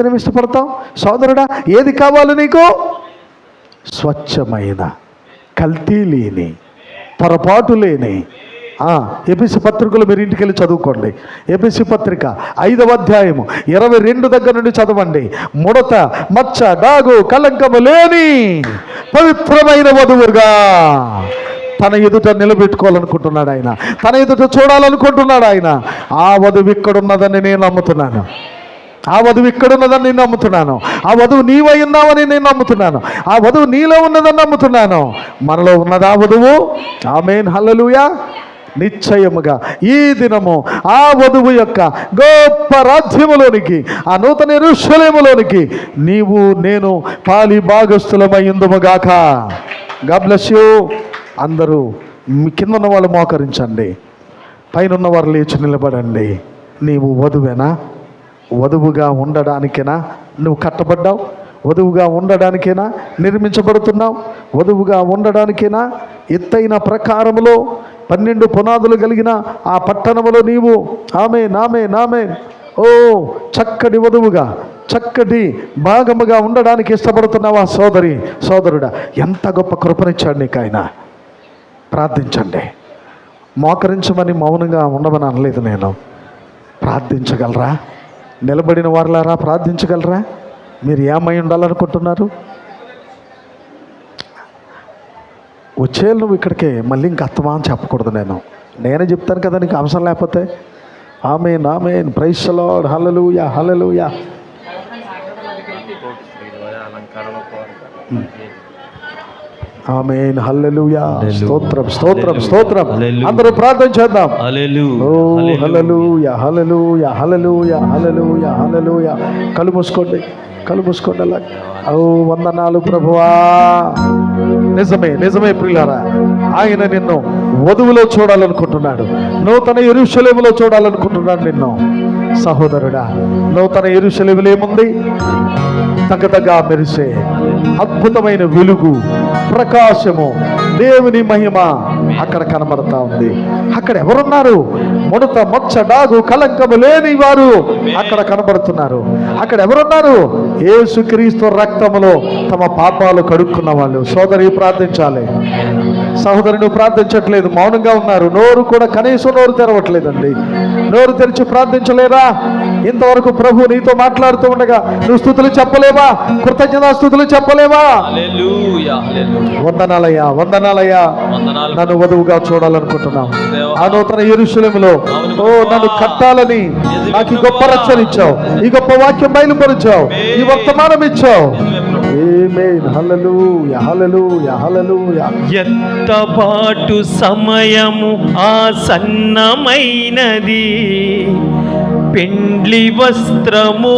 నువ్వు ఇష్టపడతావు? సోదరుడా, ఏది కావాలి నీకు? స్వచ్ఛమైన, కల్తీ లేని, పొరపాటు లేని ఎఫెసీ పత్రికలు మీరు ఇంటికి వెళ్ళి చదువుకోండి. ఎఫెసీ పత్రిక 5వ అధ్యాయము 22 దగ్గర నుండి చదవండి. ముడత, మచ్చ, డాగు, కలంకము లేని పవిత్రమైన వధువుగా తన ఎదుట నిలబెట్టుకోవాలనుకుంటున్నాడు ఆయన. తన ఎదుట చూడాలనుకుంటున్నాడు ఆయన. ఆ వధువు ఇక్కడున్నదని నేను నమ్ముతున్నాను. ఆ వధువు ఇక్కడున్నదని నేను నమ్ముతున్నాను. ఆ వధువు నీవై ఉన్నావని నేను నమ్ముతున్నాను. ఆ వధువు నీలో ఉన్నదని నమ్ముతున్నాను. మనలో ఉన్నదా వధువు? ఆమేన్, హల్లెలూయా. నిశ్చయముగా ఈ దినము ఆ వధువు యొక్క గొప్ప రాజ్యములోనికి, ఆ నూతన యెరూషలేములోనికి నీవు నేను పాలి భాగస్థులమైందుముగాక. God bless you. అందరూ మీ కింద ఉన్న వాళ్ళు మోకరించండి, పైన ఉన్నవారు లేచి నిలబడండి. నీవు వధువేనా? వధువుగా ఉండడానికేనా నువ్వు కట్టబడ్డావు? వధువుగా ఉండడానికేనా నిర్మించబడుతున్నావు? వధువుగా ఉండడానికేనా ఎత్తైన ప్రకారములో 12 పునాదులు కలిగిన ఆ పట్టణములో నీవు ఆమె చక్కటి వధువుగా, చక్కటి భాగముగా ఉండడానికి ఇష్టపడుతున్నావా? సోదరి, సోదరుడా, ఎంత గొప్ప కృపనిచ్చాడు నీకు ఆయన. ప్రార్థించండి. మోకరించమని మౌనంగా ఉండమని అనలేదు నేను. ప్రార్థించగలరా? నిలబడిన వారులారా ప్రార్థించగలరా? మీరు ఏమై ఉండాలనుకుంటున్నారు? వచ్చేయాలి నువ్వు ఇక్కడికే, మళ్ళీ ఇంక అత్తమా అని చెప్పకూడదు. నేనే చెప్తాను కదా నీకు అవసరం లేకపోతే. ఆమేన్ ఆమేన్, ప్రైజ్ ది లార్డ్, హల్లెలూయా హల్లెలూయా. ఆమేన్ హల్లెలూయా, స్తోత్రం స్తోత్రం స్తోత్రం. అందరూ ప్రార్థన చేద్దాం. ఓ హల్లెలూయా హల్లెలూయా హల్లెలూయా హల్లెలూయా హల్లెలూయా. కళ్ళు మూసుకోండి, కళ్ళు మూసుకోండి. అలా ఓ వందనాలు ప్రభువా. నిజమే నిజమే ప్రియులారా, ఆయన నిన్ను వధువులో చూడాలనుకుంటున్నాడు, నూతన యెరూషలేములో చూడాలనుకుంటున్నాడు నిన్ను. సహోదరుడా, నూతన యెరూషలేములో ఏముంది? తగ్గదగా మెరిసే అద్భుతమైన వెలుగు, ప్రకాశము, దేవుని మహిమ అక్కడ కనబడతా ఉంది. అక్కడ ఎవరున్నారు? ముడత మచ్చ డాగు కలంకము లేని వారు అక్కడ కనబడుతున్నారు. అక్కడ ఎవరున్నారు? యేసుక్రీస్తు రక్తములో తమ పాపాలు కడుక్కున్న వాళ్ళు. సోదరి ప్రార్థించాలి. సహోదరి నువ్వు ప్రార్థించట్లేదు, మౌనంగా ఉన్నారు. నోరు కూడా కనీసం నోరు తెరవట్లేదండి. నోరు తెరిచి ప్రార్థించలేరా? ఇంతవరకు ప్రభు నీతో మాట్లాడుతూ ఉండగా నువ్వు స్తుతులు చెప్పలేవా? కృతజ్ఞతాస్తుతులు చెప్పలేవా? వందనాలయ్యా వందనాలయ్యా, నన్ను వధువుగా చూడాలనుకుంటున్నావు. ఆ నూతన యెరూషలేములో నన్ను కట్టాలని నాకు ఈ గొప్ప రక్షణ ఇచ్చావు, ఈ గొప్ప వాక్యం బయలుపరిచావు, ఈ వర్తమానం ఇచ్చావు. ఆమేన్ హల్లెలూయా హల్లెలూయా హల్లెలూయా. ఎత్తబాటు సమయము ఆసన్నమైనది, పెండ్లి వస్త్రము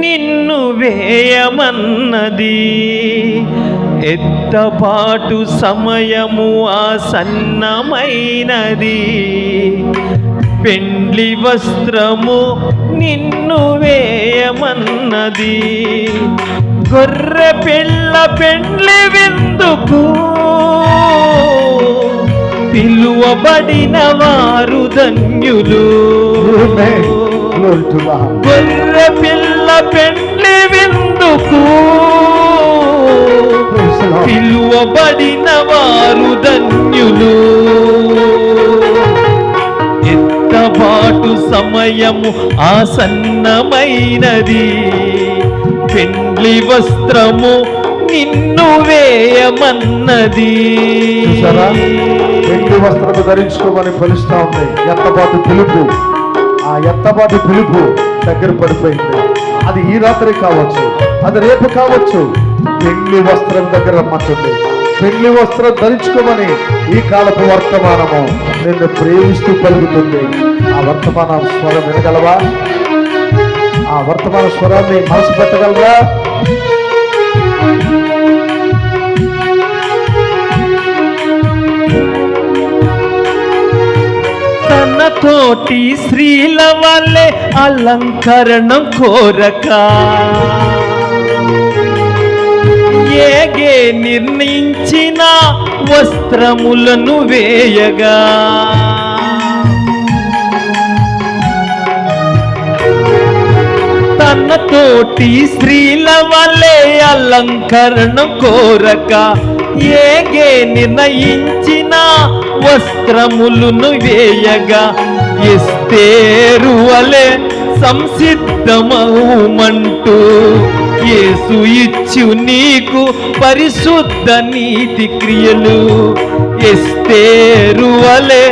నిన్ను వేయమన్నది. ఎత్తబాటు సమయము ఆసన్నమైనది, పెండ్లి వస్త్రము నిన్ను వేయమన్నది. గొర్రె పిల్ల పెండ్లి విందుకు పిలువబడిన వారు ధన్యులు. గొర్రె పిల్ల పెండ్లి విందుకు పిలువబడిన వారు ధన్యులు. ఎత్తబాటు సమయము ఆసన్నమైనది, పెండ్లి వస్త్రము నిన్ను వేయమన్నది. పెండ్లి వస్త్రము ధరించుకోమని పిలుస్తా ఉంది. ఎత్తబాటు పిలుపు, ఆ ఎత్తబాటు పిలుపు దగ్గర పడిపోయింది. అది ఈ రాత్రి కావచ్చు, అది రేపు కావచ్చు. పెండ్లి వస్త్రం దగ్గర రమ్మంటుంది. పెండ్లి వస్త్రం ధరించుకోమని ఈ కాలపు వర్తమానము నిన్ను ప్రేమిస్తూ పలుకుతుంది. ఆ వర్తమాన స్వరం వినగలవా? ఆ వర్తమాన స్వరాన్ని మనసు పెట్టగలరా? తన తోటి స్త్రీల వల్లే అలంకరణం కోరక, ఏగే నిర్ణయించిన వస్త్రములను వేయగా, తన తోటి స్త్రీల వల్లే అలంకరణం కోరక, ఏగే నిర్ణయించిన వస్త్రములను వేయగా, ఎస్తేరు వలె సంసిద్ధమవుమంటూ యేసు ఇచ్చు నీకు పరిశుద్ధ నీతి క్రియలు. ఎస్తేరు వలె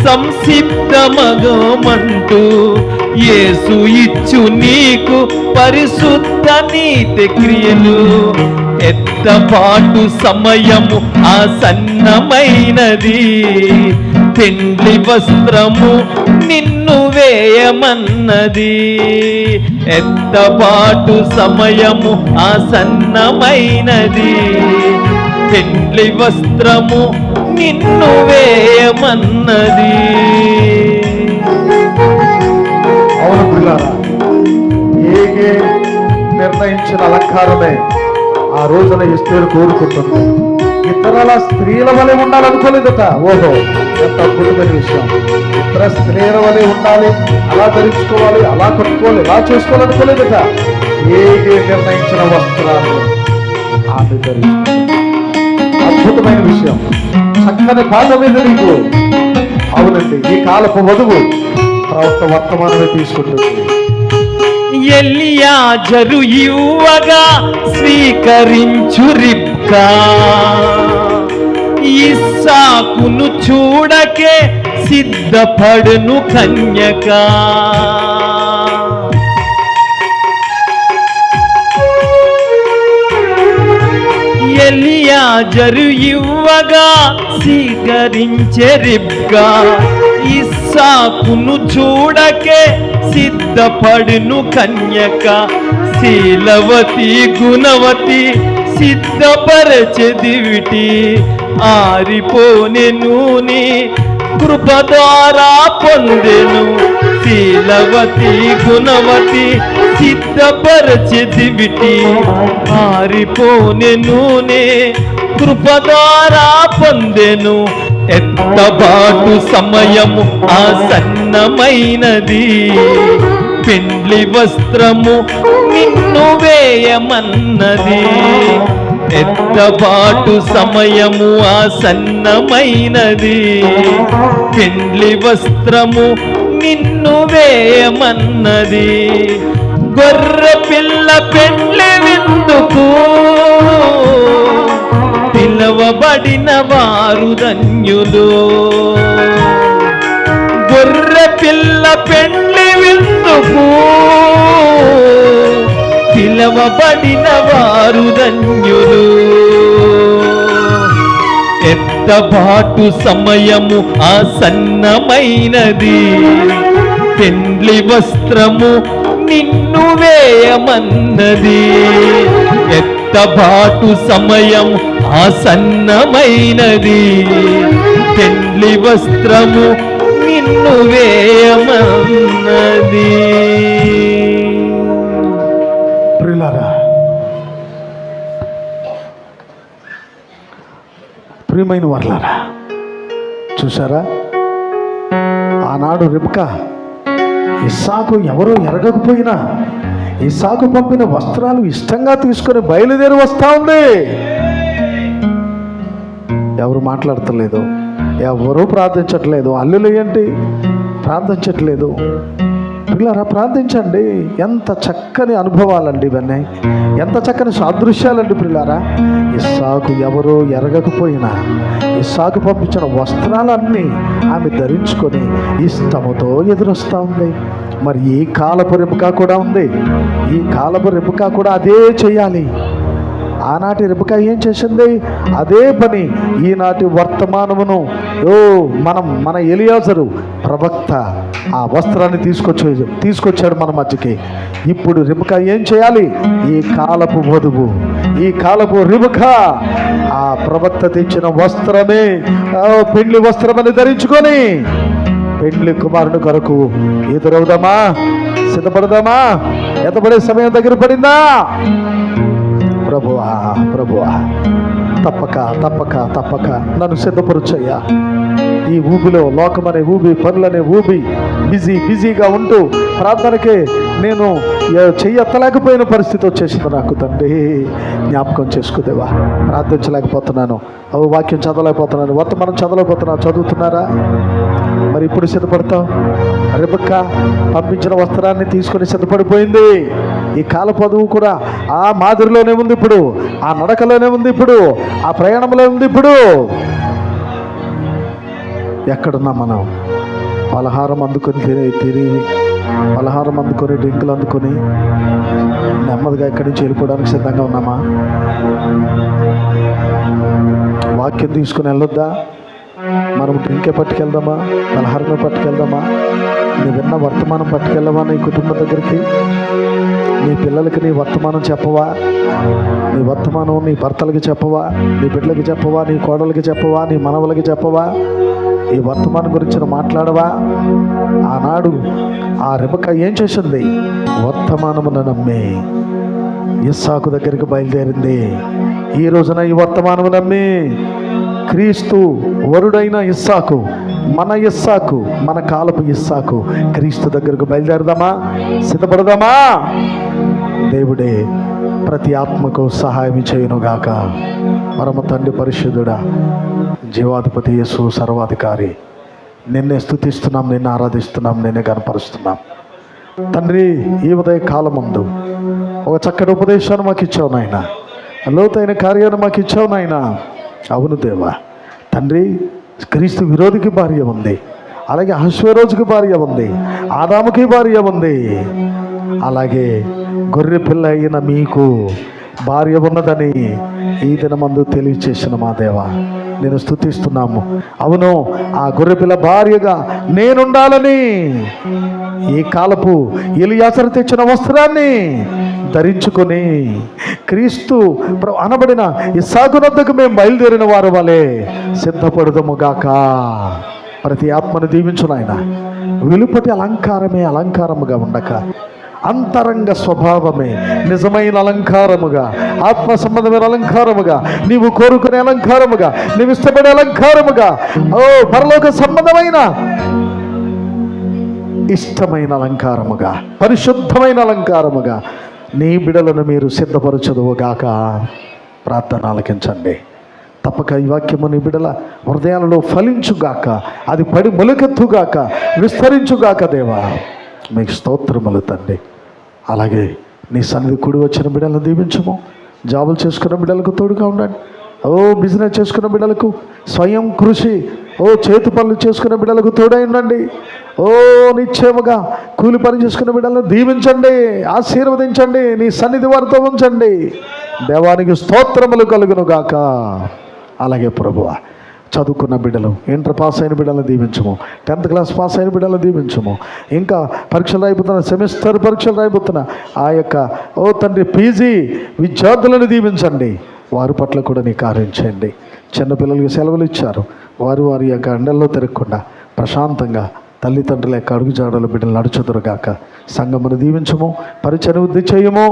సంసిద్ధమగమంటూ యేసు ఇచ్చు నీకు పరిశుద్ధ నీతి క్రియలు. ఎత్తబాటు సమయము ఆసన్నమైనది, పెండ్లి వస్త్రము నిన్ను వేయమన్నది. ఎత్తబాటు సమయము ఆసన్నమైనది, పెండ్లి వస్త్రము నిన్ను వేయమన్నది. అవును పిల్లారా, ఏగే నిర్ణయించిన అలంకారమే ఆ రోజున ఎస్తేరు కోరుకుంటుంది. ఇతరుల స్త్రీల వలె ఉండాలనుకోలేదట. ఓహో, ఎంత అద్భుతమైన విషయం. ఇతర స్త్రీల వలె ఉండాలి, అలా ధరించుకోవాలి, అలా కట్టుకోవాలి, ఇలా చేసుకోవాలనుకోలేదట. ఏగే నిర్ణయించిన వస్త్రాలు ఆమె ధరించుకుంది. అద్భుతమైన విషయం. చక్కని పాట మీద నీకు. అవునండి, ఈ కాలపు వధువు ప్రవక్త వర్తమానమే తీసుకుంటుంది. ఎలియాజరు ఇవ్వగా స్వీకరించు రిబ్కా, ఇస్సాకును చూడకే సిద్ధపడును కన్యక. ఎలియాజరు ఇవ్వగా స్వీకరించే రిబ్కా, ఇస్సాకును చూడకే సిద్ధపడును కన్యక. శీలవతి గుణవతి సిద్ధపరచెదివిటి, ఆరిపోనె నూనె కృప ద్వారా పొందెను. శీలవతి గుణవతి సిద్ధపరచెదివిటి, ఆరిపోనె నూనె కృప ద్వారా పొందెను. ఎత్తబాటు సమయము ఆసన్నమైనది, పెండ్లి వస్త్రము నిన్ను వేయమన్నది. ఎత్తబాటు సమయము ఆసన్నమైనది, పెండ్లి వస్త్రము నిన్ను వేయమన్నది. గొర్రె పిల్ల పెండ్లి విందుకు పిలవబడిన వారు ధన్యులు. గొర్రె పిల్ల పెండ్లి విందుకు పిలవబడిన వారు ధన్యులు. ఎత్తబాటు సమయము ఆసన్నమైనది, పెండ్లి వస్త్రము నిన్ను వేయమన్నది. ఎత్తబాటు సమయం ఆసన్నమైనది, పెండ్లి వస్త్రము నిన్ను వేయమన్నది. ప్రియులారా, ప్రియమైన వర్లారా, చూసారా ఆనాడు రిబ్కా ఇస్సాకు ఎవరో ఎరగకపోయినా ఇస్సాకు పంపిన వస్త్రాలు ఇష్టంగా తీసుకొని బయలుదేరి వస్తా ఉంది. ఎవరు మాట్లాడతలేదు, ఎవరు ప్రార్థించట్లేదు. అల్లులు ఏంటి ప్రార్థించట్లేదు. పిల్లరా ప్రార్థించండి. ఎంత చక్కని అనుభవాలండి ఇవన్నీ, ఎంత చక్కని సాదృశ్యాలండి పిల్లారా. ఇస్సాకు ఎవరో ఎరగకపోయినా ఇస్సాకు పంపించిన వస్త్రాలన్నీ ఆమె ధరించుకొని ఇష్టముతో ఎదురొస్తూ ఉంది. మరి ఈ కాలపు రిబ్కా కూడా ఉంది. ఈ కాలపు రిబ్కా కూడా అదే చేయాలి. ఆనాటి రిబ్కా ఏం చేసింది? అదే పని ఈనాటి వర్తమానమును మన ఎలియాజరు ప్రవక్త ఆ వస్త్రాన్ని తీసుకొచ్చాడు మన మధ్యకి. ఇప్పుడు రిబ్కా ఏం చేయాలి? ఈ కాలపు వధువు, ఈ కాలపు రిబ్కా ఆ ప్రవక్త తెచ్చిన వస్త్రమే పెండ్లి వస్త్రమని ధరించుకొని పెండ్లి కుమారుని కొరకు ఎదురవుదామా? సిద్ధపడదామా? ఎత్తబడే సమయం దగ్గర పడిందా? ప్రభువా ప్రభువా, తప్పక తప్పక తప్పక నన్ను సిద్ధపరుచయ్యా. ఈ ఊబిలో, లోకమనే ఊబి, పనులనే ఊబి, బిజీగా ఉంటూ ప్రార్థనకే నేను చెయ్యెత్తలేకపోయిన పరిస్థితి వచ్చేసింది నాకు. తండ్రి జ్ఞాపకం చేసుకుదేవా. ప్రార్థించలేకపోతున్నాను, వాక్యం చదవలేకపోతున్నాను, వర్తమానం చదవలేకపోతున్నాను. చదువుతున్నారా? మరి ఇప్పుడు సిద్ధపడతావు? రిబ్కా పంపించిన వస్త్రాన్ని తీసుకొని సిద్ధపడిపోయింది. ఈ కాల పదువు కూడా ఆ మాదిరిలోనే ఉంది ఇప్పుడు, ఆ నడకలోనే ఉంది ఇప్పుడు, ఆ ప్రయాణంలో ఉంది ఇప్పుడు. ఎక్కడున్నా మనం? పలహారం అందుకొని తిని పలహారం అందుకొని డ్రింకులు అందుకొని నెమ్మదిగా ఇక్కడి నుంచి వెళ్ళిపోవడానికి సిద్ధంగా ఉన్నామా? వాక్యం తీసుకుని వెళ్ళొద్దా? మనం డ్రింకే పట్టుకెళ్దామా? పలహారమే పట్టుకెళ్దామా? నీ విన్న వర్తమానం పట్టుకెళ్ళవా? నీ కుటుంబం దగ్గరికి, నీ పిల్లలకి నీ వర్తమానం చెప్పవా? నీ వర్తమానం నీ భర్తలకి చెప్పవా? నీ బిడ్డలకి చెప్పవా? నీ కోడలకి చెప్పవా? నీ మనవలకి చెప్పవా? ఈ వర్తమానం గురించి మాట్లాడవా? ఆనాడు ఆ రిబ్కా ఏం చేసింది? వర్తమానమును నమ్మి ఇస్సాకు దగ్గరికి బయలుదేరింది. ఈ రోజున ఈ వర్తమానము నమ్మి క్రీస్తు వరుడైన ఇస్సాకు, మన కాలపు ఇస్సాకు క్రీస్తు దగ్గరకు బయలుదేరదామా? సిద్ధపడదామా? దేవుడే ప్రతి ఆత్మకు సహాయం చేయునుగాక. పరమ తండ్రి పరిశుద్ధుడా, జీవాధిపతి యేసు సర్వాధికారి, నిన్నే స్తుతిస్తున్నాం, నిన్ను ఆరాధిస్తున్నాం, నిన్నే కనపరుస్తున్నాం. తండ్రి, ఈ ఉదయ కాలమందు ఒక చక్కటి ఉపదేశాన్ని మాకు ఇచ్చావు నాయన, లోతైన కార్యాన్ని మాకు ఇచ్చావు నాయన. అవును దేవా, తండ్రి, క్రీస్తు విరోధికి భార్య ఉంది, అలాగే అహశ్వేరోజుకి భార్య ఉంది, ఆదాముకి భార్య ఉంది, అలాగే గొర్రె పిల్ల అయిన మీకు భార్య ఉన్నదని ఈ దినమందు తెలియచేసిన మా దేవా నేను స్తుతిస్తున్నాము. అవును, ఆ గొర్రెపిల్ల భార్యగా నేనుండాలని ఈ కాలపు ఎలియాజరు తెచ్చిన వస్త్రాన్ని ధరించుకొని క్రీస్తు అనబడిన ఇస్సాకునొద్దకు మేము బయలుదేరిన వారు వలె సిద్ధపడుదముగాక. ప్రతి ఆత్మను దీవించు నాయన. వెలుపటి అలంకారమే అలంకారముగా ఉండక అంతరంగ స్వభావమే నిజమైన అలంకారముగా, ఆత్మ సంబంధమైన అలంకారముగా, నీవు కోరుకునే అలంకారముగా, నీవు ఇష్టపడే అలంకారముగా, పరలోక సంబంధమైన ఇష్టమైన అలంకారముగా, పరిశుద్ధమైన అలంకారముగా నీ బిడలను మీరు సిద్ధపరచదువుగాక. ప్రార్థన ఆలకించండి. తప్పక ఈ వాక్యము నీ బిడల హృదయాలలో ఫలించుగాక, అది పడి మొలకెత్తుగాక, విస్తరించుగాక. దేవా మీకు స్తోత్రములు తండ్రి. అలాగే నీ సన్నిధి కూడి వచ్చిన బిడ్డలను దీవించము. జాబులు చేసుకున్న బిడ్డలకు తోడుగా ఉండండి. బిజినెస్ చేసుకున్న బిడ్డలకు, స్వయం కృషి చేతి పనులు చేసుకున్న బిడ్డలకు తోడై ఉండండి. నిశ్చయముగా కూలి పని చేసుకున్న బిడ్డలను దీవించండి, ఆశీర్వదించండి, నీ సన్నిధి వారితో ఉంచండి. దేవానికి స్తోత్రములు కలుగును గాక. అలాగే ప్రభువా, చదువుకున్న బిడ్డలు, ఇంటర్ పాస్ అయిన బిడ్డలను దీవించము, 10th క్లాస్ పాస్ అయిన బిడ్డలను దీవించము, ఇంకా పరీక్షలు రాయిపోతున్న, సెమిస్టర్ పరీక్షలు రాయిపోతున్న ఆ యొక్క తండ్రి పీజీ విద్యార్థులను దీవించండి. వారి పట్ల కూడా నీ కార్యం చేయండి. చిన్నపిల్లలకి సెలవులు ఇచ్చారు, వారి యొక్క అండల్లో తిరగకుండా ప్రశాంతంగా తల్లిదండ్రుల యొక్క అడుగుజాడల బిడ్డలు నడుచుదురుగాక. సంఘమును దీవించము, పరిచయ వృద్ధి చేయము.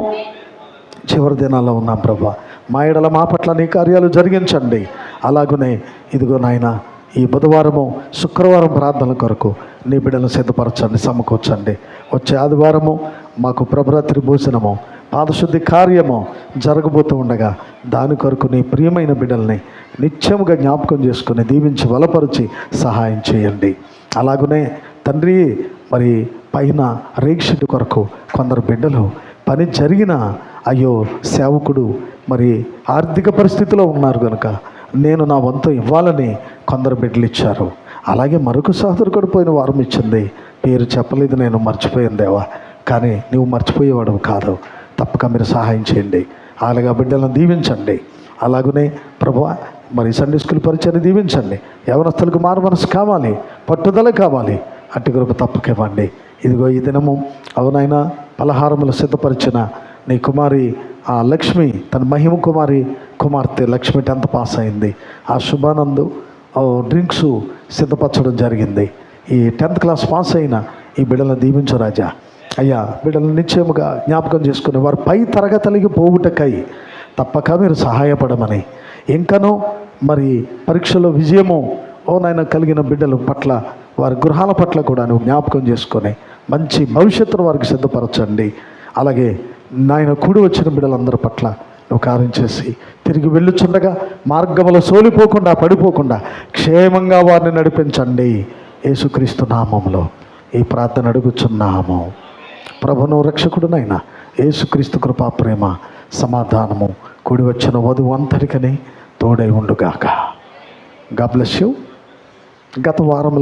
చివరి దినాల్లో ఉన్నాం ప్రభా, మా ఎడల మా పట్ల నీ కార్యాలు జరిగించండి. అలాగనే ఇదిగో నాయన, ఈ బుధవారము శుక్రవారం ప్రార్థనల కొరకు నీ బిడ్డలను సిద్ధపరచండి, సమకూర్చండి. వచ్చే ఆదివారము మాకు ప్రభరాత్రి భోజనము, పాదశుద్ధి కార్యము జరగబోతూ ఉండగా దాని కొరకు నీ ప్రియమైన బిడ్డల్ని నిత్యముగా జ్ఞాపకం చేసుకుని దీవించి బలపరిచి సహాయం చేయండి. అలాగనే తండ్రి, మరి పైన రేక్షిట్ కొరకు కొందరు బిడ్డలు పని జరిగిన అయ్యో సేవకుడు మరి ఆర్థిక పరిస్థితిలో ఉన్నారు కనుక నేను నా వంతు ఇవ్వాలని కొందరు బిడ్డలు ఇచ్చారు. అలాగే మరొక సహోదరు కూడా పోయిన వారం ఇచ్చింది, పేరు చెప్పలేదు, నేను మర్చిపోయాను దేవా, కానీ నువ్వు మర్చిపోయేవాడు కాదు. తప్పక మీరు సహాయం చేయండి. అలాగా బిడ్డలను దీవించండి. అలాగనే ప్రభువా, మరి సండే స్కూల్ పరిచయాన్ని దీవించండి. యవనస్తులకు మారు మనసు కావాలి, పట్టుదల కావాలి, అట్టి కొరకు తప్పకివ్వండి. ఇదిగో ఈ దినము అవునైనా పలహారములు సిద్ధపరిచిన నీ కుమారి ఆ లక్ష్మి, తన మహిమ కుమార్తె లక్ష్మి 10th పాస్ అయింది. ఆ శుభానందు డ్రింక్స్ సిద్ధపరచడం జరిగింది. ఈ 10th క్లాస్ పాస్ అయిన ఈ బిడ్డలను దీవించు రాజా. అయ్యా, బిడ్డలను నిశ్చయముగా జ్ఞాపకం చేసుకుని వారు పై తరగతులకి పోవుటకై తప్పక మీరు సహాయపడమని, ఇంకనూ మరి పరీక్షలో విజయము నాయన కలిగిన బిడ్డల పట్ల, వారి గృహాల పట్ల కూడా నువ్వు జ్ఞాపకం చేసుకొని మంచి భవిష్యత్తును వారికి సిద్ధపరచండి. అలాగే నాయన కూడి వచ్చిన బిడ్డలందరి పట్ల నువ్వు కార్యం చేసి తిరిగి వెళ్ళుచుండగా మార్గములో సోలిపోకుండా పడిపోకుండా క్షేమంగా వారిని నడిపించండి. యేసుక్రీస్తు నామములో ఈ ప్రార్థన అడుగుచున్నాము. ప్రభును రక్షకుడునైనా యేసుక్రీస్తు కృపా ప్రేమ సమాధానము కూడి వచ్చిన వధువు అంతరికని తోడై ఉండుగాక. God bless you. గత వారం